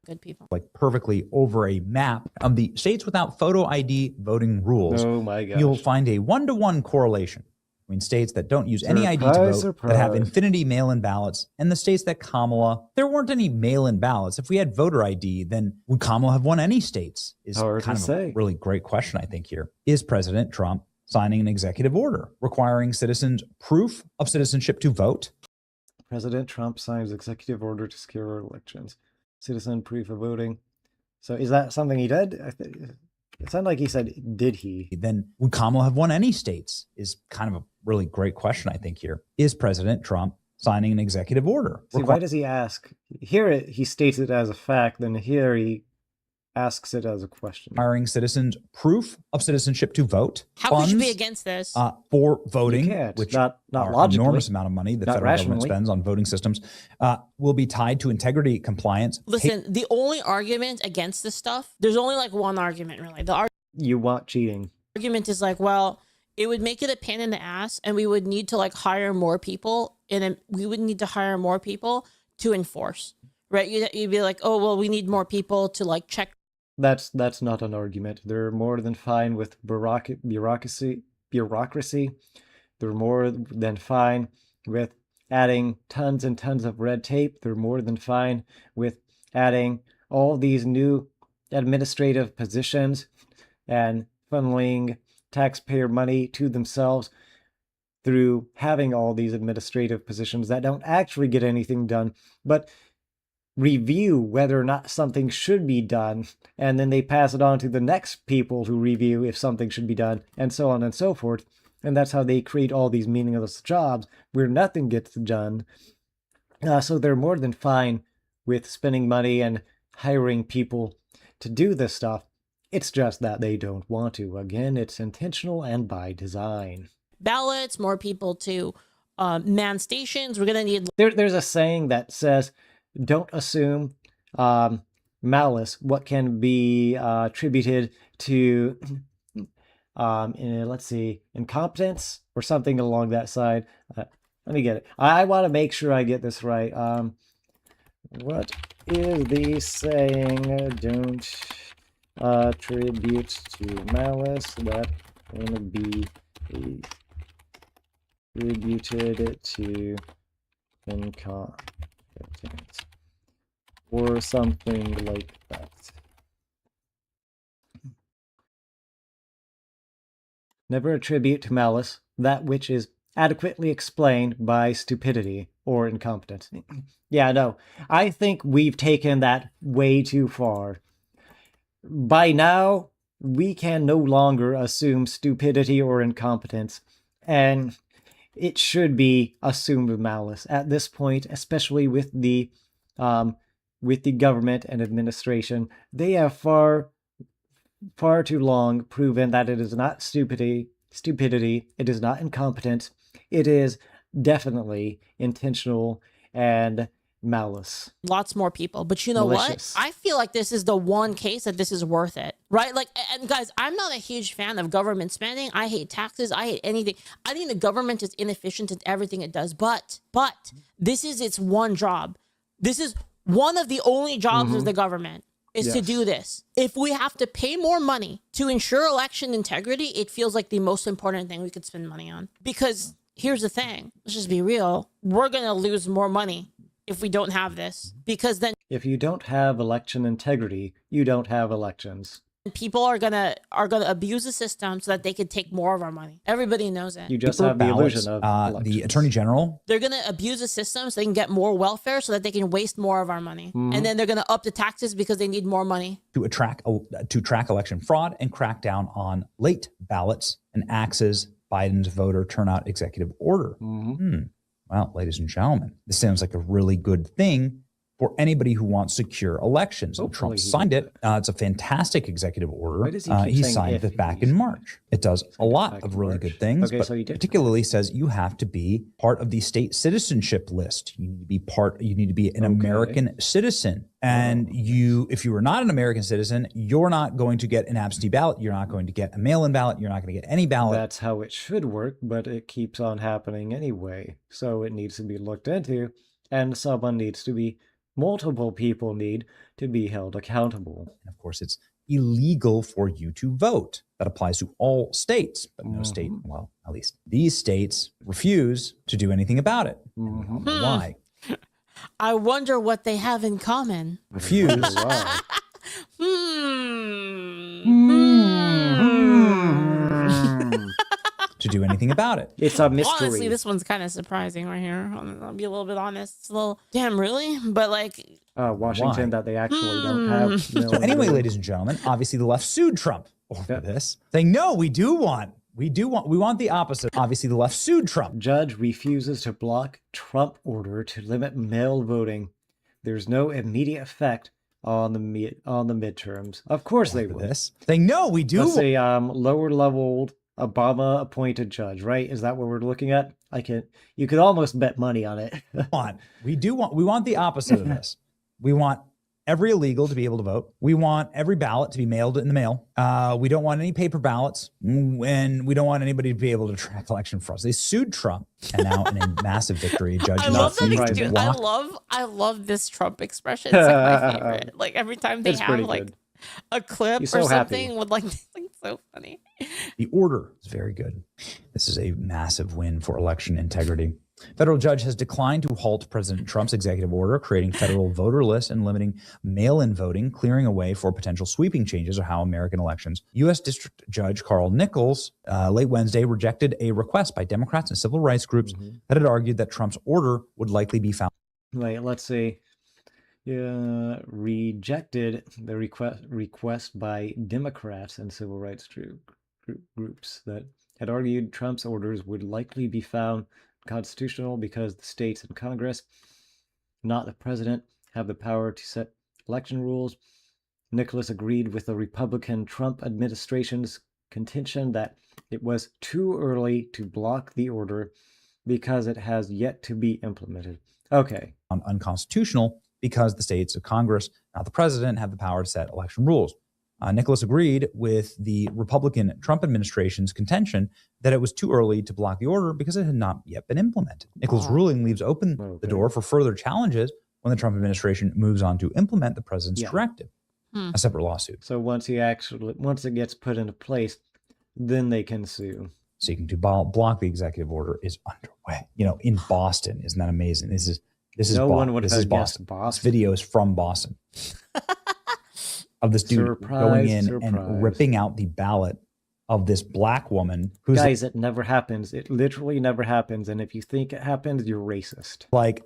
Good people. Perfectly over a map of the states without photo ID voting rules. Oh my gosh. You'll find a 1-to-1 correlation between states that don't use any ID to vote, that have infinity mail-in ballots, and the states that Kamala, there weren't any mail-in ballots. If we had voter ID, then would Kamala have won any states? Is kind of a really great question, I think, here. Is President Trump signing an executive order requiring citizens proof of citizenship to vote? President Trump signs executive order to secure elections. Citizen proof of voting. So is that something he did? It sounded like he said, did he? Then would Kamala have won any states? Is kind of a really great question, I think, here. Is President Trump signing an executive order? See, why does he ask? Here he states it as a fact, then here he asks it as a question. Requiring citizens proof of citizenship to vote. How could you be against this? For voting, which not are logically, enormous amount of money the federal government spends on voting systems, will be tied to integrity compliance. Listen, the only argument against this stuff, there's only one argument really. You want cheating. Argument is well, it would make it a pain in the ass, and we would need to like hire more people, and then we would need to hire more people to enforce, right? You'd be like, oh, well, we need more people to like check. That's not an argument. They're more than fine with bureaucracy. They're more than fine with adding tons and tons of red tape. They're more than fine with adding all these new administrative positions and funneling taxpayer money to themselves through having all these administrative positions that don't actually get anything done, but review whether or not something should be done, and then they pass it on to the next people who review if something should be done, and so on and so forth. And that's how they create all these meaningless jobs where nothing gets done. So they're more than fine with spending money and hiring people to do this stuff. It's just that they don't want to. Again, it's intentional and by design. Ballots, more people to man stations. We're going to need... There's a saying that says, don't assume malice, what can be attributed to, let's see, incompetence or something along that side. Let me get it. I want to make sure I get this right. What is the saying? Don't attribute to malice what can be attributed to incompetence, or something like that. Never attribute to malice that which is adequately explained by stupidity or incompetence. Yeah, no, I think we've taken that way too far. By now, we can no longer assume stupidity or incompetence, and it should be assumed malice at this point, especially with the government and administration. They have far too long proven that it is not stupidity, it is not incompetence, it is definitely intentional and malice. Lots more people, but you know malicious. What? I feel like this is the one case that this is worth it, right? Like, and guys, I'm not a huge fan of government spending. I hate taxes. I hate anything. I think the government is inefficient in everything it does, but this is its one job. This is one of the only jobs of the government is to do this. If we have to pay more money to ensure election integrity, it feels like the most important thing we could spend money on. Because here's the thing, let's just be real. We're going to lose more money if we don't have this, because then if you don't have election integrity, you don't have elections. People are gonna abuse the system so that they could take more of our money. Everybody knows it. You just have the illusion of the attorney general. They're gonna abuse the system so they can get more welfare so that they can waste more of our money, and then they're gonna up the taxes because they need more money to track election fraud and crack down on late ballots and axes Biden's voter turnout executive order. Well, ladies and gentlemen, this sounds like a really good thing for anybody who wants secure elections. Trump signed it. It's a fantastic executive order. He signed it back in March. It does a lot of really good things, but particularly says you have to be part of the state citizenship list. You need to be an American citizen. And if you are not an American citizen, you're not going to get an absentee ballot. You're not going to get a mail-in ballot. You're not going to get any ballot. That's how it should work, but it keeps on happening anyway. So it needs to be looked into, and multiple people need to be held accountable. And of course, it's illegal for you to vote. That applies to all states, but no state, well, at least these states refuse to do anything about it. And we don't know why. I wonder what they have in common. Refuse. To do anything about it. It's a mystery. Honestly, this one's kind of surprising right here. I'll be a little bit honest. It's a little, damn, really? But like... Washington, that they actually don't have... So anyway, ladies and gentlemen, obviously the left sued Trump over this, saying, no, we want the opposite. Obviously the left sued Trump. Judge refuses to block Trump order to limit mail voting. There's no immediate effect on the midterms. Of course they would. Saying, no, we do. Let's say lower leveled Obama appointed judge, right? Is that what we're looking at? You could almost bet money on it. We want the opposite of this. We want every illegal to be able to vote. We want every ballot to be mailed in the mail. We don't want any paper ballots, and we don't want anybody to be able to track election fraud. They sued Trump, and now in a massive victory, a judge I love that. I love this Trump expression. It's like my favorite. Like every time they have like a clip or something with like so funny. The order is very good. This is a massive win for election integrity. Federal judge has declined to halt President Trump's executive order creating federal voter lists and limiting mail-in voting, clearing a way for potential sweeping changes of how American elections. U.S. District Judge Carl Nichols late Wednesday rejected a request by Democrats and civil rights groups that had argued that Trump's order would likely be found. Wait, let's see. Rejected the request by Democrats and civil rights groups that had argued Trump's orders would likely be found constitutional because the states and Congress, not the president, have the power to set election rules. Nicholas agreed with the Republican Trump administration's contention that it was too early to block the order because it has yet to be implemented. Okay. Unconstitutional because the states of Congress, not the president, have the power to set election rules. Nicholas agreed with the Republican Trump administration's contention that it was too early to block the order because it had not yet been implemented. Nicholas' ruling leaves open the door for further challenges when the Trump administration moves on to implement the president's directive, a separate lawsuit. So once it gets put into place, then they can sue. Seeking to block the executive order is underway. You know, in Boston, isn't that amazing? This is one would have Boston. guessed Boston. This video is from Boston. Of this dude going in and ripping out the ballot of this black woman. Guys, it never happens. It literally never happens. And if you think it happens, you're racist. Like,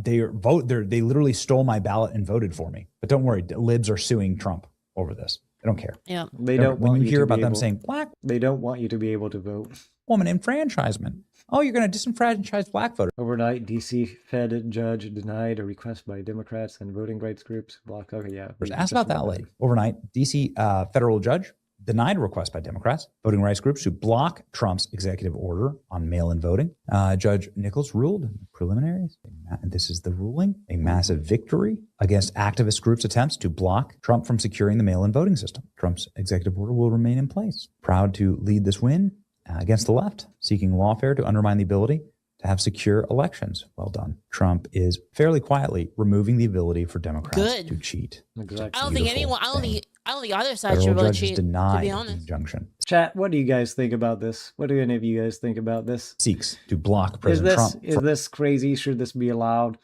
they literally stole my ballot and voted for me. But don't worry, libs are suing Trump over this. They don't care. Yeah, they don't. When you hear about them saying black, they don't want you to be able to vote. Woman enfranchisement. Oh, you're going to disenfranchise black voters. Overnight, D.C. Fed judge denied a request by Democrats and voting rights groups. Okay, yeah. Ask about that later. Overnight, D.C. Federal judge denied a request by Democrats, voting rights groups to block Trump's executive order on mail-in voting. Judge Nichols ruled in the preliminaries, and this is the ruling, a massive victory against activist groups' attempts to block Trump from securing the mail-in voting system. Trump's executive order will remain in place. Proud to lead this win against the left, seeking lawfare to undermine the ability to have secure elections. Well done. Trump is fairly quietly removing the ability for Democrats to cheat. Exactly. I don't think either side should really cheat, to be honest. Injunction. Chat, what do you guys think about this? What do any of you guys think about this? Seeks to block President Trump. Is this crazy? Should this be allowed?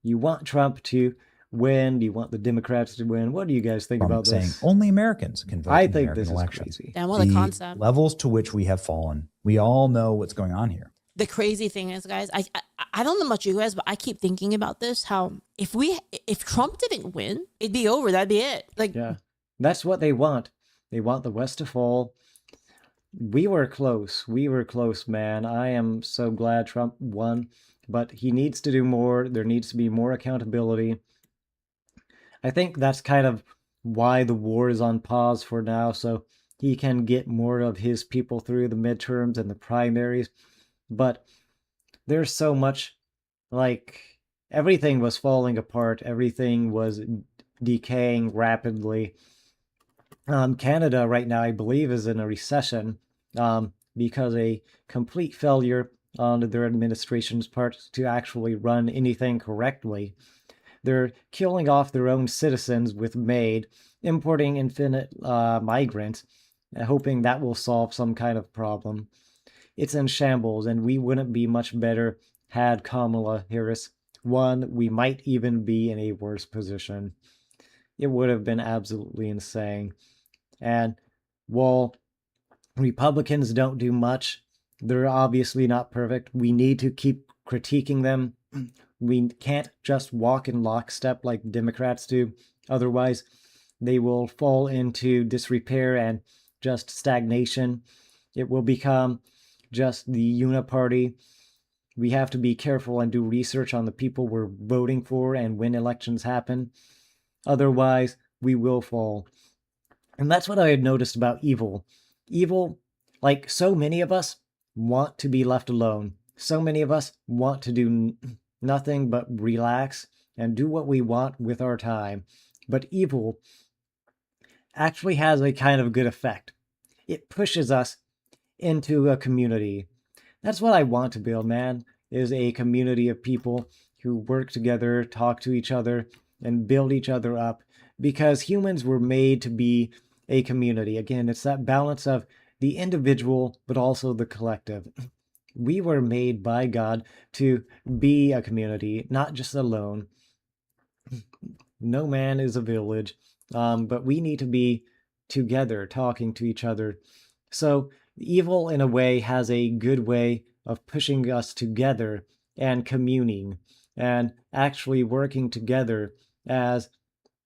You want Trump to win? Do you want the Democrats to win? What do you guys think about saying this? Only Americans can vote in American elections. Crazy. Yeah, well, the concept. Levels to which we have fallen. We all know what's going on here. The crazy thing is, guys, I don't know about you guys, but I keep thinking about this, how if Trump didn't win, it'd be over. That'd be it. Like, yeah, that's what they want. They want the West to fall. We were close. We were close, man. I am so glad Trump won, but he needs to do more. There needs to be more accountability. I think that's kind of why the war is on pause for now, so he can get more of his people through the midterms and the primaries. But there's so much, like, everything was falling apart. Everything was decaying rapidly. Canada right now, I believe, is in a recession because a complete failure on their administration's part to actually run anything correctly. They're killing off their own citizens with MAID, importing infinite migrants, hoping that will solve some kind of problem. It's in shambles, and we wouldn't be much better had Kamala Harris won. We might even be in a worse position. It would have been absolutely insane. And while Republicans don't do much, they're obviously not perfect. We need to keep critiquing them. We can't just walk in lockstep like Democrats do. Otherwise, they will fall into disrepair and just stagnation. It will become just the uniparty. We have to be careful and do research on the people we're voting for and when elections happen. Otherwise, we will fall. And that's what I had noticed about evil. Evil, like so many of us, want to be left alone. So many of us want to do nothing but relax and do what we want with our time. But evil actually has a kind of good effect. It pushes us into a community. That's what I want to build, man, is a community of people who work together, talk to each other, and build each other up. Because humans were made to be a community. Again, it's that balance of the individual, but also the collective. We were made by God to be a community, not just alone. No man is a village, but we need to be together, talking to each other. So evil, in a way, has a good way of pushing us together and communing and actually working together as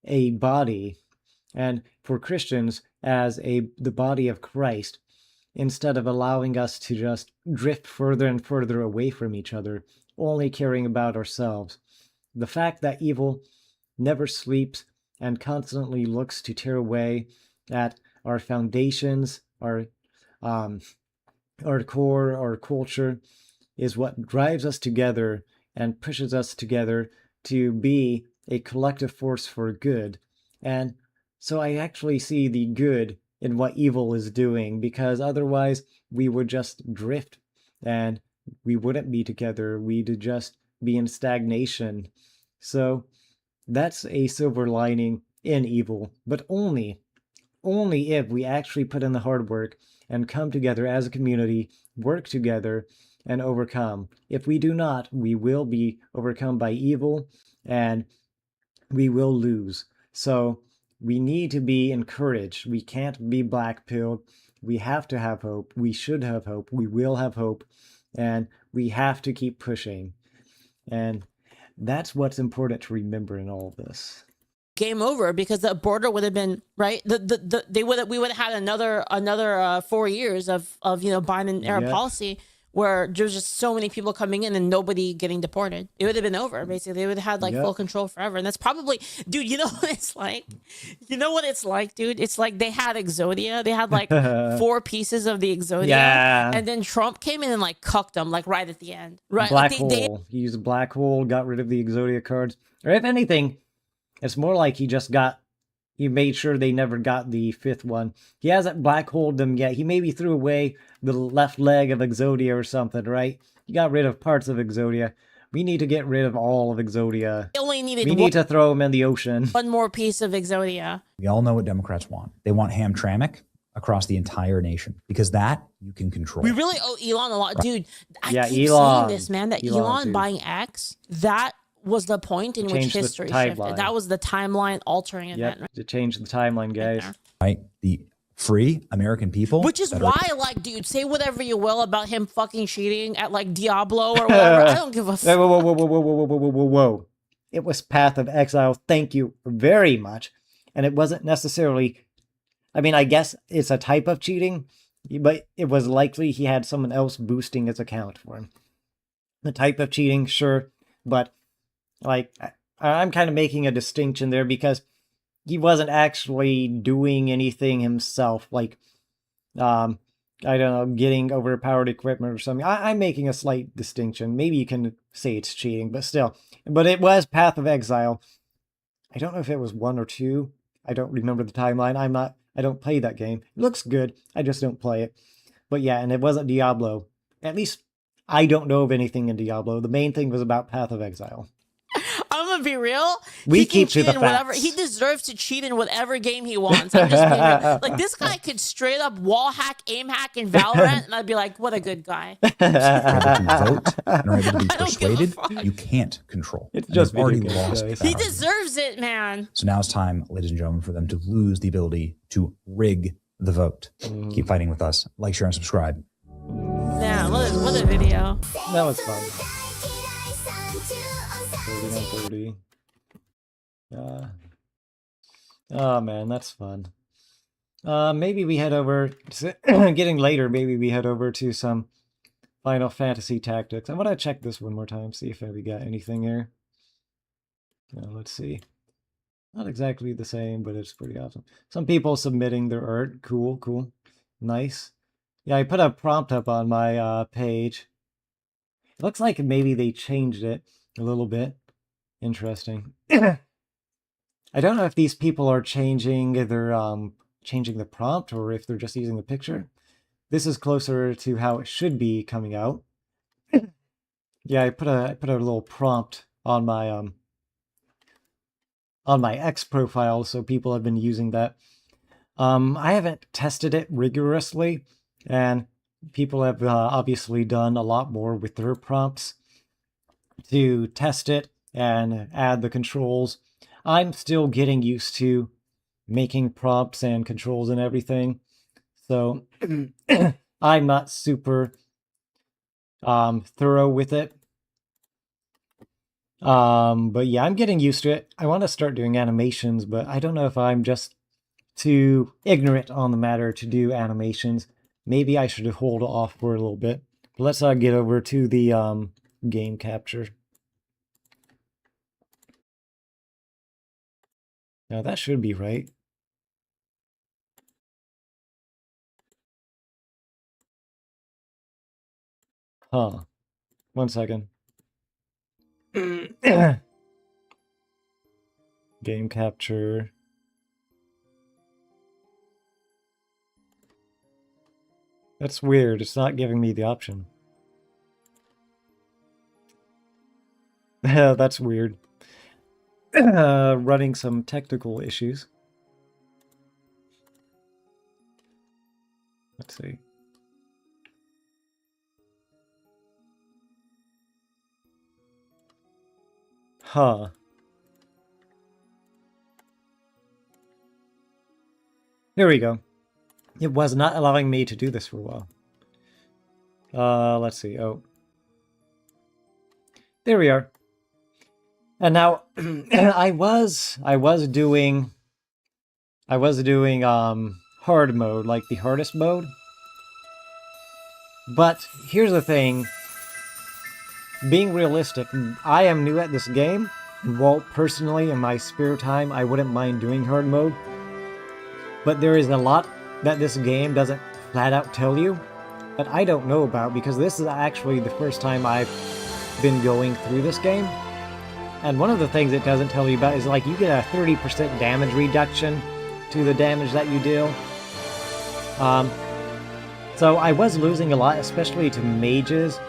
a body, and for Christians as the body of Christ, instead of allowing us to just drift further and further away from each other, only caring about ourselves. The fact that evil never sleeps and constantly looks to tear away at our foundations, our core, our culture, is what drives us together and pushes us together to be a collective force for good. And so I actually see the good in what evil is doing, because otherwise we would just drift and we wouldn't be together. We'd just be in stagnation. So that's a silver lining in evil, but only if we actually put in the hard work and come together as a community, work together, and overcome. If we do not, we will be overcome by evil and we will lose. So we need to be encouraged. We can't be black-pilled. We have to have hope. We should have hope. We will have hope. And we have to keep pushing. And that's what's important to remember in all of this. Game over, because the border would have been right. We would have had another 4 years of Biden era policy, where there's just so many people coming in and nobody getting deported. It would have been over, basically. They would have had full control forever. And that's probably, dude, you know what it's like? You know what it's like, dude? It's like they had Exodia. They had like 4 pieces of the Exodia. Yeah. And then Trump came in and like cucked them like right at the end. Right? Black hole. He used a black hole, got rid of the Exodia cards. Or if anything, it's more like he made sure they never got the 5th one. He hasn't black holed them yet. He maybe threw away the left leg of Exodia or something, right? He got rid of parts of Exodia. We need to get rid of all of Exodia. We need to throw them in the ocean. One more piece of Exodia. We all know what Democrats want. They want Hamtramck across the entire nation, because that you can control. We really owe Elon a lot. Dude, I keep Elon. saying this, man, that Elon buying X, that was the point in which history shifted. That was the timeline altering event. To change the timeline, guys. Right? The free American people. Which is why, like, dude, say whatever you will about him fucking cheating at, like, Diablo or whatever. I don't give a fuck. Whoa. It was Path of Exile. Thank you very much. And it wasn't necessarily... I mean, I guess it's a type of cheating, but it was likely he had someone else boosting his account for him. The type of cheating, sure, but... like, I'm kind of making a distinction there, because he wasn't actually doing anything himself, like, I don't know, getting overpowered equipment or something. I'm making a slight distinction. Maybe you can say it's cheating, but still. But it was Path of Exile. I don't know if it was 1 or 2. I don't remember the timeline. I don't play that game. It looks good. I just don't play it. But yeah, and it wasn't Diablo. At least I don't know of anything in Diablo. The main thing was about Path of Exile. I'm gonna be real. We keep to the facts. He deserves to cheat in whatever game he wants. I'm just being real. Like, this guy could straight up wall hack, aim hack in Valorant, and I'd be like, what a good guy. Vote and are able to be persuaded, you can't control. It's just already lost. He deserves it, man. So now it's time, ladies and gentlemen, for them to lose the ability to rig the vote. Keep fighting with us. Like, share, and subscribe. Yeah, what a video. That was fun. 30. Oh man, that's fun. Maybe we head over to, getting later, maybe we head over to some Final Fantasy Tactics. I want to check this one more time, see if we got anything here. Let's see. Not exactly the same, but it's pretty awesome. Some people submitting their art. Cool. Nice. Yeah, I put a prompt up on my page. It looks like maybe they changed it a little bit. Interesting. I don't know if these people are changing changing the prompt or if they're just using the picture. This is closer to how it should be coming out. Yeah, I put a little prompt on my X profile, so people have been using that. I haven't tested it rigorously, and people have obviously done a lot more with their prompts to test it and add the controls. I'm still getting used to making prompts and controls and everything, so I'm not super thorough with it. But yeah, I'm getting used to it. I want to start doing animations, but I don't know if I'm just too ignorant on the matter to do animations. Maybe I should hold off for a little bit. But let's get over to the game capture. Now that should be right. Huh. 1 second. Game capture. That's weird. It's not giving me the option. That's weird. Running some technical issues. Let's see. Huh. Here we go. It was not allowing me to do this for a while. Let's see. Oh. There we are. And now I was doing hard mode, like the hardest mode. But here's the thing. Being realistic, I am new at this game. And while personally in my spare time I wouldn't mind doing hard mode, but there is a lot that this game doesn't flat out tell you that I don't know about, because this is actually the first time I've been going through this game. And one of the things it doesn't tell you about is, like, you get a 30% damage reduction to the damage that you deal. So I was losing a lot, especially to mages.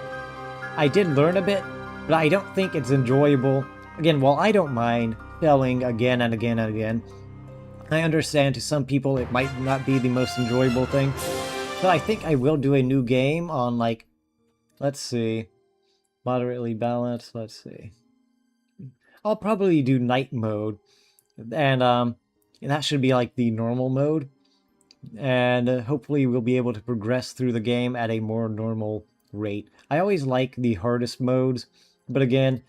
I did learn a bit, but I don't think it's enjoyable. Again, while I don't mind failing again and again and again, I understand to some people it might not be the most enjoyable thing. But I think I will do a new game on, like, let's see, moderately balanced, let's see. I'll probably do night mode, and that should be like the normal mode. And hopefully we'll be able to progress through the game at a more normal rate. I always like the hardest modes, but again,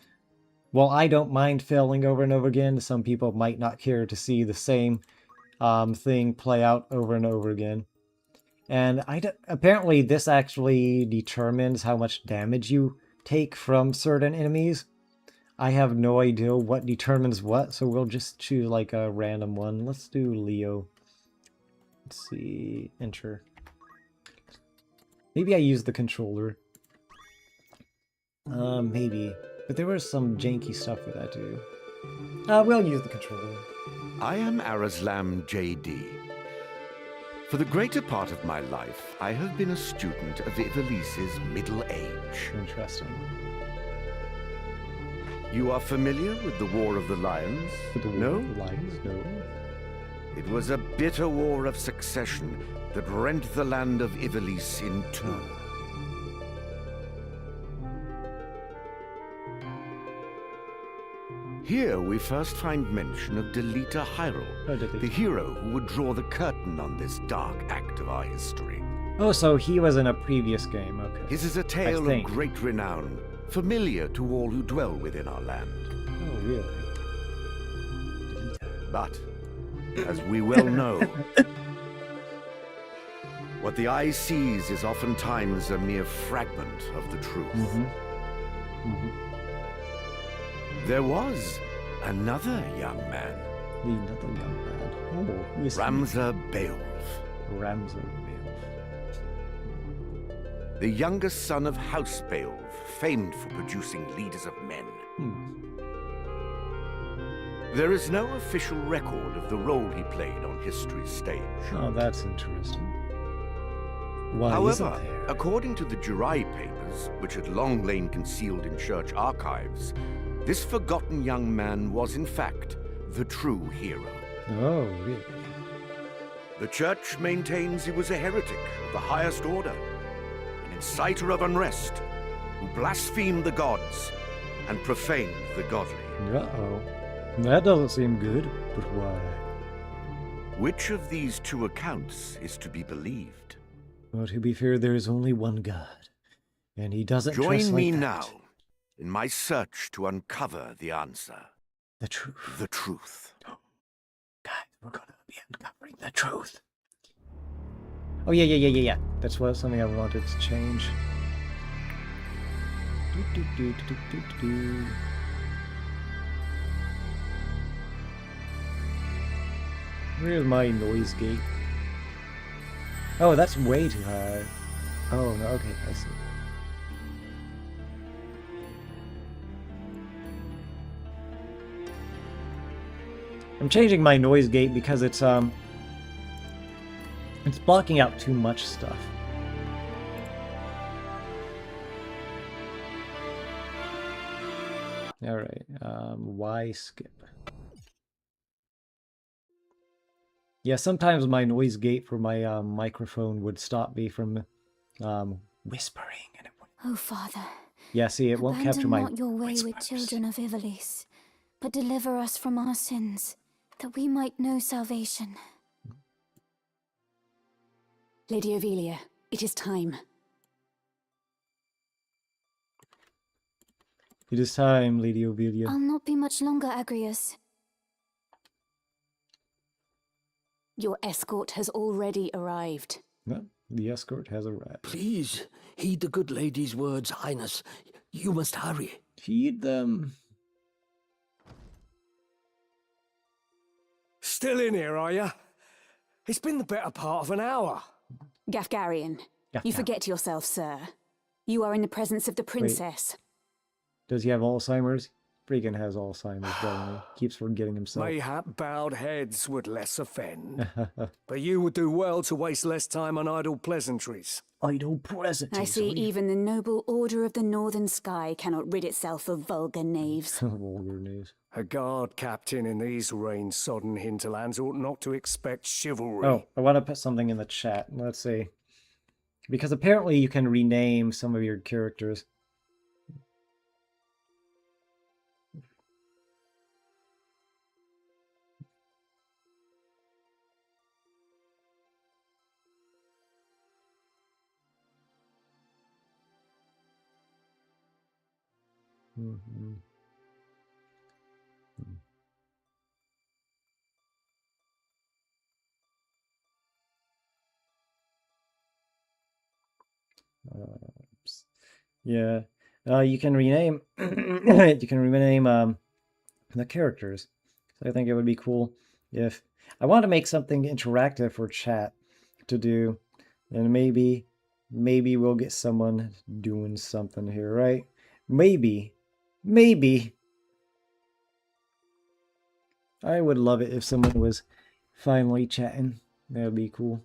while I don't mind failing over and over again, some people might not care to see the same thing play out over and over again. And apparently this actually determines how much damage you take from certain enemies. I have no idea what determines what, so we'll just choose like a random one. Let's do Leo. Let's see, enter. Maybe I use the controller. Maybe. But there was some janky stuff with that too. We'll use the controller. I am Arazlam J.D. For the greater part of my life, I have been a student of Ivalice's middle age. Interesting. You are familiar with the War of the Lions? With the War of the Lions? No. It was a bitter war of succession that rent the land of Ivalice in two. Here we first find mention of Delita Hyrule, the hero who would draw the curtain on this dark act of our history. Oh, so he was in a previous game, okay. His is a tale of great renown, familiar to all who dwell within our land. Oh, really? But, as we well know, what the eye sees is oftentimes a mere fragment of the truth. There was another young man. Another young man. Oh, who is Ramza Beowulf. Ramza Beowulf. The youngest son of House Beowulf, famed for producing leaders of men. There is no official record of the role he played on history's stage. Oh, that's interesting. Why However, according to the Jurai papers, which had long lain concealed in church archives, this forgotten young man was in fact the true hero. Oh, really? The church maintains he was a heretic of the highest order, an inciter of unrest, who blasphemed the gods and profaned the godly. Uh-oh. That doesn't seem good, but why? Which of these two accounts is to be believed? Well, to be fair, there is only one God, and he doesn't Join me translate that. now in my search to uncover the answer. The truth. The truth. Guys, we're gonna be uncovering the truth. Oh, yeah. That's something I wanted to change. Where's my noise gate? Oh, that's way too high. Oh, no, okay, I see. I'm changing my noise gate because it's blocking out too much stuff. Alright, why skip? Yeah, sometimes my noise gate for my microphone would stop me from whispering. And it would... Oh, Father. Yeah, see, it won't capture my not your way with children of Ivalice, but deliver us from our sins, that we might know salvation. Lady Ovelia, it is time. It is time, Lady Ovelia. I'll not be much longer, Agrius. Your escort has already arrived. Well, the escort has arrived. Please, heed the good lady's words, Highness. You must hurry. Heed them. Still in here, are you? It's been the better part of an hour. Gafgarian, you forget yourself, sir. You are in the presence of the princess. Does he have Alzheimer's? Freaking has Alzheimer's, doesn't he? Keeps forgetting himself. Mayhap bowed heads would less offend. But you would do well to waste less time on idle pleasantries. Idle pleasantries? I see even the noble order of the northern sky cannot rid itself of vulgar knaves. Vulgar knaves. A guard captain in these rain-sodden hinterlands ought not to expect chivalry. Oh, I want to put something in the chat. Let's see. Because apparently you can rename some of your characters. Mm-hmm. Yeah, you can rename the characters. So I think it would be cool if I want to make something interactive for chat to do, and maybe we'll get someone doing something here, right? Maybe. I would love it if someone was finally chatting. That would be cool.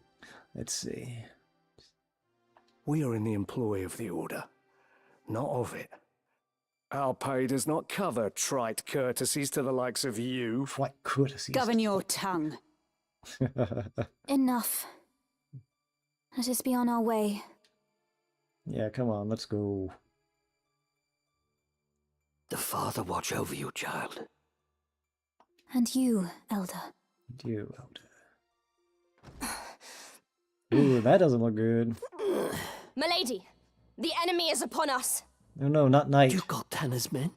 Let's see. We are in the employ of the Order, not of it. Our pay does not cover trite courtesies to the likes of you. What courtesies? Govern your tongue. Enough. Let us be on our way. Yeah, come on, let's go. The Father watch over you, child. And you, Elder. You, Elder. Ooh, that doesn't look good. Milady, the enemy is upon us. No, no, not Knight. You got Tanner's men?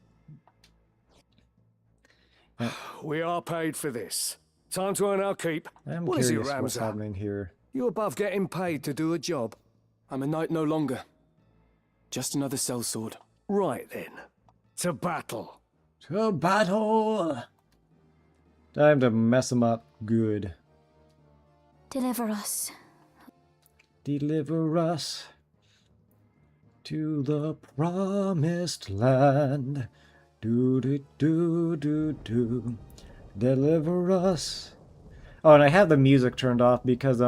We are paid for this. Time to earn our keep. I'm What is it, curious what's Ramsar? happening here. You above getting paid to do a job? I'm a knight no longer. Just another sellsword. Right then. To battle. To battle! Time to mess him up good. Deliver us. Deliver us to the promised land. Do do do do do. Deliver us. Oh, and I have the music turned off because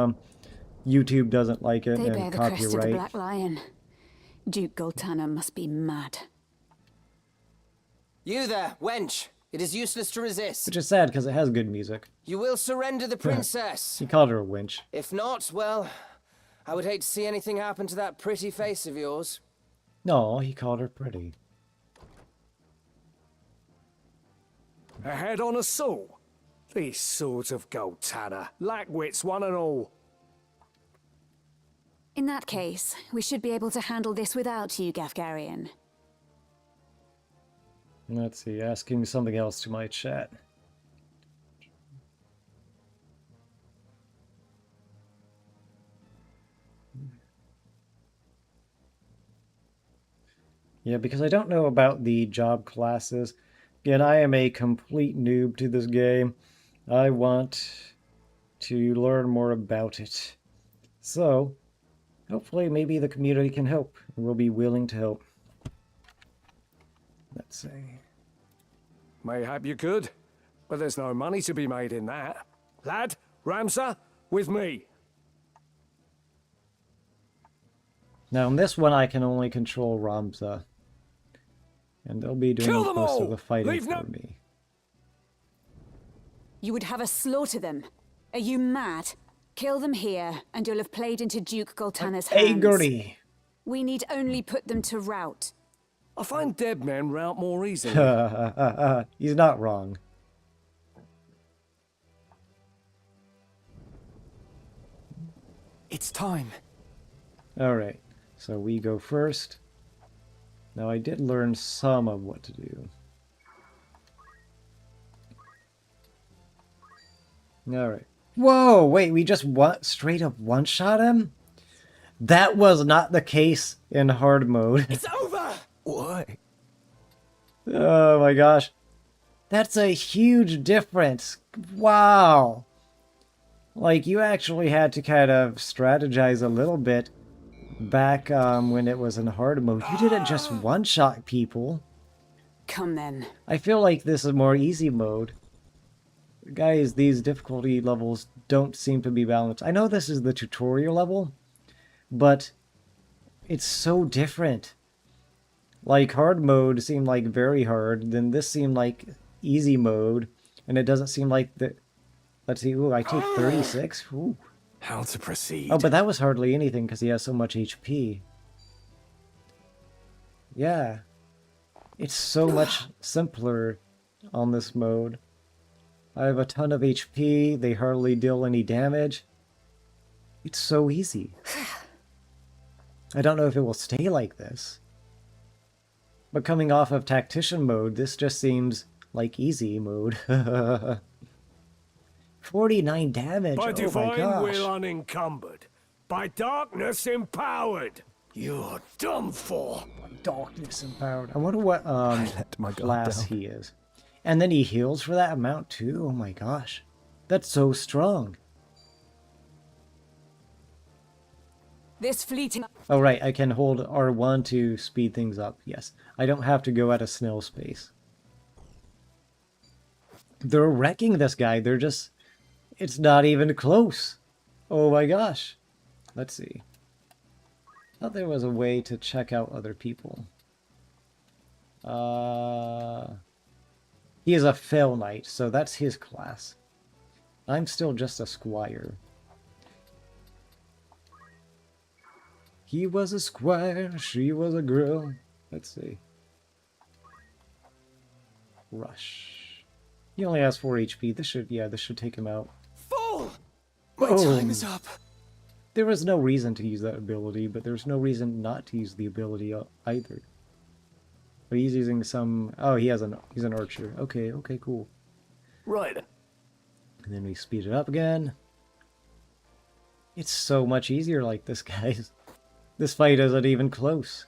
YouTube doesn't like it They and bear the crest of the copyright. Black Lion. Duke Goltana must be mad. You there, wench. It is useless to resist. Which is sad because it has good music. You will surrender the princess. He called her a wench. If not, well, I would hate to see anything happen to that pretty face of yours. No, he called her pretty. A head on a saw? These swords of Goltana, lack wits one and all. In that case, we should be able to handle this without you, Gafgarian. Let's see, asking something else to my chat. Yeah, because I don't know about the job classes. Again, I am a complete noob to this game. I want to learn more about it. So, hopefully maybe the community can help. And will be willing to help. Let's see. Mayhap you could, but there's no money to be made in that. Lad, Ramsar, with me. Now, in this one, I can only control Ramza. And they'll be doing most of the fighting for me. You would have us slaughter them. Are you mad? Kill them here, and you'll have played into Duke Goltana's hands. Agony. We need only put them to rout. I find dead men rout more easily. He's not wrong. It's time. Alright, so we go first. Now I did learn some of what to do. Alright. Whoa, wait, we just straight up one-shot him? That was not the case in hard mode. It's over! What? Oh my gosh. That's a huge difference. Wow. Like, you actually had to kind of strategize a little bit back when it was in hard mode. You didn't just one-shot people. Come then. I feel like this is more easy mode. Guys, these difficulty levels don't seem to be balanced. I know this is the tutorial level, but it's so different. Like, hard mode seemed like very hard, then this seemed like easy mode, and it doesn't seem like the... Let's see, ooh, I take 36? Ooh. How to proceed? Oh, but that was hardly anything because he has so much HP. Yeah. It's so much simpler on this mode. I have a ton of HP, they hardly deal any damage. It's so easy. I don't know if it will stay like this. But coming off of Tactician mode, this just seems like easy mode. 49 damage, By oh divine my gosh. will unencumbered, by darkness empowered, you're done for. Darkness empowered. I wonder what class he is. And then he heals for that amount too? Oh my gosh. That's so strong. This fleeting... Oh right, I can hold R1 to speed things up. Yes. I don't have to go at a snail's pace. They're wrecking this guy. They're just... It's not even close. Oh my gosh. Let's see. I thought there was a way to check out other people. He is a Fell Knight, so that's his class. I'm still just a squire. He was a squire, she was a girl. Let's see. Rush. He only has 4 HP. This should take him out. Fool! My time is up. There was no reason to use that ability, but there's no reason not to use the ability either. But he's using some... Oh, he's an archer. Okay, cool. Right. And then we speed it up again. It's so much easier like this, guys. This fight isn't even close.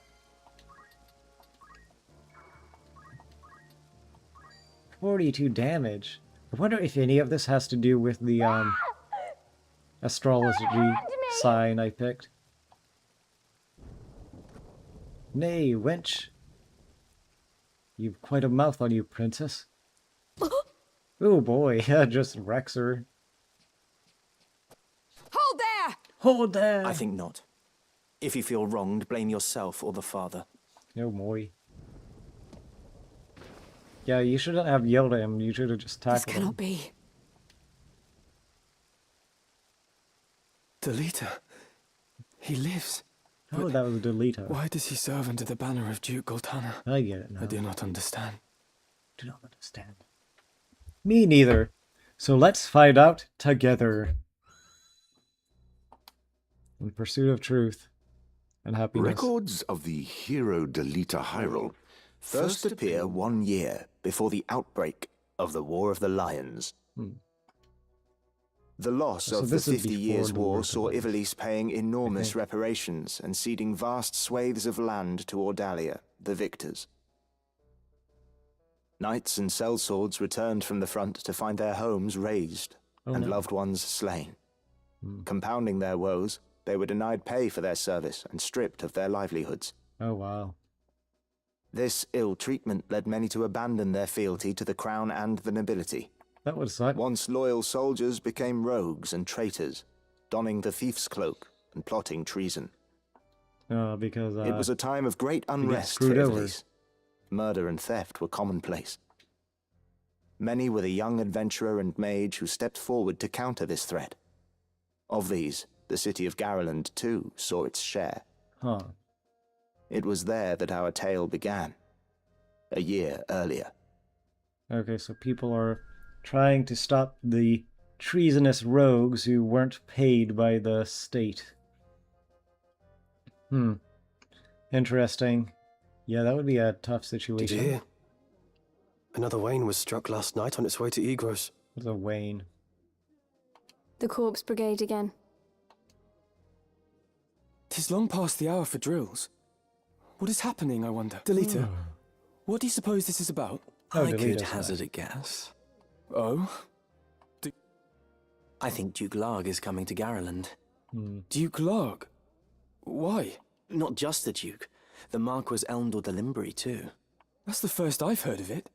42 damage. I wonder if any of this has to do with the astrology sign I picked. Nay, wench. You've quite a mouth on you, princess. Oh boy, yeah, just wrecks her. Hold there! Hold there! I think not. If you feel wronged, blame yourself or the father. No boy. Yeah, you shouldn't have yelled at him. You should have just tackled him. This cannot be. Delita. He lives. Oh, that was Delita. Why does he serve under the banner of Duke Goltana? I get it now. I do not understand. Do not understand. Me neither. So let's find out together. In pursuit of truth and happiness. Records of the hero Delita Hyrule first appear 1 year before the outbreak of the War of the Lions. The loss of the 50 Years' War saw Ivalice paying enormous reparations and ceding vast swathes of land to Ordalia, the victors. Knights and sellswords returned from the front to find their homes razed and loved ones slain. Compounding their woes, they were denied pay for their service and stripped of their livelihoods. Oh, wow. This ill treatment led many to abandon their fealty to the crown and the nobility. That would suck. Once loyal soldiers became rogues and traitors, donning the thief's cloak and plotting treason. Because it was a time of great unrest for Ivalice. Murder and theft were commonplace. Many were the young adventurer and mage who stepped forward to counter this threat. Of these, the city of Garland, too, saw its share. It was there that our tale began, a year earlier. Okay, so people are trying to stop the treasonous rogues who weren't paid by the state. Interesting. Yeah, that would be a tough situation. Did you hear? Another Wayne was struck last night on its way to Egros. What's a Wayne? The Corpse Brigade again. 'Tis long past the hour for drills. What is happening, I wonder? Delita, what do you suppose this is about? I could hazard a guess. Oh? I think Duke Larg is coming to Garland. Duke Larg? Why? Not just the Duke. The Marquis Elmdor de Limbry, too. That's the first I've heard of it.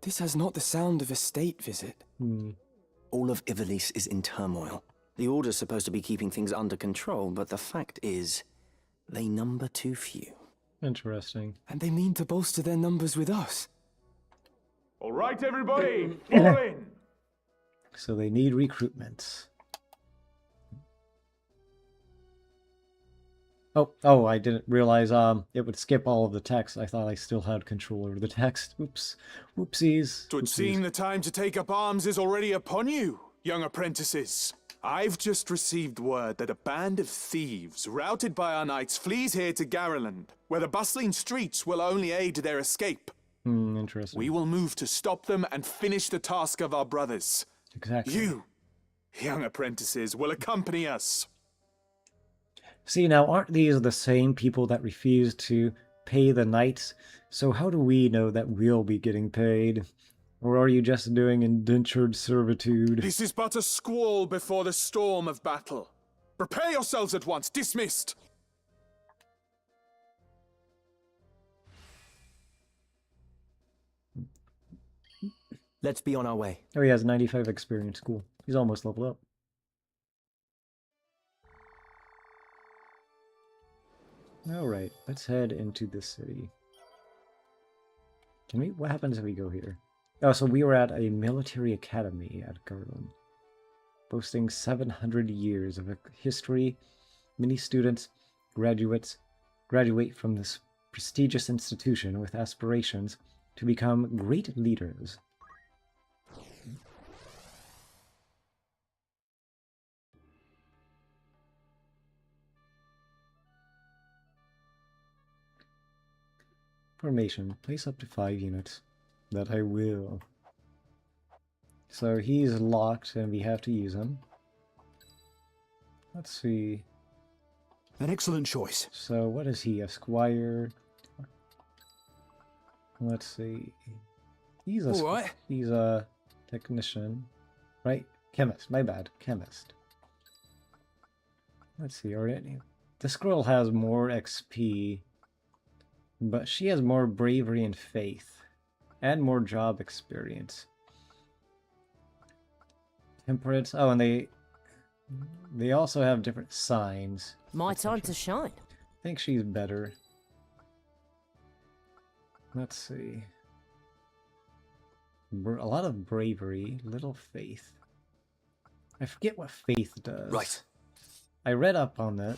This has not the sound of a state visit. All of Ivalice is in turmoil. The Order's supposed to be keeping things under control, but the fact is, they number too few. Interesting. And they mean to bolster their numbers with us. All right, everybody, fall in. So they need recruitment. Oh, I didn't realize it would skip all of the text. I thought I still had control over the text. Oops. Whoopsies. 'Twould seem the time to take up arms is already upon you, young apprentices. I've just received word that a band of thieves, routed by our knights, flees here to Garland, where the bustling streets will only aid their escape. Interesting. We will move to stop them and finish the task of our brothers. Exactly. You, young apprentices, will accompany us. See, now, aren't these the same people that refused to pay the knights? So how do we know that we'll be getting paid? Or are you just doing indentured servitude? This is but a squall before the storm of battle. Prepare yourselves at once. Dismissed. Let's be on our way. Oh, he has 95 experience. Cool. He's almost leveled up. Alright, let's head into the city. Can we? What happens if we go here? Oh, so we were at a military academy at Garland, boasting 700 years of history. Many students, graduate from this prestigious institution with aspirations to become great leaders. Formation. Place up to 5 units. That I will. So he's locked and we have to use him. Let's see. An excellent choice. So what is he? A squire? Let's see. He's a technician. Right? Chemist. My bad. Chemist. Let's see. Already. This girl has more XP. But she has more bravery and faith. And more job experience. Temperance. Oh, and they also have different signs. My time to shine. I think she's better. Let's see. A lot of bravery, little faith. I forget what faith does. Right. I read up on that.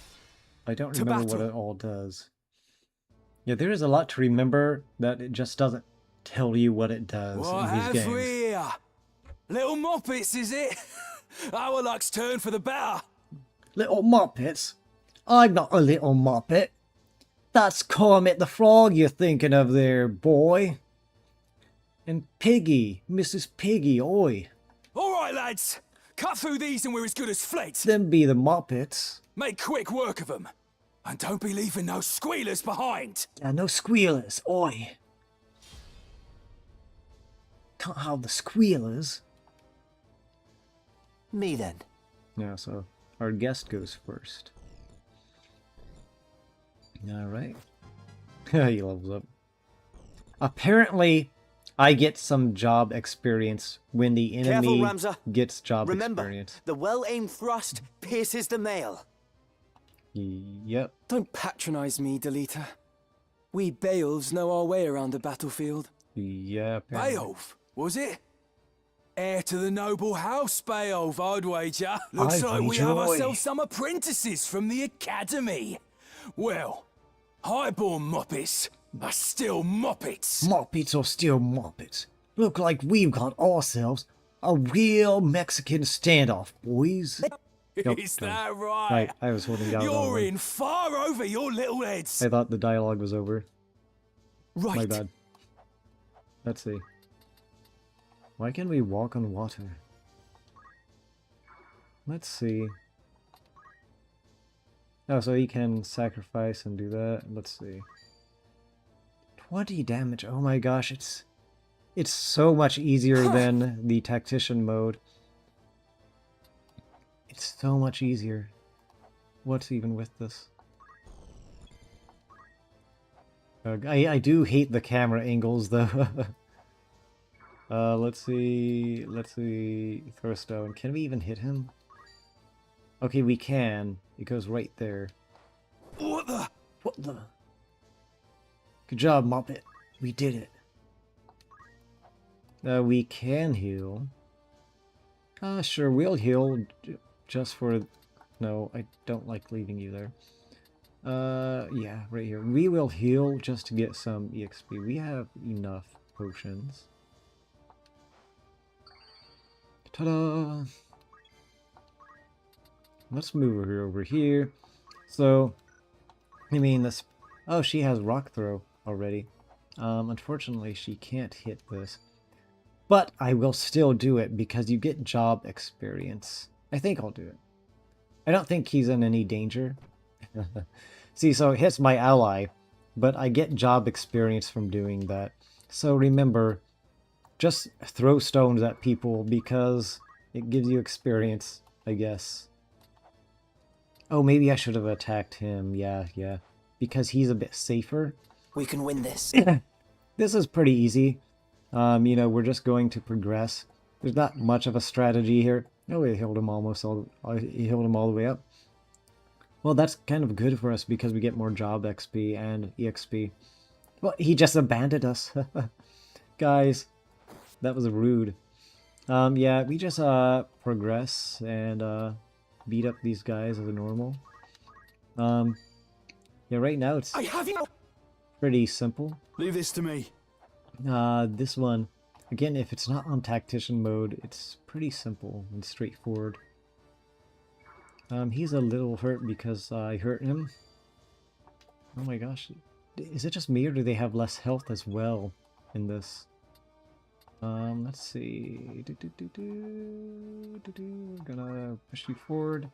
I don't remember what it all does. Yeah, there is a lot to remember that it just doesn't tell you what it does What in these games. have we here? Little moppets, is it? Our luck's turned for the better. Little moppets? I'm not a little moppet. That's Kermit the Frog you're thinking of there, boy. And Piggy, Mrs. Piggy, oi. All right, lads. Cut through these and we're as good as flint. Them be the moppets. Make quick work of them. And don't be leaving no squealers behind. No squealers, oi. Can't have the squealers. Me then. Yeah, so our guest goes first. Alright. He levels up. Apparently, I get some job experience when the enemy gets job experience. The well-aimed thrust pierces the mail. Yep. Don't patronize me, Delita. We Beowulfs know our way around the battlefield. Yep. Beowulf, was it? Heir to the noble house, Beowulf, I'd wager. Looks like we have ourselves some apprentices from the academy. Well, highborn moppets are still moppets. Moppets are still moppets. Look like we've got ourselves a real Mexican standoff, boys. Is that right? I was holding down. You're in far over your little heads. I thought the dialogue was over. Right. My bad. Let's see. Why can we walk on water? Let's see. Oh, so he can sacrifice and do that. Let's see. 20 damage. Oh my gosh, it's so much easier than the tactician mode. It's so much easier. What's even with this? I do hate the camera angles though. Let's see. Throw stone. Can we even hit him? Okay, we can. It goes right there. What the? What the? Good job, Muppet. We did it. We can heal. Sure, we'll heal just for... No, I don't like leaving you there. Yeah, right here. We will heal just to get some EXP. We have enough potions. Ta-da! Let's move her over here. So, I mean, this... Oh, she has rock throw already. Unfortunately, she can't hit this. But I will still do it because you get job experience. I think I'll do it. I don't think he's in any danger. See, so it hits my ally, but I get job experience from doing that. So remember, just throw stones at people because it gives you experience, I guess. Oh, maybe I should have attacked him. Yeah. Because he's a bit safer. We can win this. This is pretty easy. You know, we're just going to progress. There's not much of a strategy here. Oh, he healed him he healed him all the way up. Well, that's kind of good for us because we get more job XP and EXP. Well, he just abandoned us. Guys, that was rude. Yeah, we just progress and beat up these guys as normal. Yeah, right now it's pretty simple. Leave this to me. This one, again, if it's not on tactician mode, it's pretty simple and straightforward. He's a little hurt because I hurt him. Oh my gosh, is it just me or do they have less health as well in this? Let's see. Gonna push you forward.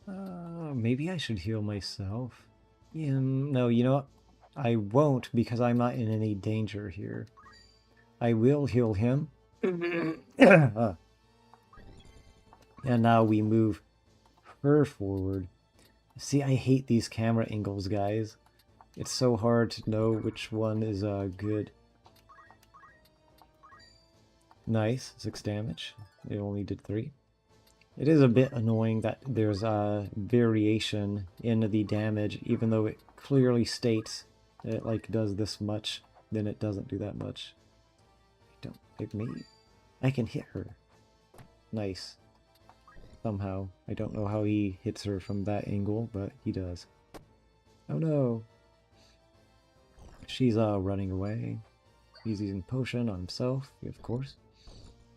Maybe I should heal myself. Yeah, no, you know what? I won't because I'm not in any danger here. I will heal him. And now we move her forward. See, I hate these camera angles, guys. It's so hard to know which one is good. Nice, 6 damage. It only did 3. It is a bit annoying that there's a variation in the damage, even though it clearly states it like does this much, then it doesn't do that much. Don't hit me. I can hit her. Nice. Somehow. I don't know how he hits her from that angle, but he does. Oh no! She's running away. He's using potion on himself, of course.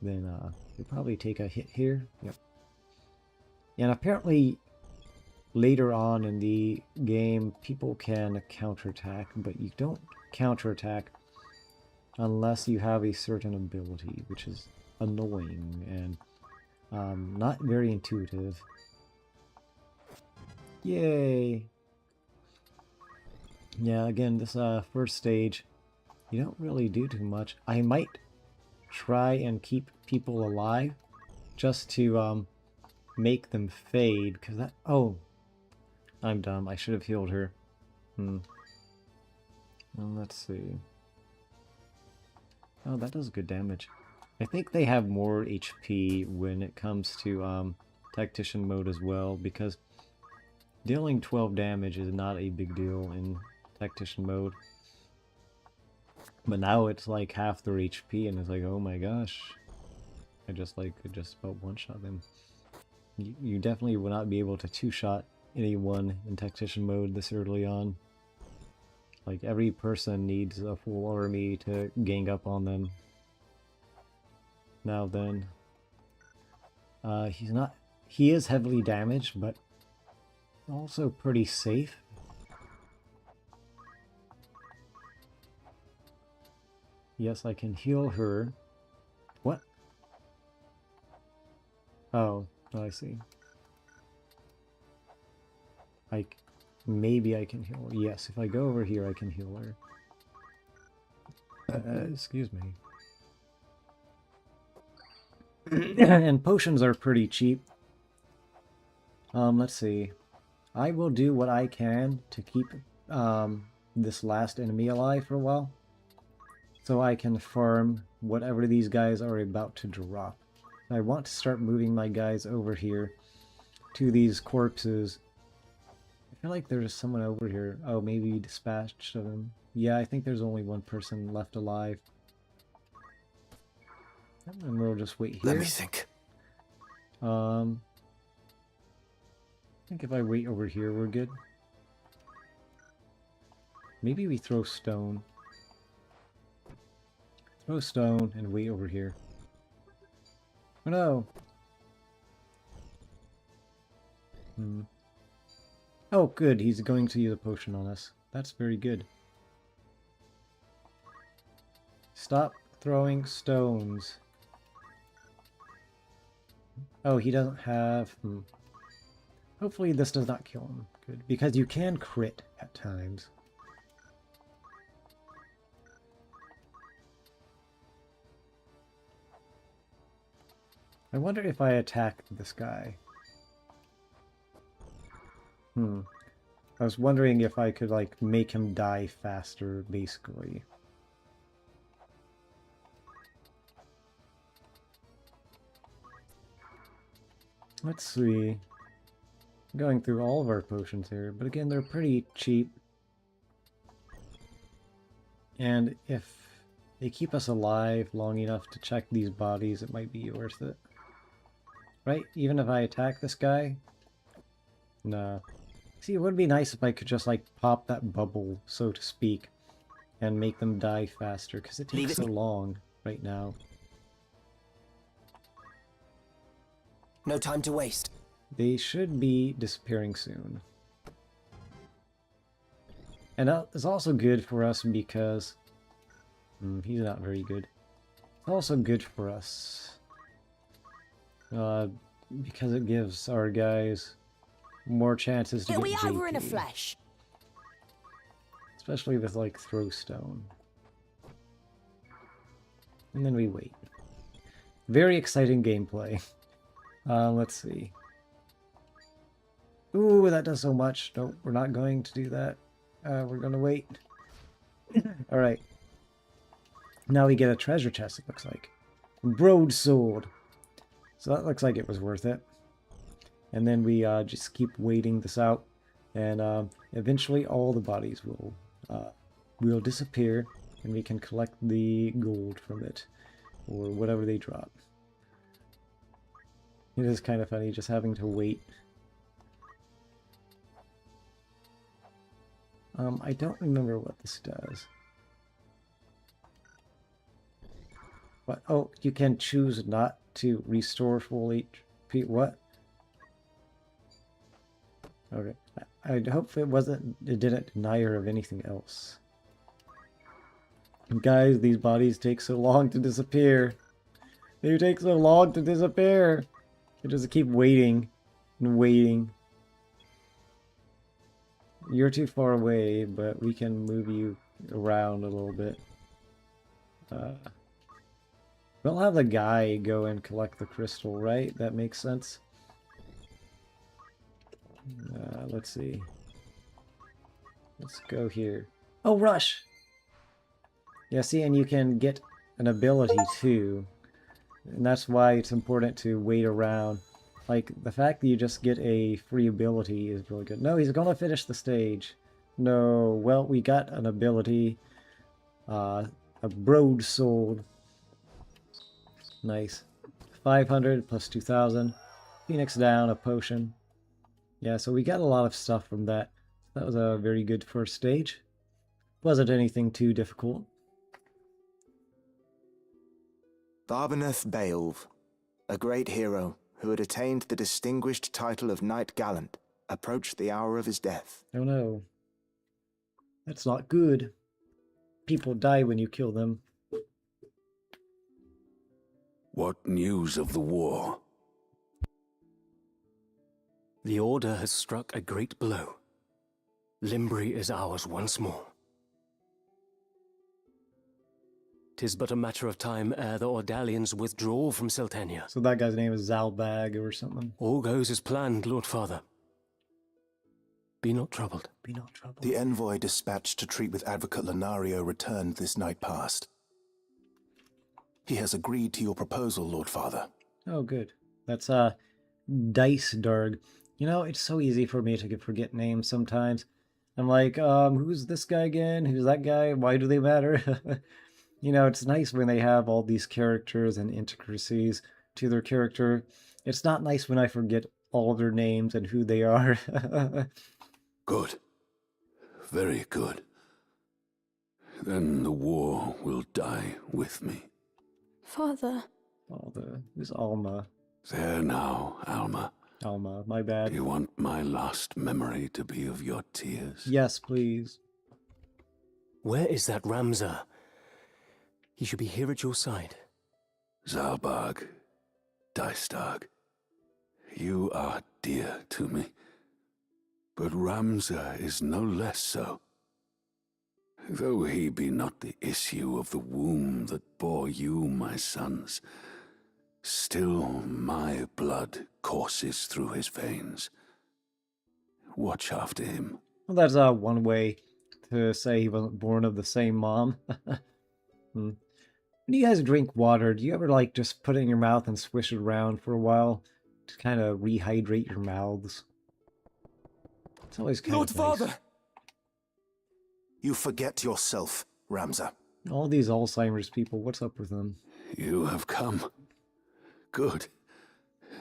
Then he'll probably take a hit here. Yep. And apparently later on in the game, people can counterattack, but you don't counterattack unless you have a certain ability, which is annoying and not very intuitive. Yay! Yeah, again, this first stage, you don't really do too much. I might try and keep people alive just to make them fade, because that... Oh, I'm dumb. I should have healed her. Let's see. Oh, that does good damage. I think they have more HP when it comes to Tactician mode as well, because dealing 12 damage is not a big deal in Tactician mode. But now it's like half their HP, and it's like, oh my gosh. I just could just about one-shot them. You definitely will not be able to two-shot anyone in Tactician mode this early on. Like, every person needs a full army to gang up on them. Now then. He is heavily damaged, but also pretty safe. Yes, I can heal her. What? Oh, I see. Maybe I can heal her. Yes, if I go over here, I can heal her. Excuse me. And potions are pretty cheap. Let's see. I will do what I can to keep this last enemy alive for a while, so I can farm whatever these guys are about to drop. I want to start moving my guys over here to these corpses. I feel like there's someone over here. Oh, maybe we dispatched them. Yeah, I think there's only one person left alive. And we'll just wait here. Let me think. I think if I wait over here, we're good. Maybe we throw stone. Throw stone and wait over here. Oh no! Oh good, he's going to use a potion on us. That's very good. Stop throwing stones. Oh, he doesn't have... Hopefully this does not kill him. Good, because you can crit at times. I wonder if I attack this guy. I was wondering if I could, like, make him die faster, basically. Let's see. I'm going through all of our potions here, but again, they're pretty cheap. And if they keep us alive long enough to check these bodies, it might be worth it. Right? Even if I attack this guy? Nah. See, it would be nice if I could just, like, pop that bubble, so to speak, and make them die faster, because it takes so long right now. No time to waste. They should be disappearing soon. And that is also good for us because... he's not very good. It's also good for us. Because it gives our guys more chances to get JP. We are in a flash. Especially with, like, throw stone. And then we wait. Very exciting gameplay. Let's see. Ooh, that does so much. Nope, we're not going to do that. We're gonna wait. Alright. Now we get a treasure chest, it looks like. broadsword. So that looks like it was worth it. And then we just keep waiting this out, and eventually all the bodies will disappear, and we can collect the gold from it, or whatever they drop. It is kind of funny just having to wait. I don't remember what this does. What? Oh, you can choose not to restore full HP. What? Okay. I hope it didn't deny her of anything else. And guys, these bodies take so long to disappear. They take so long to disappear. I just keep waiting and waiting. You're too far away, but we can move you around a little bit. We'll have the guy go and collect the crystal, right? That makes sense. Let's see. Let's go here. Oh, rush! Yeah, see, and you can get an ability too. And that's why it's important to wait around. Like, the fact that you just get a free ability is really good. No, he's gonna finish the stage. No, well, we got an ability. A broadsword. Nice. 500 plus 2,000. Phoenix down, a potion. Yeah, so we got a lot of stuff from that. That was a very good first stage. Wasn't anything too difficult. Barbeneth Beowulf, a great hero who had attained the distinguished title of Knight Gallant, approached the hour of his death. Oh no. That's not good. People die when you kill them. What news of the war? The Order has struck a great blow. Limbri is ours once more. 'Tis but a matter of time ere the Ordalians withdraw from Seltenia. So that guy's name is Zalbag or something. All goes as planned, Lord Father. Be not troubled. Be not troubled. The envoy dispatched to treat with Advocate Lenario returned this night past. He has agreed to your proposal, Lord Father. Oh, good. That's Dice Darg. You know, it's so easy for me to forget names sometimes. I'm like, who's this guy again? Who's that guy? Why do they matter? You know, it's nice when they have all these characters and intricacies to their character. It's not nice when I forget all their names and who they are. Good. Very good. Then the war will die with me. Father. Who's Alma? There now, Alma. Alma, my bad. Do you want my last memory to be of your tears? Yes, please. Where is that Ramza? He should be here at your side. Zalbag, Dystag, you are dear to me. But Ramza is no less so. Though he be not the issue of the womb that bore you, my sons, still my blood courses through his veins. Watch after him. Well, that's one way to say he wasn't born of the same mom. When you guys drink water, do you ever like just put it in your mouth and swish it around for a while to kind of rehydrate your mouths? It's always kind Lord of nice. Father! You forget yourself, Ramza. All these Alzheimer's people, what's up with them? You have come. Good.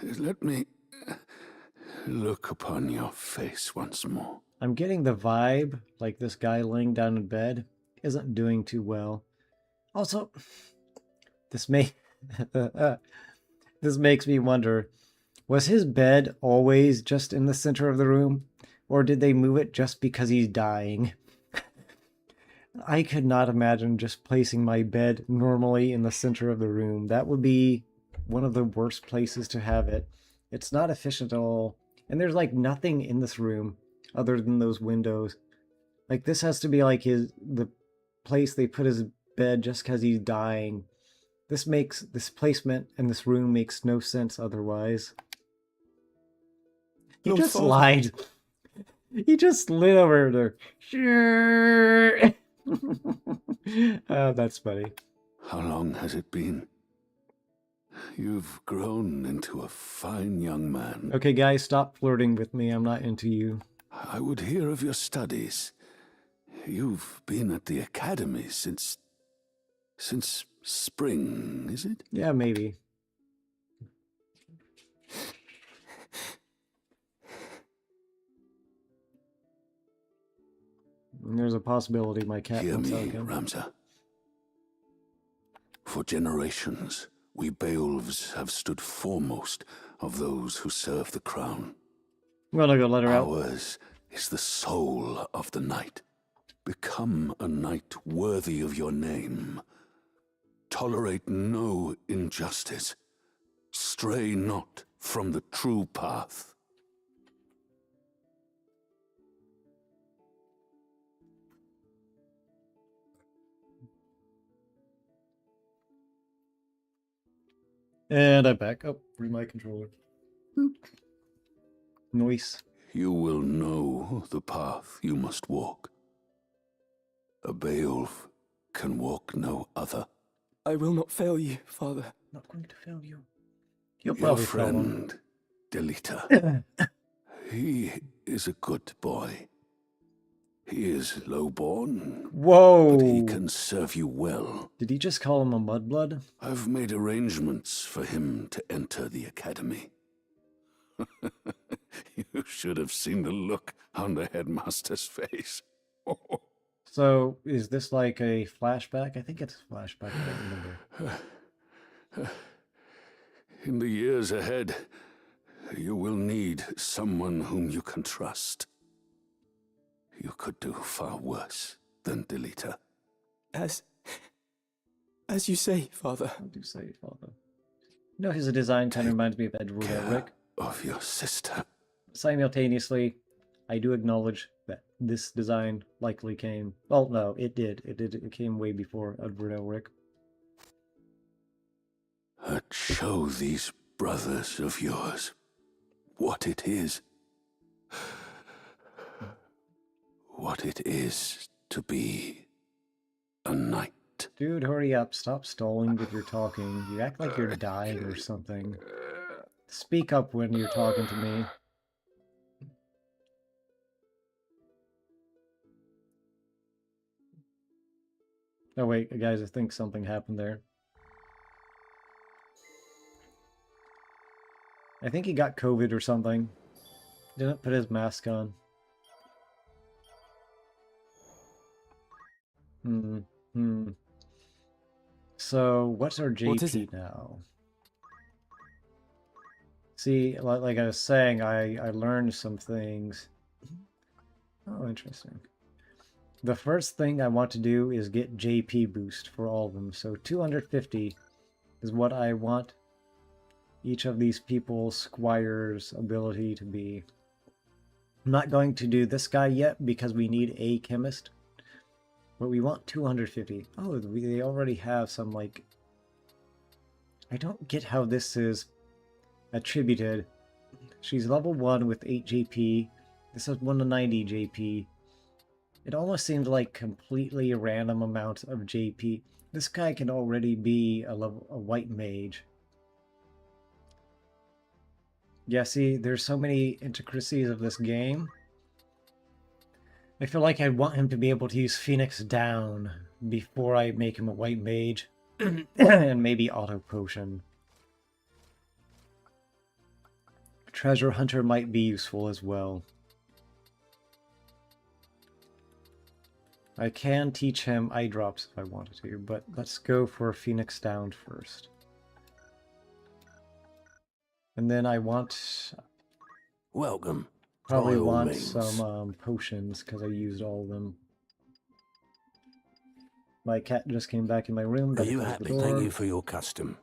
Let me look upon your face once more. I'm getting the vibe, like this guy laying down in bed isn't doing too well. Also, this makes me wonder, was his bed always just in the center of the room? Or did they move it just because he's dying? I could not imagine just placing my bed normally in the center of the room. That would be one of the worst places to have it. It's not efficient at all. And there's like nothing in this room other than those windows. Like this has to be like the place they put his bed just because he's dying. This placement in this room makes no sense otherwise. He just lied. He just slid over there. Sure. Oh, that's funny. How long has it been? You've grown into a fine young man. Okay, guys, stop flirting with me. I'm not into you. I would hear of your studies. You've been at the academy since spring, is it? Yeah, maybe. And there's a possibility my cat Hear wants me, out again. Ramza. For generations, we Beowulfs have stood foremost of those who serve the crown. I'm gonna go let her out. Ours is the soul of the knight. Become a knight worthy of your name. Tolerate no injustice. Stray not from the true path. And I'm back. Oh, free my controller. Boop. Noise. You will know the path you must walk. A Beowulf can walk no other. I will not fail you, father. Not going to fail you. You'll Your probably friend, Delita. He is a good boy. He is low-born. Whoa! But he can serve you well. Did he just call him a mudblood? I've made arrangements for him to enter the academy. You should have seen the look on the headmaster's face. So, is this like a flashback? I think it's a flashback. I don't remember. In the years ahead, you will need someone whom you can trust. You could do far worse than Delita. As you say, father. I do say, father. You know, his design kind of reminds me of Edward Elric. Of your sister. Simultaneously, I do acknowledge that this design likely came... Well, no, it did. It came way before Edward Elric. Show these brothers of yours what it is. What it is to be a knight. Dude, hurry up. Stop stalling with your talking. You act like you're dying or something. Speak up when you're talking to me. Oh wait, guys, I think something happened there. I think he got COVID or something. Didn't put his mask on. So, what's our JP now? See, like I was saying, I learned some things. Oh, interesting. The first thing I want to do is get JP boost for all of them. So 250 is what I want each of these people's squire's ability to be. I'm not going to do this guy yet because we need a chemist. But we want 250. Oh, they already have some, like... I don't get how this is attributed. She's level 1 with 8 JP. This is 1 to 90 JP. It almost seems like completely random amounts of JP. This guy can already be a white mage. Yeah, see, there's so many intricacies of this game. I feel like I want him to be able to use Phoenix Down before I make him a white mage. And maybe Auto Potion. Treasure Hunter might be useful as well. I can teach him eye drops if I wanted to, but let's go for Phoenix Down first. And then I want... Welcome. Probably want some potions, because I used all of them. My cat just came back in my room. Are you happy? Thank you for your custom.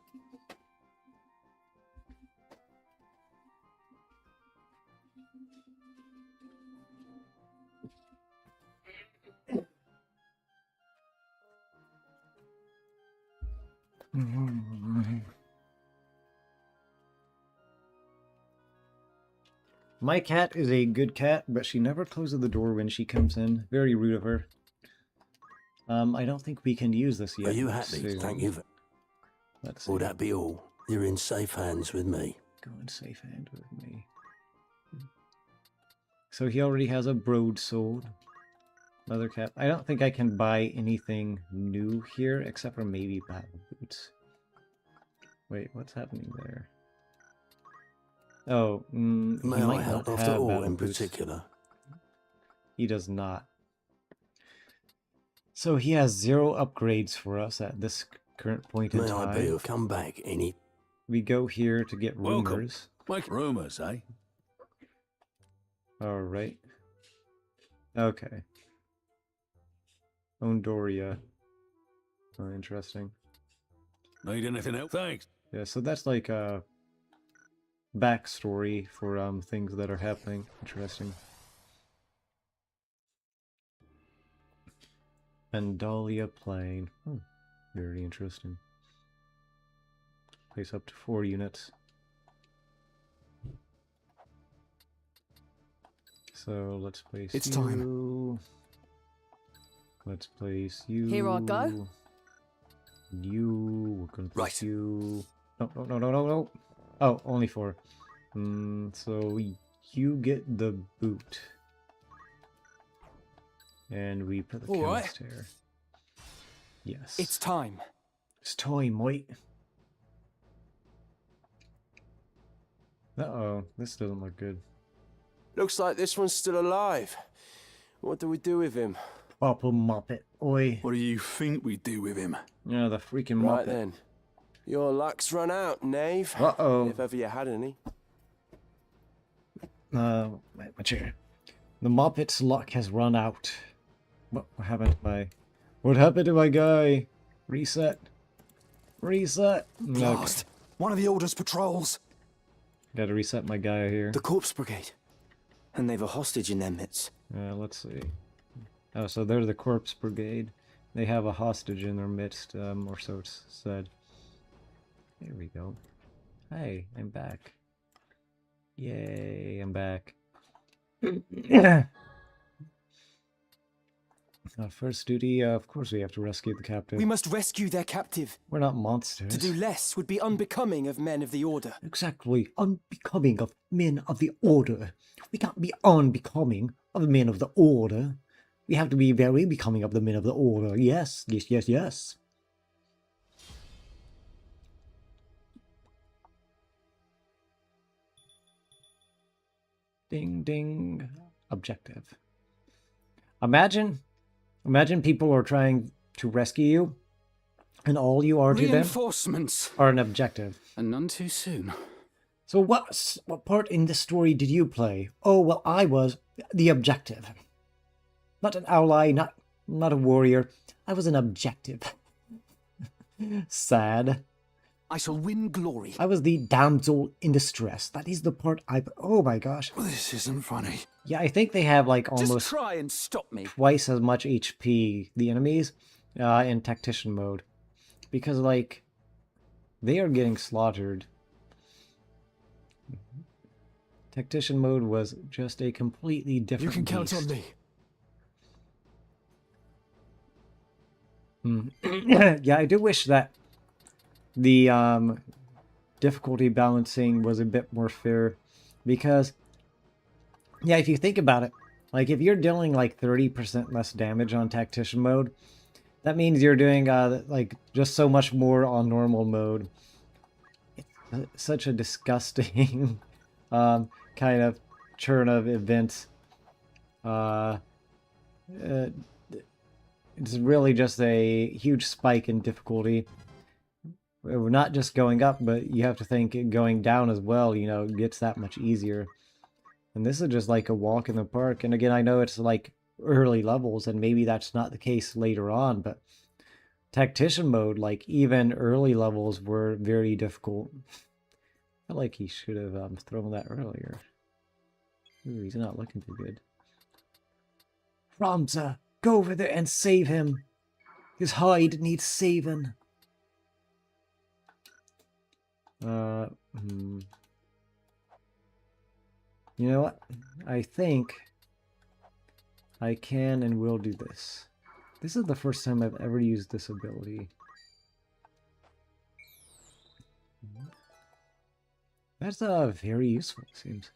My cat is a good cat, but she never closes the door when she comes in. Very rude of her. I don't think we can use this yet. Are you happy? Thank you. Let's see. Will that be all? You're in safe hands with me. Go in safe hands with me. So he already has a broadsword. Leather cap. I don't think I can buy anything new here, except for maybe battle boots. Wait, what's happening there? Oh, he May might I help not after have all battle in boots. particular? He does not. So he has 0 upgrades for us at this current point in time. May I be of come back any... We go here to get Welcome. rumors. Like rumors, eh? Alright. Okay. Ondoria. Oh, interesting. Need anything else? Thanks. Yeah, so that's like a backstory for things that are happening. Interesting. Andalia Plain. Oh, very interesting. Place up to 4 units. So let's place It's you. time. Let's place you. Here I go. You. We're gonna place you. No, no, no, no, no, no. Oh, only 4. So you get the boot. And we put the chemist here. Yes. It's time. It's time, mate. Uh-oh, this doesn't look good. Looks like this one's still alive. What do we do with him? Pop a Muppet, oi. What do you think we do with him? Yeah, the freaking Right Muppet. then. Your luck's run out, knave. Uh-oh. If ever you had any. My chair. The Muppet's luck has run out. What happened to my... What happened to my guy? Reset. Reset. Blast! Okay. One of the Order's patrols. Gotta reset my guy here. The Corpse Brigade. And they've a hostage in their midst. Let's see. Oh, so they're the Corpse Brigade. They have a hostage in their midst, or so it's said. There we go. Hey, I'm back. Yay, I'm back. First duty, of course we have to rescue the captive. We must rescue their captive. We're not monsters. To do less would be unbecoming of men of the Order. Exactly, unbecoming of men of the Order. We can't be unbecoming of the men of the Order. We have to be very becoming of the men of the Order. Yes, yes, yes, yes. Ding, ding. Objective. Imagine people are trying to rescue you, and all you are to them are an objective. And none too soon. So what part in the story did you play? Oh, well, I was the objective. Not an ally, not a warrior. I was an objective. Sad. I shall win glory. I was the damsel in distress. That is the part oh my gosh. Well, this isn't funny. Yeah, I think they have like almost Just try and stop me. twice as much HP, the enemies, in tactician mode. Because, like, they are getting slaughtered. Tactician mode was just a completely different You can count beast. on me. Yeah, I do wish that the difficulty balancing was a bit more fair, because yeah, if you think about it, like if you're dealing like 30% less damage on tactician mode, that means you're doing like just so much more on normal mode. It's such a disgusting kind of churn of events. It's really just a huge spike in difficulty. We're not just going up, but you have to think going down as well, you know, gets that much easier. And this is just like a walk in the park. And again, I know it's like early levels, and maybe that's not the case later on, but tactician mode, like even early levels were very difficult. I feel like he should have thrown that earlier. Ooh, he's not looking too good. Ramza, go over there and save him. His hide needs saving. You know what? I think I can and will do this. This is the first time I've ever used this ability. That's very useful, it seems.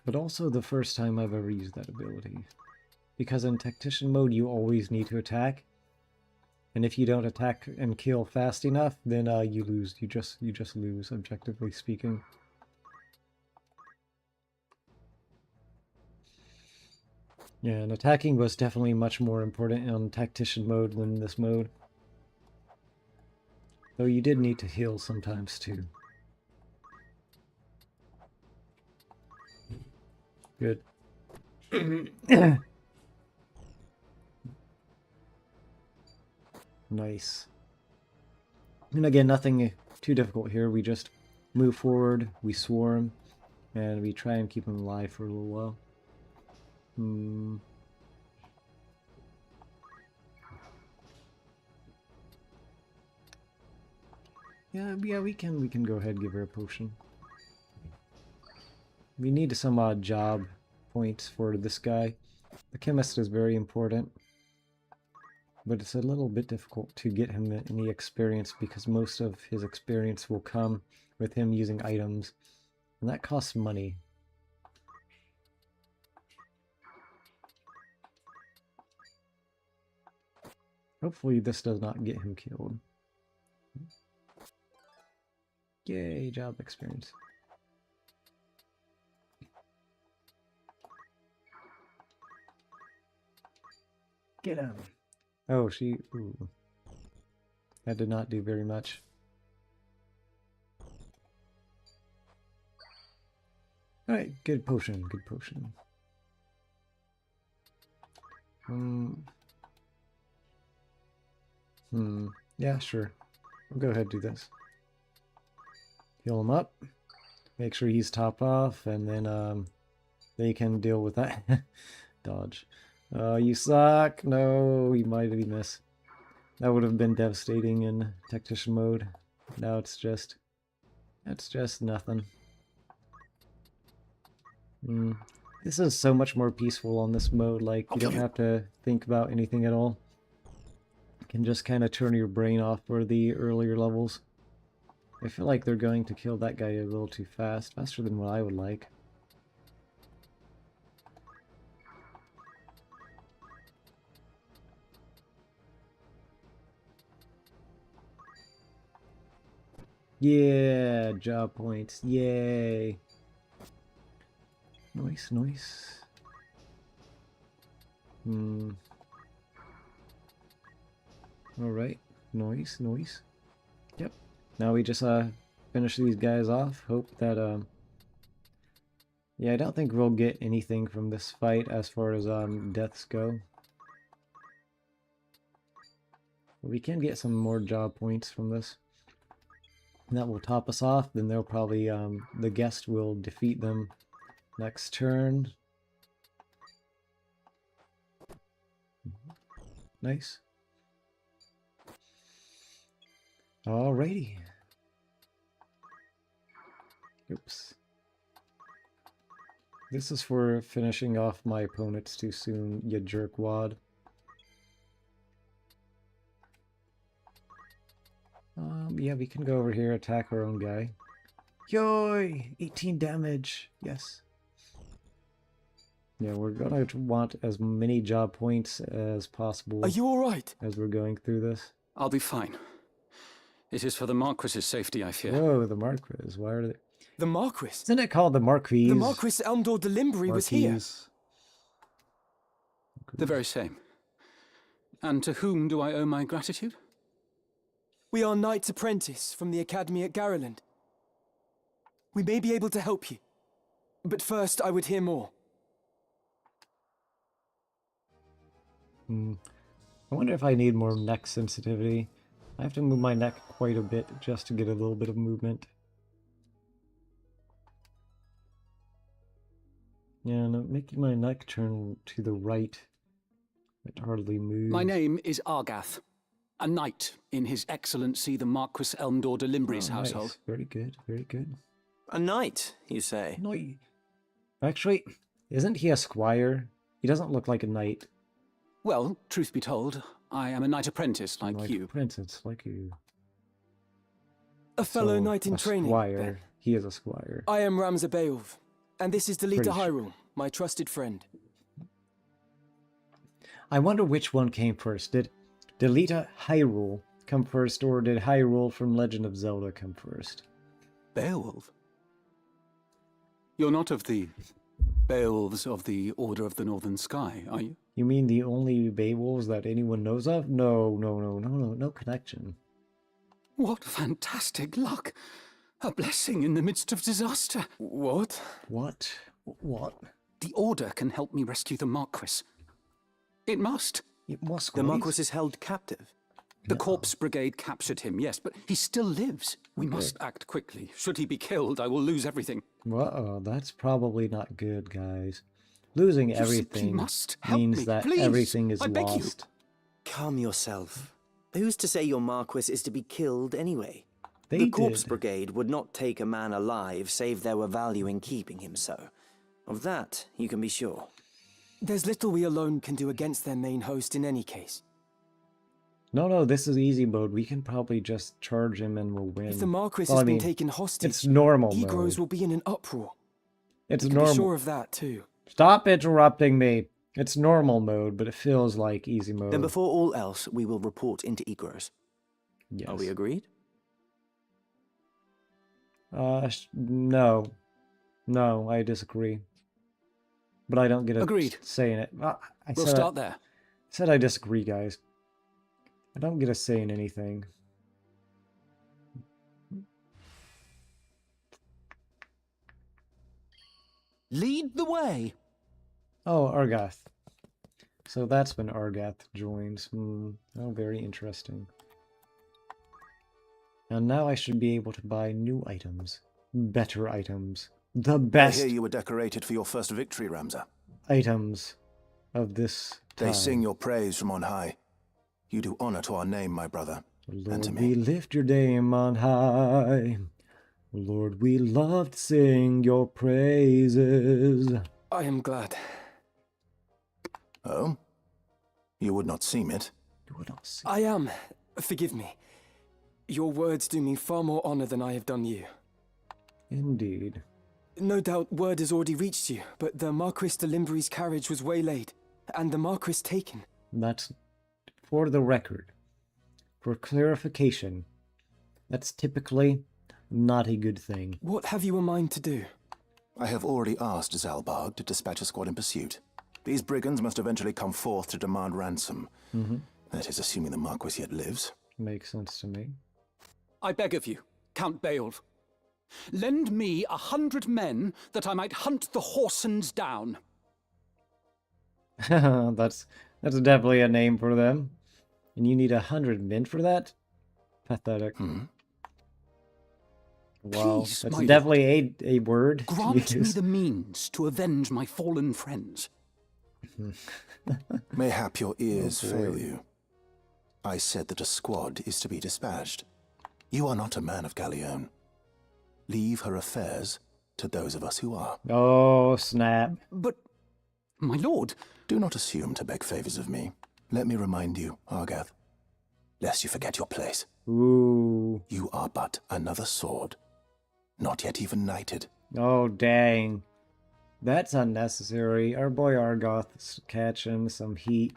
But also the first time I've ever used that ability. Because in tactician mode, you always need to attack. And if you don't attack and kill fast enough, then you lose. You just lose, objectively speaking. Yeah, and attacking was definitely much more important in tactician mode than this mode. Though you did need to heal sometimes too. Good. Nice. And again, nothing too difficult here. We just move forward, we swarm, and we try and keep them alive for a little while. Yeah, we can go ahead and give her a potion. We need some job points for this guy. The chemist is very important, but it's a little bit difficult to get him any experience because most of his experience will come with him using items, and that costs money. Hopefully this does not get him killed. Yay, job experience. Get him. Oh, she... Ooh. That did not do very much. Alright, good potion, good potion. Yeah, sure. We'll go ahead and do this. Heal him up. Make sure he's top off, and then they can deal with that. Dodge. You suck. No, you might have missed. That would have been devastating in tactician mode. Now it's just nothing. This is so much more peaceful on this mode. Like, you don't have to think about anything at all. You can just kind of turn your brain off for the earlier levels. I feel like they're going to kill that guy a little too fast. Faster than what I would like. Yeah, job points. Yay. Nice, nice. Alright. Nice, nice. Yep. Now we just finish these guys off. Hope that yeah, I don't think we'll get anything from this fight as far as deaths go. But we can get some more job points from this. And that will top us off. Then they'll probably the guest will defeat them next turn. Nice. Alrighty. Oops. This is for finishing off my opponents too soon, you jerkwad. Yeah, we can go over here, attack our own guy. Yoy! 18 damage! Yes. Yeah, we're gonna want as many job points as possible. Are you alright? As we're going through this. I'll be fine. It is for the Marquis's safety, I fear. Whoa, the Marquis. Why are they... The Marquis? Isn't it called the Marquis? The Marquis Elmdor de Limbri was here. The very same. And to whom do I owe my gratitude? We are Knights Apprentice from the Academy at Garland. We may be able to help you. But first, I would hear more. I wonder if I need more neck sensitivity. I have to move my neck quite a bit just to get a little bit of movement. Yeah, no, making my neck turn to the right. It hardly moves. My name is Argath, a knight in His Excellency the Marquis Elmdor de Limbri's household. Nice. Very good, very good. A knight, you say? Knight. Actually, isn't he a squire? He doesn't look like a knight. Well, truth be told, I am a knight apprentice like you. Apprentice like you. A fellow knight in training. Squire. Then. He is a squire. I am Ramza Beowulf, and this is Delita Hyrule, my trusted friend. I wonder which one came first. Did Delita Hyrule come first, or did Hyrule from Legend of Zelda come first? Beowulf? You're not of the Beowulfs of the Order of the Northern Sky, are you? You mean the only Beowulfs that anyone knows of? No connection. What fantastic luck! A blessing in the midst of disaster. What? What? The Order can help me rescue the Marquis. It must. The Marquis is held captive. The Corpse Brigade captured him, yes, but he still lives. We must act quickly. Should he be killed, I will lose everything. Uh-oh, that's probably not good, guys. Losing everything means that everything is lost. Calm yourself. Who's to say your Marquis is to be killed anyway? The Corpse Brigade would not take a man alive, save there were value in keeping him so. Of that, you can be sure. There's little we alone can do against their main host in any case. No, this is easy mode. We can probably just charge him and we'll win. If the Marquis has been taken hostage, it's normal Egros will be in an uproar. It's normal. Be sure of that too. Stop interrupting me. It's normal mode, but it feels like easy mode. Then before all else, we will report into Egros. Yes. Are we agreed? No, I disagree. But I don't get a say in it. We'll start there. I said I disagree, guys. I don't get a say in anything. Lead the way. Oh, Argath. So that's when Argath joins. Oh, very interesting. And now I should be able to buy new items. Better items. The best I hear you were decorated for your first victory, Ramza. Items of this time. They sing your praise from on high. You do honor to our name, my brother, and to me. We lift your name on high. Lord, we love to sing your praises. I am glad. Oh? You would not seem it. You would not seem I am. Forgive me. Your words do me far more honor than I have done you. Indeed. No doubt word has already reached you, but the Marquis de Limbury's carriage was waylaid, and the Marquis taken. That's for the record. For clarification, that's typically not a good thing. What have you in mind to do? I have already asked Zalbarg to dispatch a squad in pursuit. These brigands must eventually come forth to demand ransom. That is, assuming the Marquis yet lives. Makes sense to me. I beg of you, Count Beowulf. Lend me 100 men that I might hunt the Horsens down. That's definitely a name for them. And you need 100 men for that? Pathetic. Wow, Please, that's definitely a word. Grant me the means to avenge my fallen friends. Mayhap your ears fail you. I said that a squad is to be dispatched. You are not a man of Galleon. Leave her affairs to those of us who are. Oh, snap. But, my lord... Do not assume to beg favors of me. Let me remind you, Argath, lest you forget your place. Ooh. You are but another sword, not yet even knighted. Oh, dang. That's unnecessary. Our boy Argoth's catching some heat.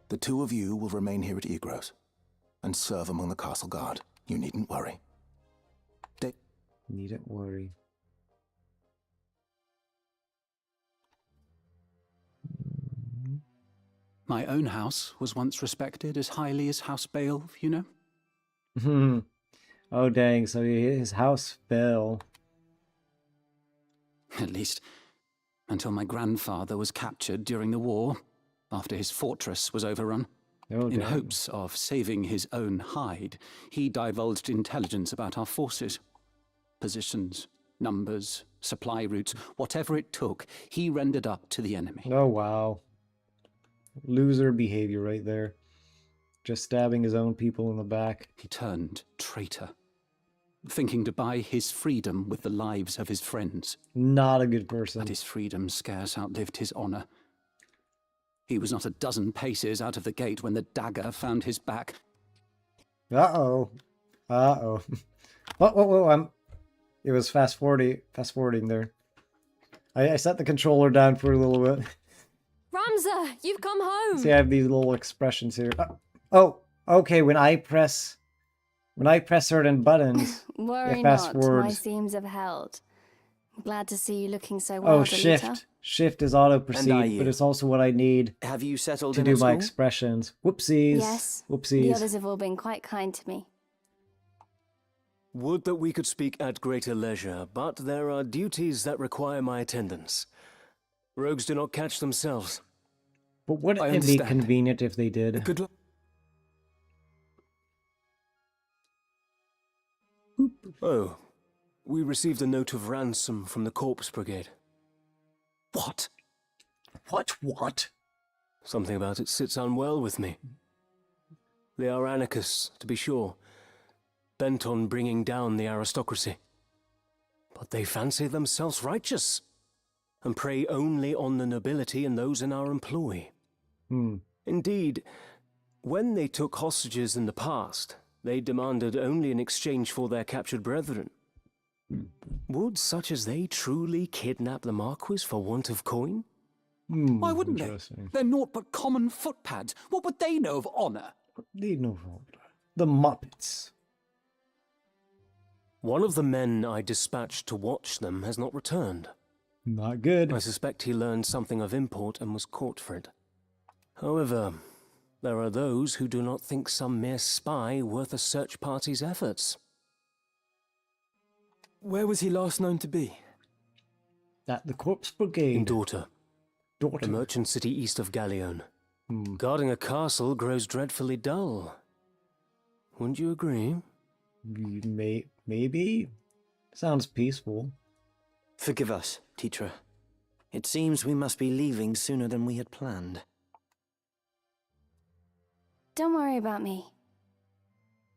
The two of you will remain here at Egros and serve among the castle guard. You needn't worry. Needn't worry. My own house was once respected as highly as House Beowulf, you know? Oh, dang, so his house fell. At least, until my grandfather was captured during the war, after his fortress was overrun. Oh, in hopes of saving his own hide, he divulged intelligence about our forces. Positions, numbers, supply routes, whatever it took, he rendered up to the enemy. Oh, wow. Loser behavior right there. Just stabbing his own people in the back. He turned traitor, thinking to buy his freedom with the lives of his friends. Not a good person. But his freedom scarce outlived his honor. He was not a dozen paces out of the gate when the dagger found his back. Uh-oh. Uh-oh. Whoa, it was fast-forwarding there. I set the controller down for a little bit. Ramza, you've come home! See, I have these little expressions here. Oh, okay, when I press certain buttons, Worry it fast not, forwards. my seams have held. I'm glad to see you looking so well, Oh, Delita. Shift is auto-proceed, but it's also what I need Have you settled to in do at my school? expressions. Whoopsies. Yes, Whoopsies. the others have all been quite kind to me. Would that we could speak at greater leisure, but there are duties that require my attendance. Rogues do not catch themselves. But wouldn't it be convenient if they did? Good luck. Oh, we received a note of ransom from the Corpse Brigade. What? What? Something about it sits unwell with me. They are anarchists, to be sure, bent on bringing down the aristocracy. But they fancy themselves righteous, and prey only on the nobility and those in our employ. Indeed, when they took hostages in the past, they demanded only in exchange for their captured brethren. Would such as they truly kidnap the Marquis for want of coin? Why wouldn't they? They're naught but common footpads. What would they know of honor? They know of honor. The Muppets. One of the men I dispatched to watch them has not returned. Not good. I suspect he learned something of import and was caught for it. However, there are those who do not think some mere spy worth a search party's efforts. Where was he last known to be? At the Corpse Brigade. In Daughter. A merchant city east of Galleon. Guarding a castle grows dreadfully dull. Wouldn't you agree? Maybe. Sounds peaceful. Forgive us, Tetra. It seems we must be leaving sooner than we had planned. Don't worry about me.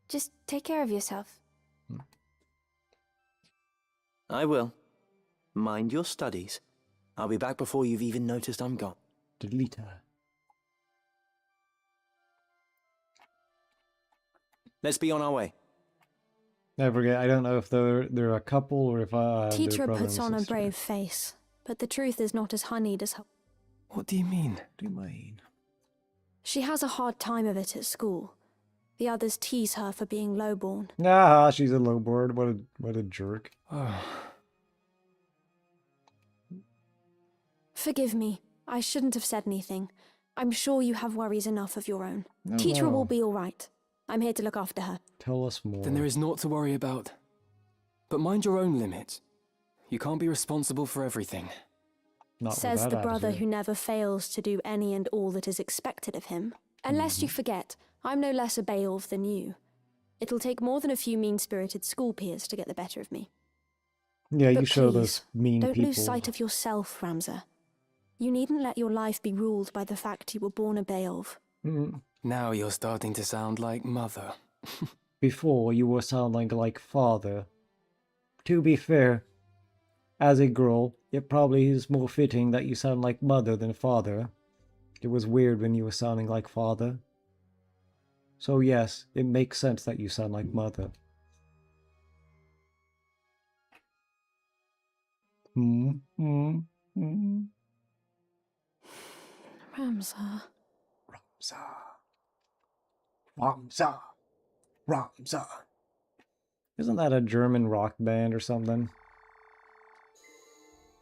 Just take care of yourself. I will. Mind your studies. I'll be back before you've even noticed I'm gone. Delita. Let's be on our way. I forget. I don't know if they're a couple or if Tetra puts on a brave face, but the truth is not as honeyed as her. What do you mean? She has a hard time of it at school. The others tease her for being lowborn. Ah, she's a lowborn. What a jerk. Forgive me. I shouldn't have said anything. I'm sure you have worries enough of your own. Tetra will be all right. I'm here to look after her. Tell us more. Then there is naught to worry about. But mind your own limits. You can't be responsible for everything. Says the brother who never fails to do any and all that is expected of him. Unless you forget, I'm no less a Beowulf than you. It'll take more than a few mean-spirited school peers to get the better of me. Yeah, but you show please, those mean don't people. lose sight of yourself, Ramza. You needn't let your life be ruled by the fact you were born a Beowulf. Now you're starting to sound like Mother. Before, you were sounding like father. To be fair, as a girl, it probably is more fitting that you sound like mother than father. It was weird when you were sounding like father. So yes, it makes sense that you sound like mother. Ramza. Ramza. Isn't that a German rock band or something?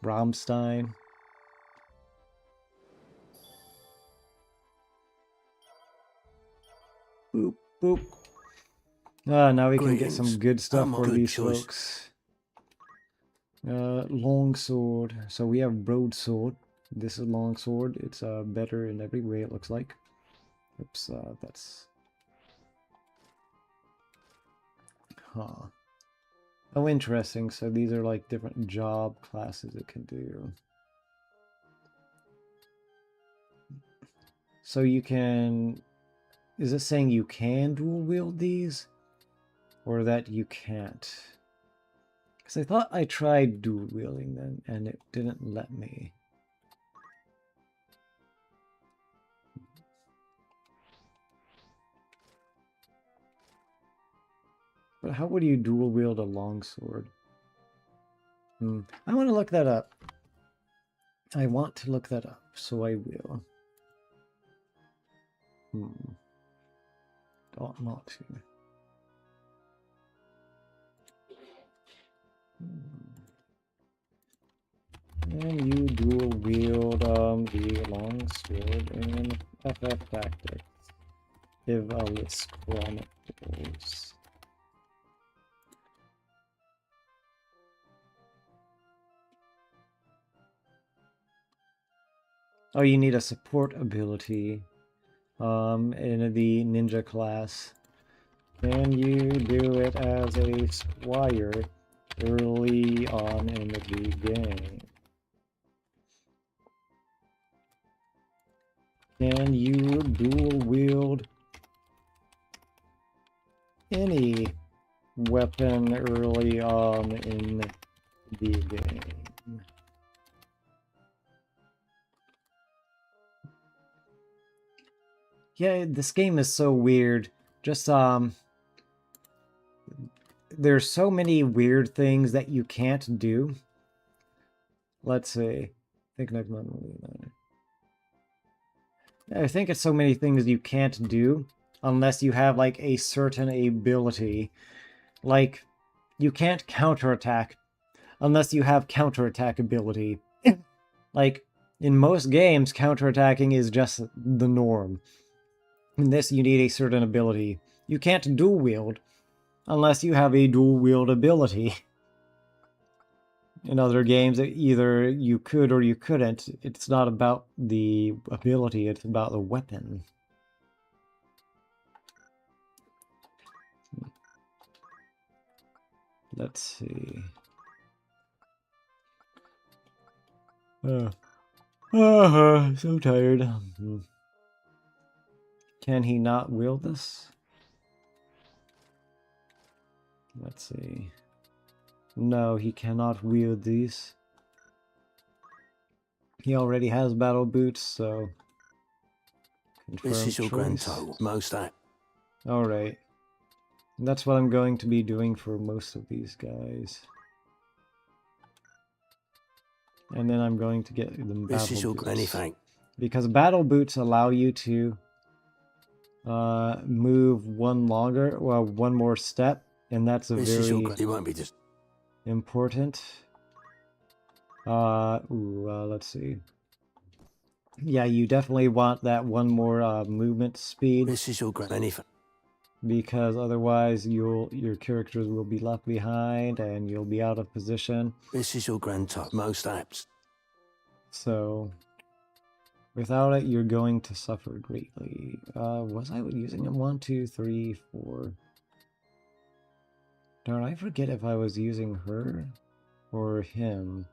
Rammstein. Boop, boop. Ah, now we can get some good stuff for these folks. Longsword. So we have broadsword. This is longsword. It's better in every way, it looks like. Oops, that's... Huh. Oh, interesting. So these are like different job classes it can do. So you can... Is it saying you can dual wield these? Or that you can't? Because I thought I tried dual wielding them and it didn't let me. But how would you dual wield a longsword? I want to look that up. I want to look that up, so I will. Ought not to. And you dual wield the longsword in FF Tactics. Ivalice Chronicles. Oh, you need a support ability in the ninja class. Can you do it as a squire early on in the game? Can you dual wield any weapon early on in the game? Yeah, this game is so weird. Just, there's so many weird things that you can't do. Let's see. I think it's so many things you can't do unless you have, like, a certain ability. Like, you can't counterattack unless you have counterattack ability. Like, in most games, counterattacking is just the norm. In this, you need a certain ability. You can't dual wield unless you have a dual wield ability. In other games, either you could or you couldn't. It's not about the ability, it's about the weapon. Let's see. So tired. Can he not wield this? Let's see. No, he cannot wield these. He already has battle boots, so... This is your grand total, most that. Alright. That's what I'm going to be doing for most of these guys. And then I'm going to get them battle boots. This is your granny thing. Because battle boots allow you to move one more step, and that's a very important. Let's see. Yeah, you definitely want that one more movement speed. This is your granny thing. Because otherwise your characters will be left behind and you'll be out of position. This is your grand top, most apps. So without it, you're going to suffer greatly. Was I using them? 1, 2, 3, 4. Darn, I forget if I was using her or him.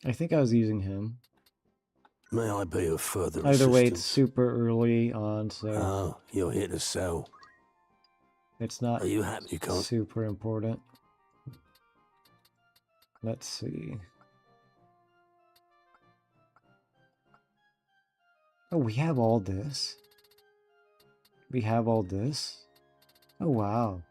I think I was using him. May I be of further assistance? Either way, it's super early on, so... Oh, you're here to sell. It's not Are you happy you can't? Super important. Let's see. Oh, we have all this. We have all this. Oh, wow.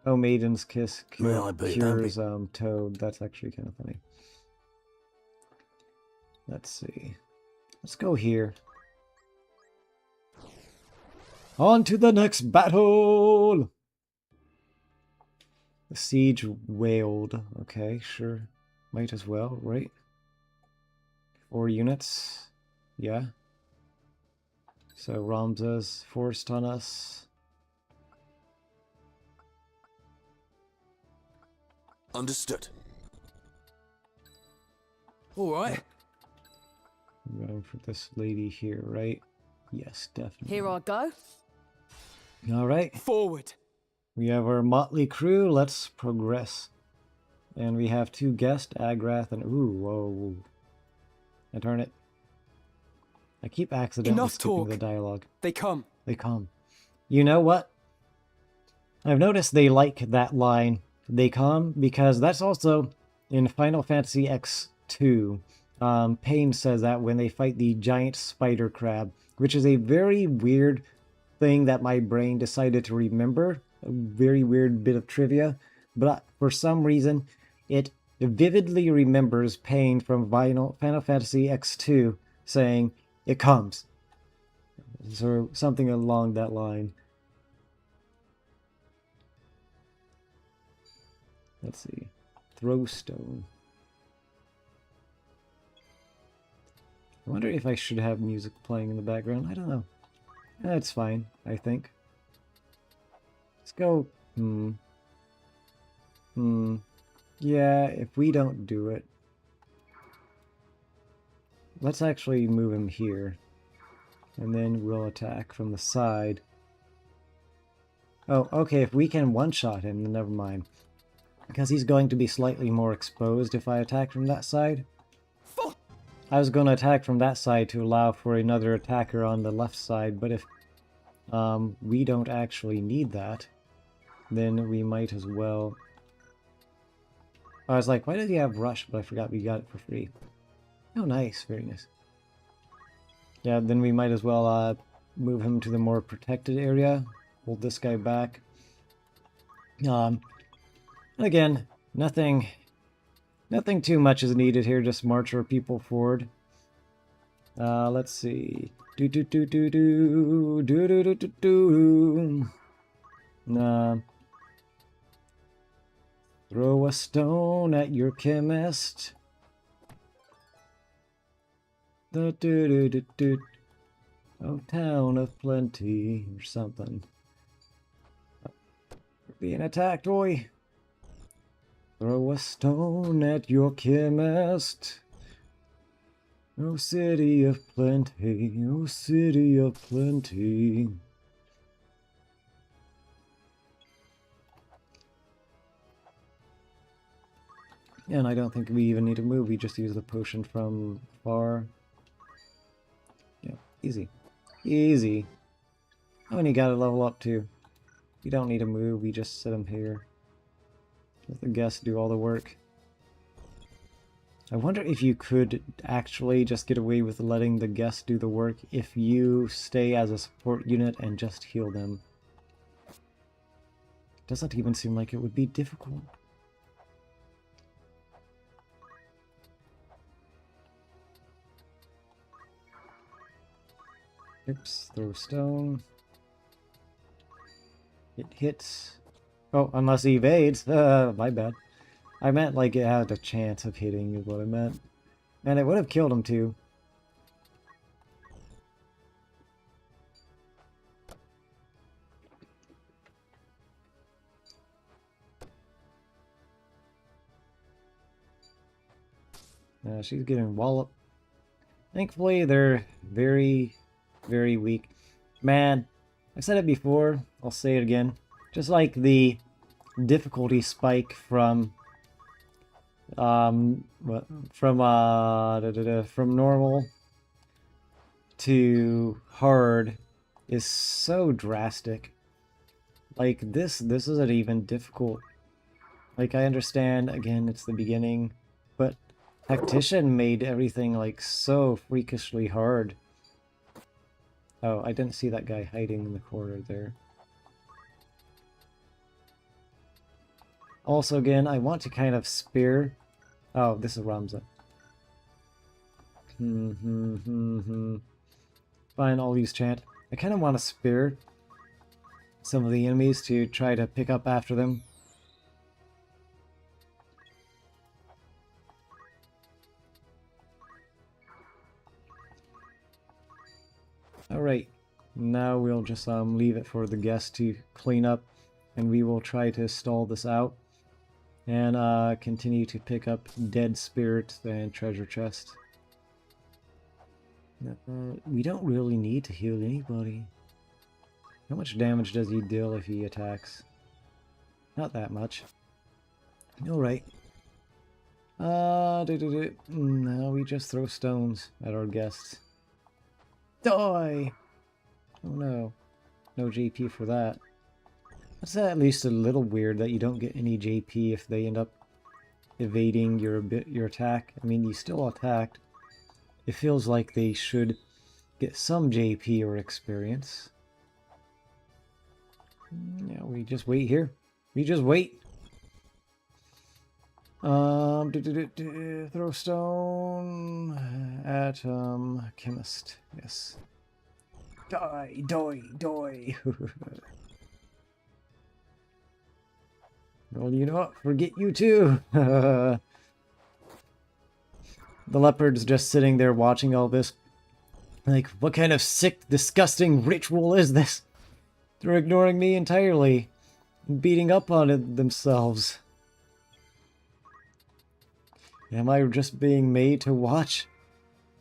Oh, Maiden's Kiss cures Toad. That's actually kind of funny. Let's see. Let's go here. On to the next battle! The siege wailed. Okay, sure. Might as well, right? 4 units. Yeah. So Ramza's forced on us. Understood. All right. I'm going for this lady here, right? Yes, definitely. Here I go. All right. Forward. We have our motley crew. Let's progress. And we have 2 guests, Agrath and... Ooh, whoa. I turn it. I keep accidentally skipping the dialogue. They come. They come. You know what? I've noticed they like that line, they come, because that's also in Final Fantasy X2. Pain says that when they fight the giant spider crab. which is a very weird thing that my brain decided to remember. A very weird bit of trivia. But for some reason, it vividly remembers Pain from Final Fantasy X2 saying, "It comes." So something along that line. Let's see. Throw stone. I wonder if I should have music playing in the background. I don't know. That's fine, I think. Let's go. Yeah, if we don't do it. Let's actually move him here. And then we'll attack from the side. Oh, okay, if we can one-shot him, then never mind. Because he's going to be slightly more exposed if I attack from that side. I was going to attack from that side to allow for another attacker on the left side, but if we don't actually need that, then we might as well... I was like, why did he have Rush? But I forgot we got it for free. Oh, nice. Very nice. Yeah, then we might as well move him to the more protected area. Hold this guy back. Again, nothing too much is needed here. Just march our people forward. Let's see. Throw a stone at your chemist. Oh, town of plenty or something. We're being attacked, boy. Throw a stone at your chemist. Oh, city of plenty, oh, city of plenty. And I don't think we even need to move, we just use the potion from far. Yeah, easy. Easy. Oh, and you gotta level up too. We don't need to move, we just sit him here. Let the guests do all the work. I wonder if you could actually just get away with letting the guests do the work if you stay as a support unit and just heal them. Doesn't even seem like it would be difficult. Oops, throw stone. It hits. Oh, unless he evades. My bad. I meant like it had a chance of hitting is what I meant. And it would have killed him too. She's getting walloped. Thankfully, they're very, very weak. Man, I've said it before. I'll say it again. Just like the difficulty spike from normal to hard is so drastic. Like this isn't even difficult. Like I understand, again, it's the beginning, but Tactician made everything like so freakishly hard. Oh, I didn't see that guy hiding in the corner there. Also, again, I want to kind of spear. Oh, this is Ramza. Fine, I'll use chant. I kind of want to spear some of the enemies to try to pick up after them. Alright, now we'll just leave it for the guests to clean up, and we will try to stall this out and continue to pick up dead spirits and treasure chests. We don't really need to heal anybody. How much damage does he deal if he attacks? Not that much. Alright. Now we just throw stones at our guests. Die! Oh no. No JP for that. That's at least a little weird that you don't get any JP if they end up evading your attack. I mean, you still attacked. It feels like they should get some JP or experience. Yeah, we just wait here. We just wait. Throw stone at chemist. Yes. Die, die, die. Well, you know what? Forget you too. The leopard's just sitting there watching all this. Like, what kind of sick, disgusting ritual is this? They're ignoring me entirely. Beating up on it themselves. Am I just being made to watch?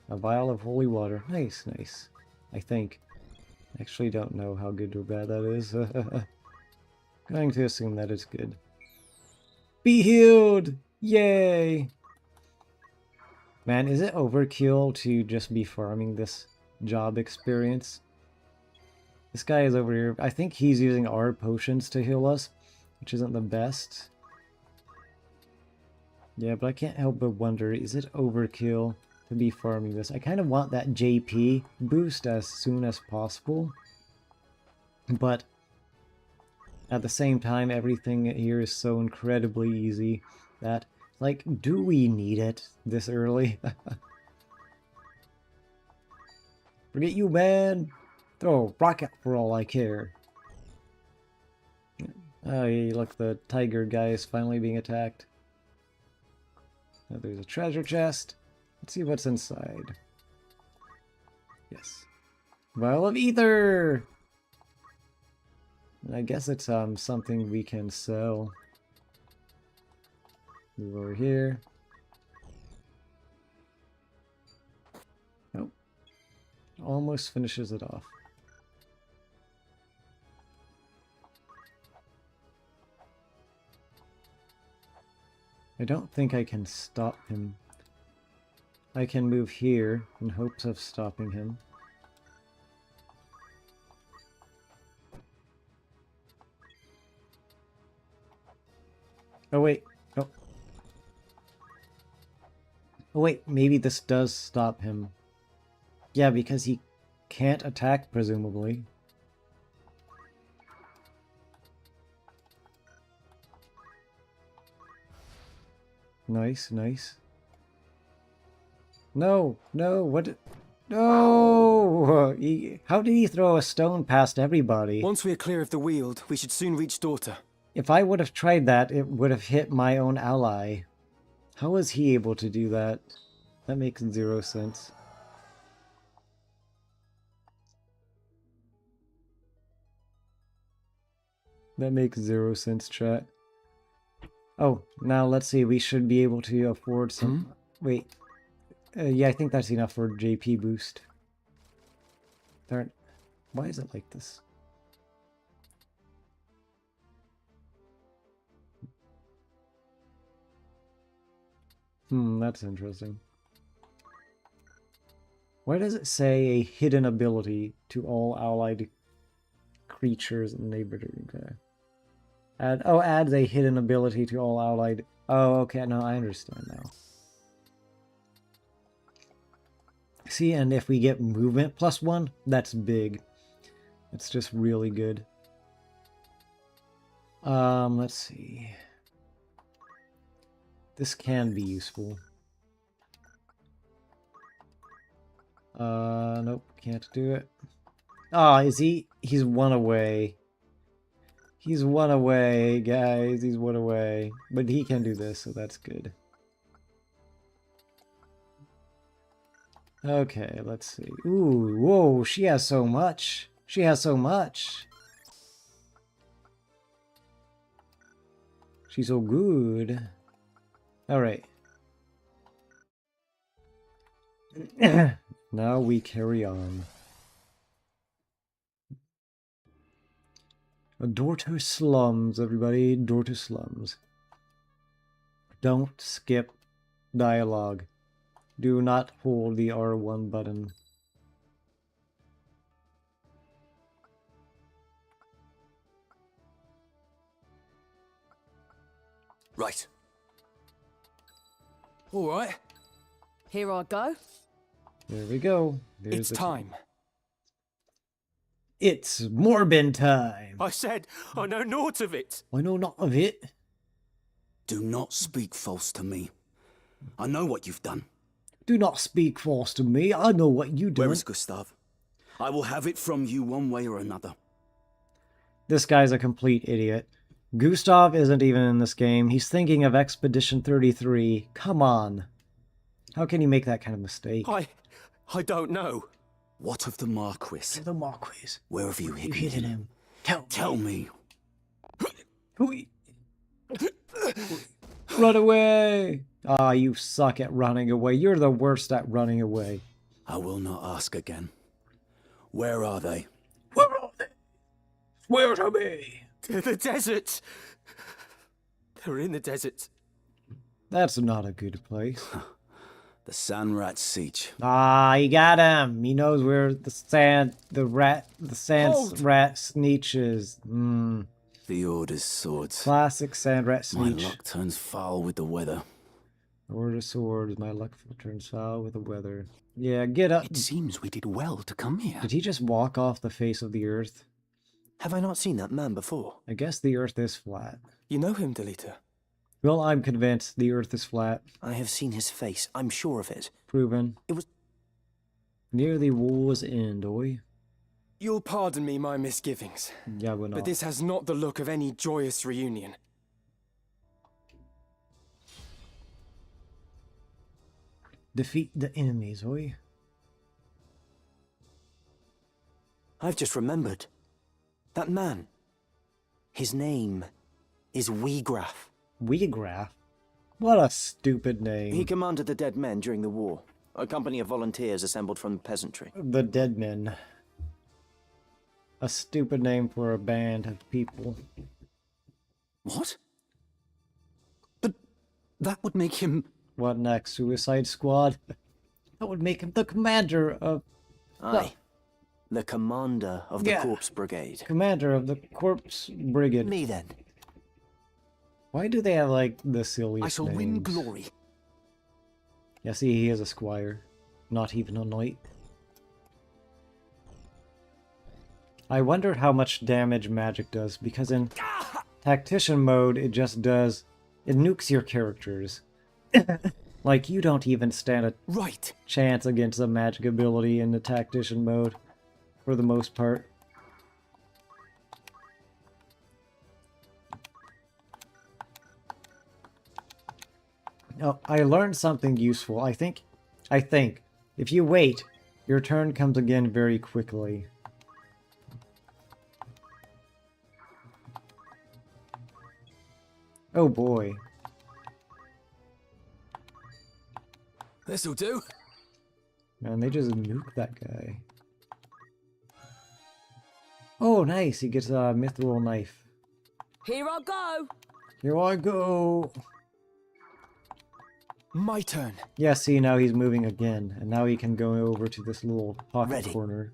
A vial of holy water. Nice, nice. I think. I actually don't know how good or bad that is. Going to assume that it's good. Be healed! Yay! Man, is it overkill to just be farming this job experience? This guy is over here. I think he's using our potions to heal us, which isn't the best. Yeah, but I can't help but wonder, is it overkill to be farming this? I kind of want that JP boost as soon as possible. But at the same time, everything here is so incredibly easy that, like, do we need it this early? Forget you, man! Throw a rocket for all I care. Oh, hey, look, the tiger guy is finally being attacked. Now there's a treasure chest. Let's see what's inside. Yes. Vial of ether! I guess it's something we can sell. Move over here. Nope. Almost finishes it off. I don't think I can stop him. I can move here in hopes of stopping him. Oh wait, oh. Oh wait, maybe this does stop him. Yeah, because he can't attack, presumably. Nice, nice. No, no, what? No! How did he throw a stone past everybody? Once we are clear of the Weald, we should soon reach Daughter. If I would have tried that, it would have hit my own ally. How was he able to do that? That makes 0 sense. That makes 0 sense, chat. Oh, now let's see. We should be able to afford some... Wait. Yeah, I think that's enough for JP boost. Darn. Why is it like this? That's interesting. Why does it say a hidden ability to all allied creatures in the neighborhood? Okay. Adds a hidden ability to all allied... Oh, okay, no, I understand now. See, and if we get movement +1, that's big. It's just really good. Let's see. This can be useful. Nope, can't do it. Ah, is he? He's 1 away. He's 1 away, guys. He's 1 away. But he can do this, so that's good. Okay, let's see. Ooh, whoa, she has so much. She has so much. She's so good. Alright. Now we carry on. A door to slums, everybody. Door to slums. Don't skip dialogue. Do not hold the R1 button. Right. All right. Here I go. There we go. It's time. It's Morbin time. I said, I know naught of it. I know not of it. Do not speak false to me. I know what you've done. Do not speak false to me. I know what you do. Where is Gustav? I will have it from you one way or another. This guy's a complete idiot. Gustav isn't even in this game. He's thinking of Expedition 33. Come on. How can you make that kind of mistake? I don't know. What of the Marquis? The Marquis. Where have you hidden him? Tell me. Run away! Ah, you suck at running away. You're the worst at running away. I will not ask again. Where are they? Where are they? Swear to me. The desert. They're in the desert. That's not a good place. The Sand Rat Siege. Ah, he got him. He knows where the sand rat sneech is. The Order's swords. Classic sand rat My sneech. luck turns foul with the weather. Order swords. My luck turns foul with the weather. Yeah, get up. It seems we did well to come here. Did he just walk off the face of the earth? Have I not seen that man before? I guess the earth is flat. You know him, Delita? Well, I'm convinced the earth is flat. I have seen his face. I'm sure of it. Proven. It was... Near the war's end, oi. You'll pardon me my misgivings. Yeah, we're not. But this has not the look of any joyous reunion. Defeat the enemies, oi. I've just remembered. That man. His name is Wiegraf. Wiegraf? What a stupid name. He commanded the Dead Men during the war. A company of volunteers assembled from the peasantry. The Dead Men. A stupid name for a band of people. What? But that would make him... What next? Suicide Squad? That would make him the commander of... Aye. The commander of the Corpse Brigade. Commander of the Corpse Brigade. Me then. Why do they have, like, the silliest I shall names? win glory. Yeah, see, he is a squire. Not even a knight. I wonder how much damage magic does, because in tactician mode, it just does... It nukes your characters. Like, you don't even stand a chance against a magic ability in the tactician mode, for the most part. Oh, I learned something useful. I think, if you wait, your turn comes again very quickly. Oh boy. This'll do. Man, they just nuked that guy. Oh, nice. He gets a mithril knife. Here I go. Here I go. My turn. Yeah, see, now he's moving again. And now he can go over to this little pocket corner.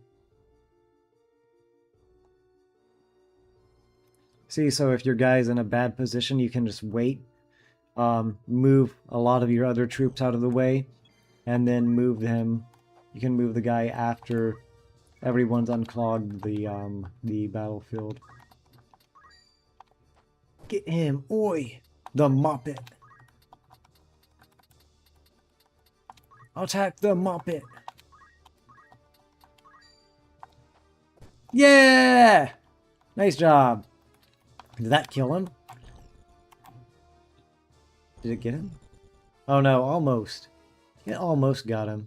See, so if your guy's in a bad position, you can just wait. Move a lot of your other troops out of the way. And then move them. You can move the guy after everyone's unclogged the battlefield. Get him, oi! The Muppet. Attack the Muppet. Yeah! Nice job. Did that kill him? Did it get him? Oh no, almost. It almost got him.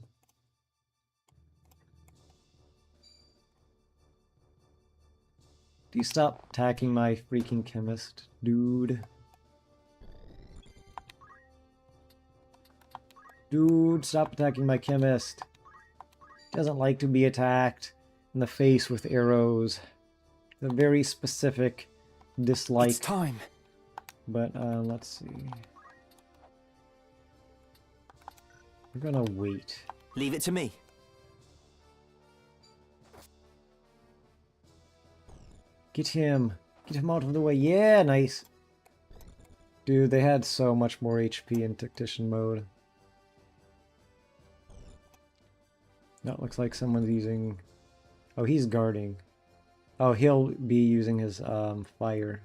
Do you stop attacking my freaking chemist, dude? Dude, stop attacking my chemist. Doesn't like to be attacked in the face with arrows. A very specific dislike. It's time. But let's see. We're gonna wait. Leave it to me. Get him. Get him out of the way. Yeah, nice. Dude, they had so much more HP in Tactician mode. That looks like someone's using... Oh, he's guarding. Oh, he'll be using his fire.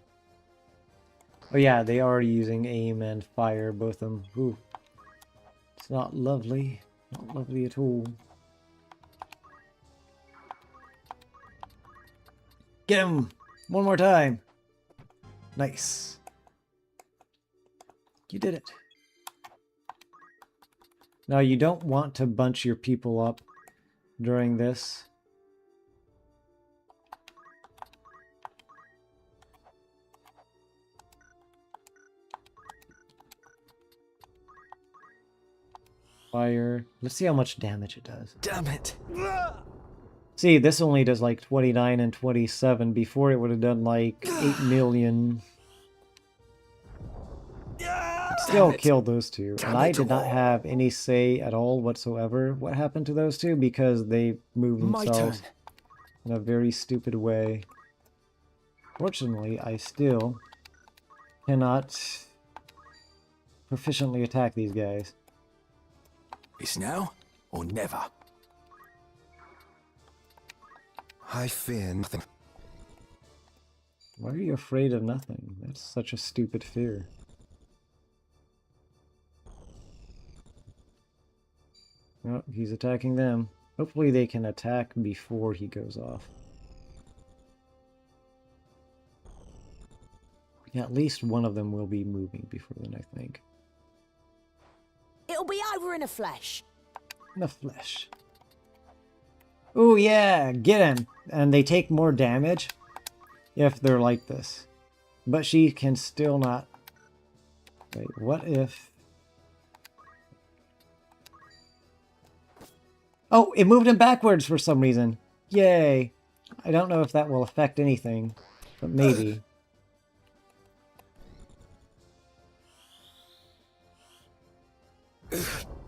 Oh yeah, they are using aim and fire, both of them. Ooh. It's not lovely. Not lovely at all. Get him! One more time! Nice. You did it. Now you don't want to bunch your people up during this. Fire. Let's see how much damage it does. Damn it. See, this only does like 29 and 27. Before it would have done like 8 million. Still killed those two. And I did not have any say at all whatsoever what happened to those two because they moved themselves in a very stupid way. Fortunately, I still cannot proficiently attack these guys. It's now or never. I fear nothing. Why are you afraid of nothing? That's such a stupid fear. Oh, he's attacking them. Hopefully they can attack before he goes off. Yeah, at least one of them will be moving before then, I think. It'll be over in a flash. In a flash. Oh yeah, get him! And they take more damage if they're like this. But she can still not... Wait, what if... Oh, it moved him backwards for some reason. Yay. I don't know if that will affect anything, but maybe.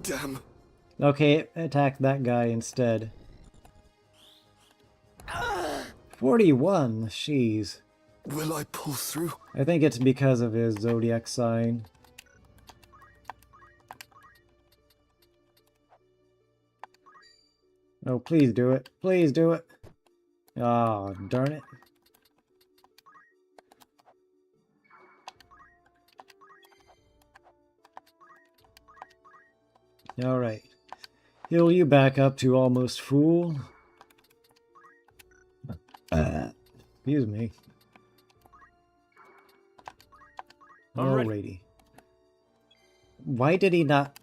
Damn. Okay, attack that guy instead. 41, jeez. Will I pull through? I think it's because of his zodiac sign. Oh, please do it. Please do it. Oh, darn it. Alright. Heal you back up to almost full. Excuse me. Alrighty. Why did he not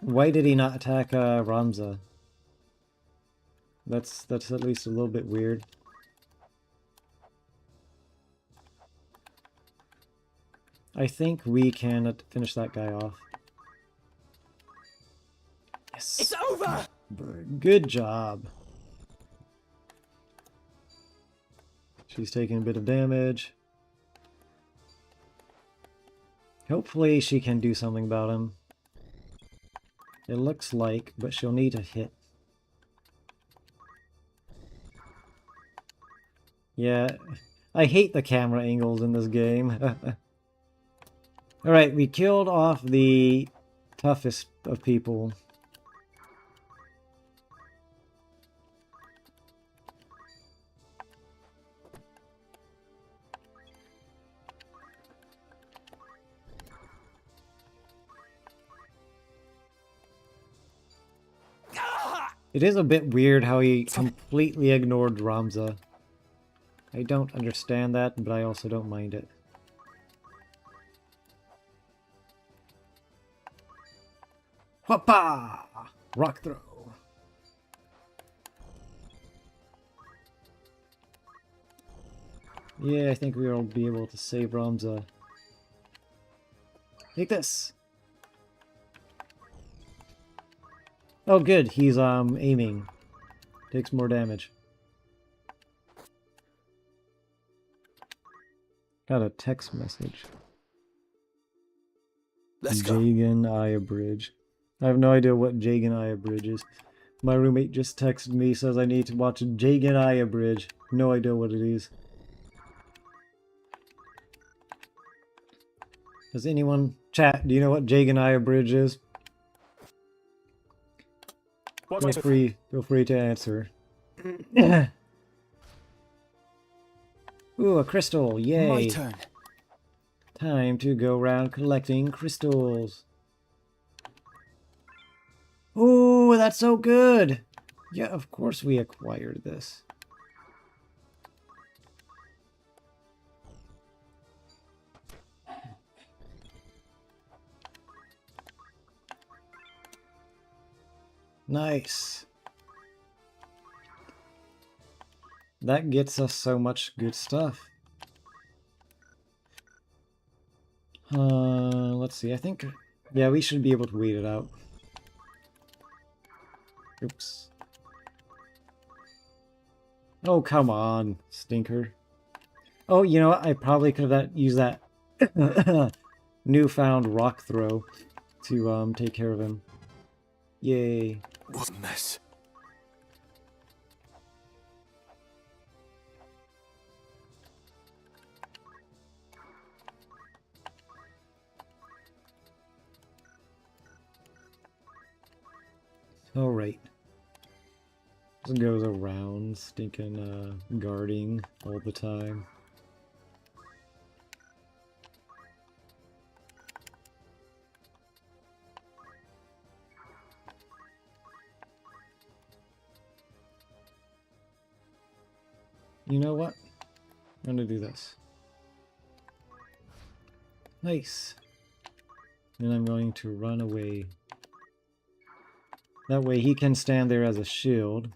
attack Ramza? That's at least a little bit weird. I think we can finish that guy off. Yes. It's over. Good job. She's taking a bit of damage. Hopefully she can do something about him. It looks like, but she'll need a hit. Yeah, I hate the camera angles in this game. Alright, we killed off the toughest of people. It is a bit weird how he completely ignored Ramza. I don't understand that, but I also don't mind it. Hoppa! Rock throw. Yeah, I think we'll be able to save Ramza. Take this! Oh good, he's aiming. Takes more damage. Got a text message. Let's go. Jagan Aya Bridge. I have no idea what Jagan Aya Bridge is. My roommate just texted me, says I need to watch Jagan Aya Bridge. No idea what it is. Does anyone chat? Do you know what Jagan Aya Bridge is? Feel free to answer. Ooh, a crystal, yay. My turn. Time to go around collecting crystals. Ooh, that's so good! Yeah, of course we acquired this. Nice. That gets us so much good stuff. Let's see, I think... Yeah, we should be able to wait it out. Oops. Oh, come on, stinker. Oh, you know what? I probably could have used that newfound rock throw to take care of him. Yay. What a mess. Alright. Just goes around stinking guarding all the time. You know what? I'm gonna do this. Nice. And I'm going to run away. That way he can stand there as a shield.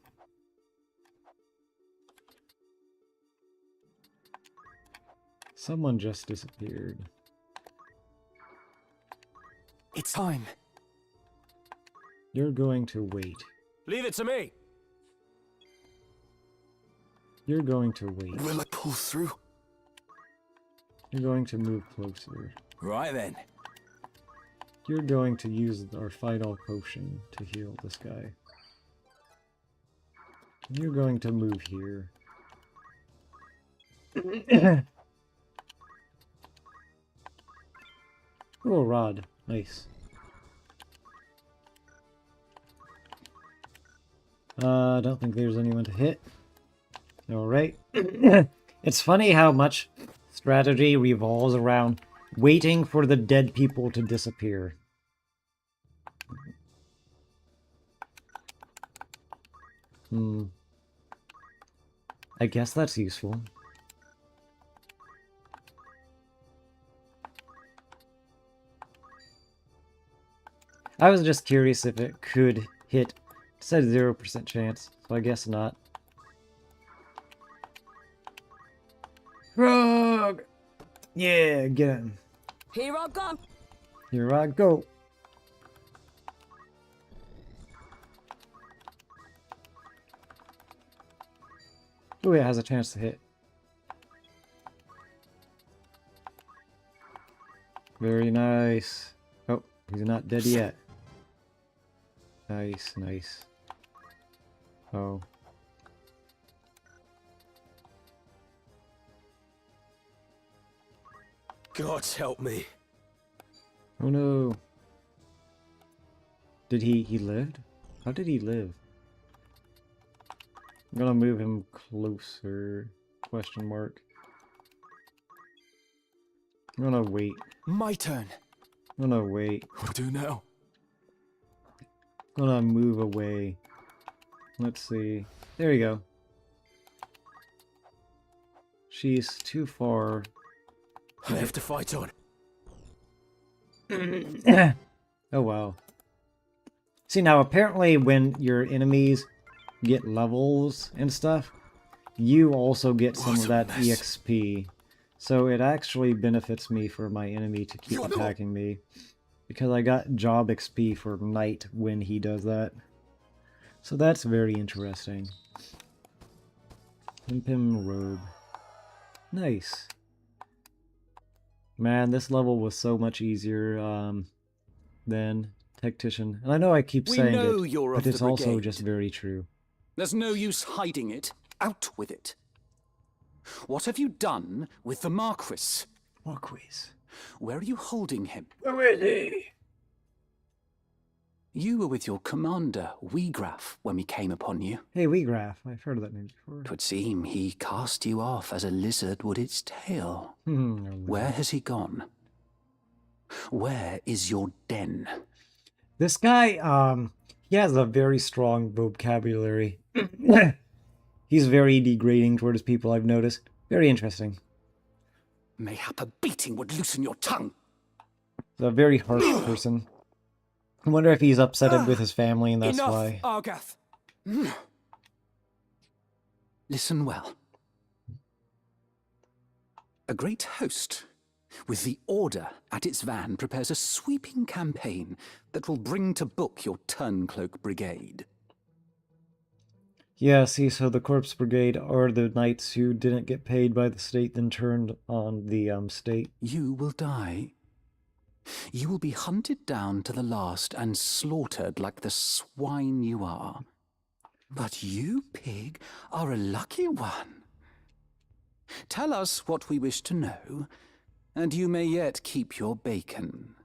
Someone just disappeared. It's time. You're going to wait. Leave it to me. You're going to wait. Will I pull through? You're going to move closer. Right then. You're going to use our final potion to heal this guy. You're going to move here. Oh, a rod. Nice. I don't think there's anyone to hit. Alright. It's funny how much strategy revolves around waiting for the dead people to disappear. I guess that's useful. I was just curious if it could hit. It said 0% chance, so I guess not. Frog! Yeah, get him. Here I go. Here I go. Oh, it has a chance to hit. Very nice. Oh, he's not dead yet. Nice, nice. Oh. God help me. Oh no. Did he lived? How did he live? I'm gonna move him closer. Question mark. I'm gonna wait. My turn. I'm gonna wait. What do now? I'm gonna move away. Let's see. There you go. She's too far. I have to fight on. Oh wow. See, now apparently when your enemies get levels and stuff, you also get some of that EXP. So it actually benefits me for my enemy to keep attacking me. Because I got job XP for Knight when he does that. So that's very interesting. Pimpim Robe. Nice. Man, this level was so much easier than Tactician. And I know I keep saying it, but it's also just very true. There's no use hiding it. Out with it. What have you done with the Marquis? Marquis? Where are you holding him? Where is he? You were with your commander, Weegraf, when we came upon you. Hey, Weegraf. I've heard of that name before. 'Twould seem he cast you off as a lizard would its tail. Where has he gone? Where is your den? This guy, he has a very strong vocabulary. He's very degrading towards people, I've noticed. Very interesting. Mayhap a beating would loosen your tongue. He's a very harsh person. I wonder if he's upset with his family and that's Enough, why. Argath. Listen well. A great host, with the Order at its van, prepares a sweeping campaign that will bring to book your Turncloak Brigade. Yeah, see, so the Corpse Brigade are the knights who didn't get paid by the state, then turned on the state. You will die. You will be hunted down to the last and slaughtered like the swine you are. But you, pig, are a lucky one. Tell us what we wish to know, and you may yet keep your bacon.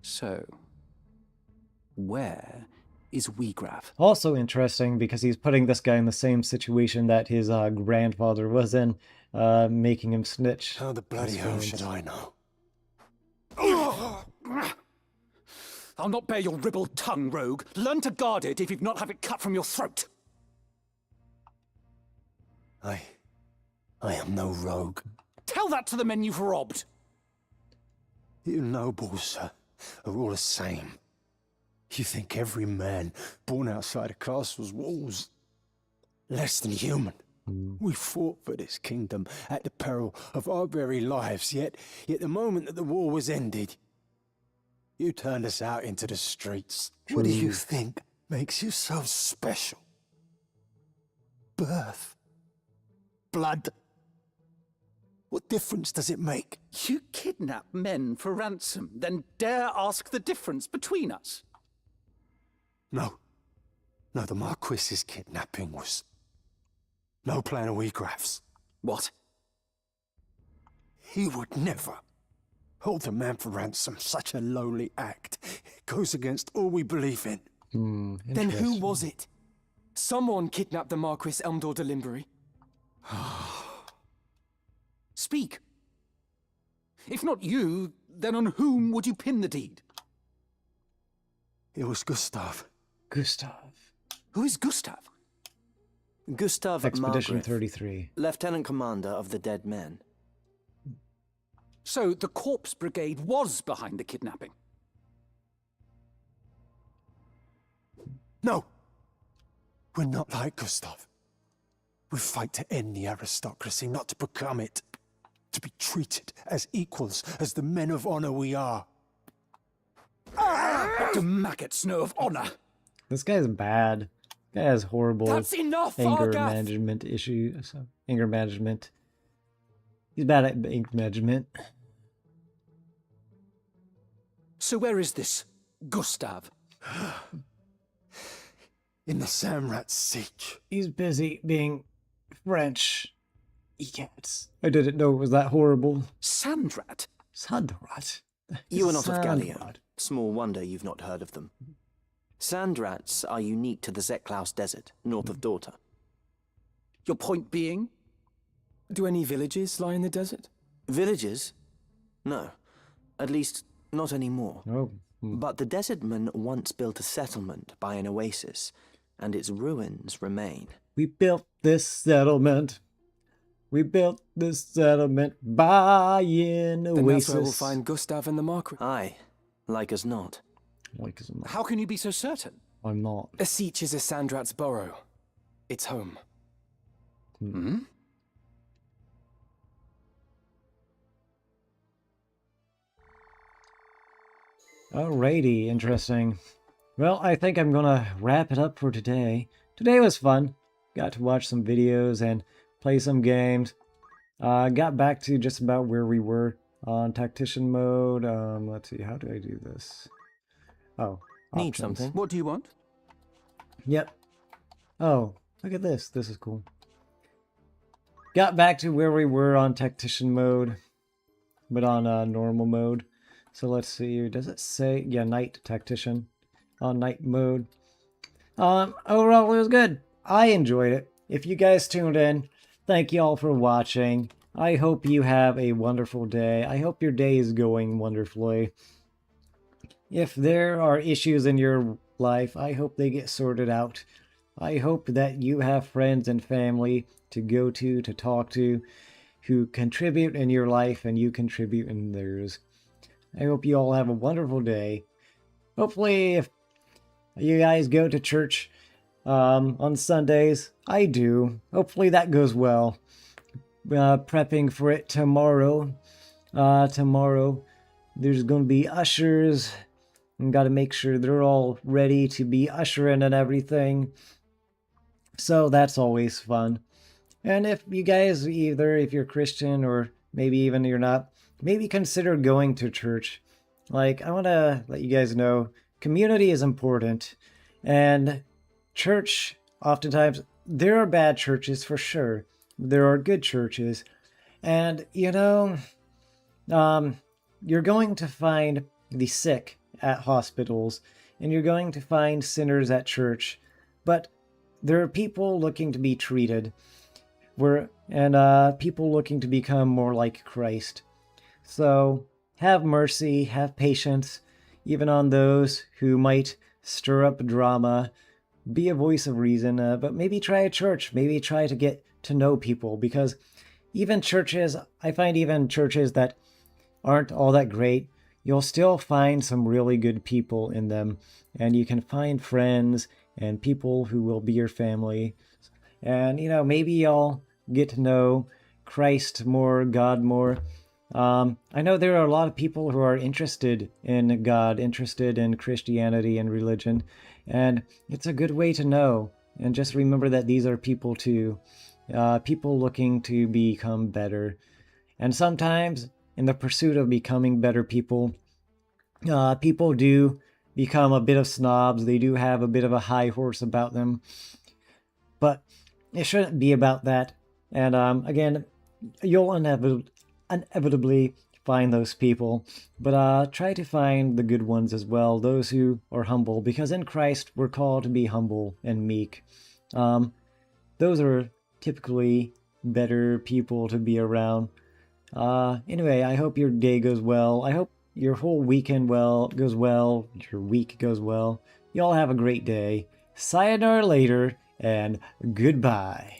So, where is Weegraf? Also interesting because he's putting this guy in the same situation that his grandfather was in, making him snitch. How the bloody hell should I know? I'll not bear your ribald tongue, rogue. Learn to guard it if you've not have it cut from your throat. I am no rogue. Tell that to the men you've robbed. You nobles, sir, are all the same. You think every man born outside a castle's walls less than human. We fought for this kingdom at the peril of our very lives, yet the moment that the war was ended, you turned us out into the streets. What do you think makes you so special? Birth? Blood? What difference does it make? You kidnap men for ransom, then dare ask the difference between us? No, the Marquis's kidnapping was no plan of Weegraf's. What? He would never hold a man for ransom. Such a lowly act. It goes against all we believe in. Then who was it? Someone kidnapped the Marquis Elmdor de Limbury. Speak. If not you, then on whom would you pin the deed? It was Gustav. Gustav. Who is Gustav? Gustav Expedition Margrave, 33. Lieutenant Commander of the Dead Men. So the Corpse Brigade was behind the kidnapping? No! We're not like Gustav. We fight to end the aristocracy, not to become it. To be treated as equals, as the men of honor we are. What do maggots know of honor? This guy's bad. This guy has horrible That's enough, anger Argath! management issues. Anger management. He's bad at anger management. So where is this Gustav? In the Samrat siege. He's busy being French. Yes. I didn't know it was that horrible. Sandrat? Sandrat? You are not of Sandrat. Gallium. Small wonder you've not heard of them. Sandrats are unique to the Zeklaus Desert, north of Dorta. Your point being? Do any villages lie in the desert? Villages? No. At least, not anymore. Oh. But the desertmen once built a settlement by an oasis, and its ruins remain. We built this settlement. We built this settlement by an oasis. Then that's where we'll find Gustav and the Marquis. Aye, like as not. Like as not. How can you be so certain? I'm not. Asich is a Sandrat's burrow. It's home. Hmm? Alrighty, interesting. Well, I think I'm gonna wrap it up for today. Today was fun. Got to watch some videos and play some games. Got back to just about where we were on tactician mode. Let's see, how do I do this? Oh, Need options. something? What do you want? Yep. Oh, look at this. This is cool. Got back to where we were on tactician mode, but on normal mode. So let's see, does it say, yeah, night tactician on night mode. Overall, it was good. I enjoyed it. If you guys tuned in, thank you all for watching. I hope you have a wonderful day. I hope your day is going wonderfully. If there are issues in your life, I hope they get sorted out. I hope that you have friends and family to go to talk to, who contribute in your life and you contribute in theirs. I hope you all have a wonderful day. Hopefully, if you guys go to church on Sundays, I do. Hopefully that goes well. Prepping for it tomorrow. Tomorrow, there's going to be ushers. And got to make sure they're all ready to be ushering and everything. So that's always fun. And if you guys, either if you're Christian or maybe even you're not, maybe consider going to church. Like, I want to let you guys know, community is important. And church, oftentimes, there are bad churches for sure. There are good churches. And, you know, you're going to find the sick at hospitals, and you're going to find sinners at church. But there are people looking to be treated. And people looking to become more like Christ. So have mercy, have patience, even on those who might stir up drama. Be a voice of reason, but maybe try a church. Maybe try to get to know people, because even churches, I find even churches that aren't all that great, you'll still find some really good people in them, and you can find friends and people who will be your family. And, you know, maybe y'all get to know Christ more, God more. I know there are a lot of people who are interested in God, interested in Christianity and religion, and it's a good way to know. And just remember that these are people too, people looking to become better. And sometimes, in the pursuit of becoming better people, people do become a bit of snobs. They do have a bit of a high horse about them. But it shouldn't be about that. And again, you'll inevitably find those people, but try to find the good ones as well, those who are humble, because in Christ we're called to be humble and meek. Those are typically better people to be around. Anyway, I hope your day goes well. I hope your whole weekend goes well. Your week goes well. Y'all have a great day. Sayonara later, and goodbye.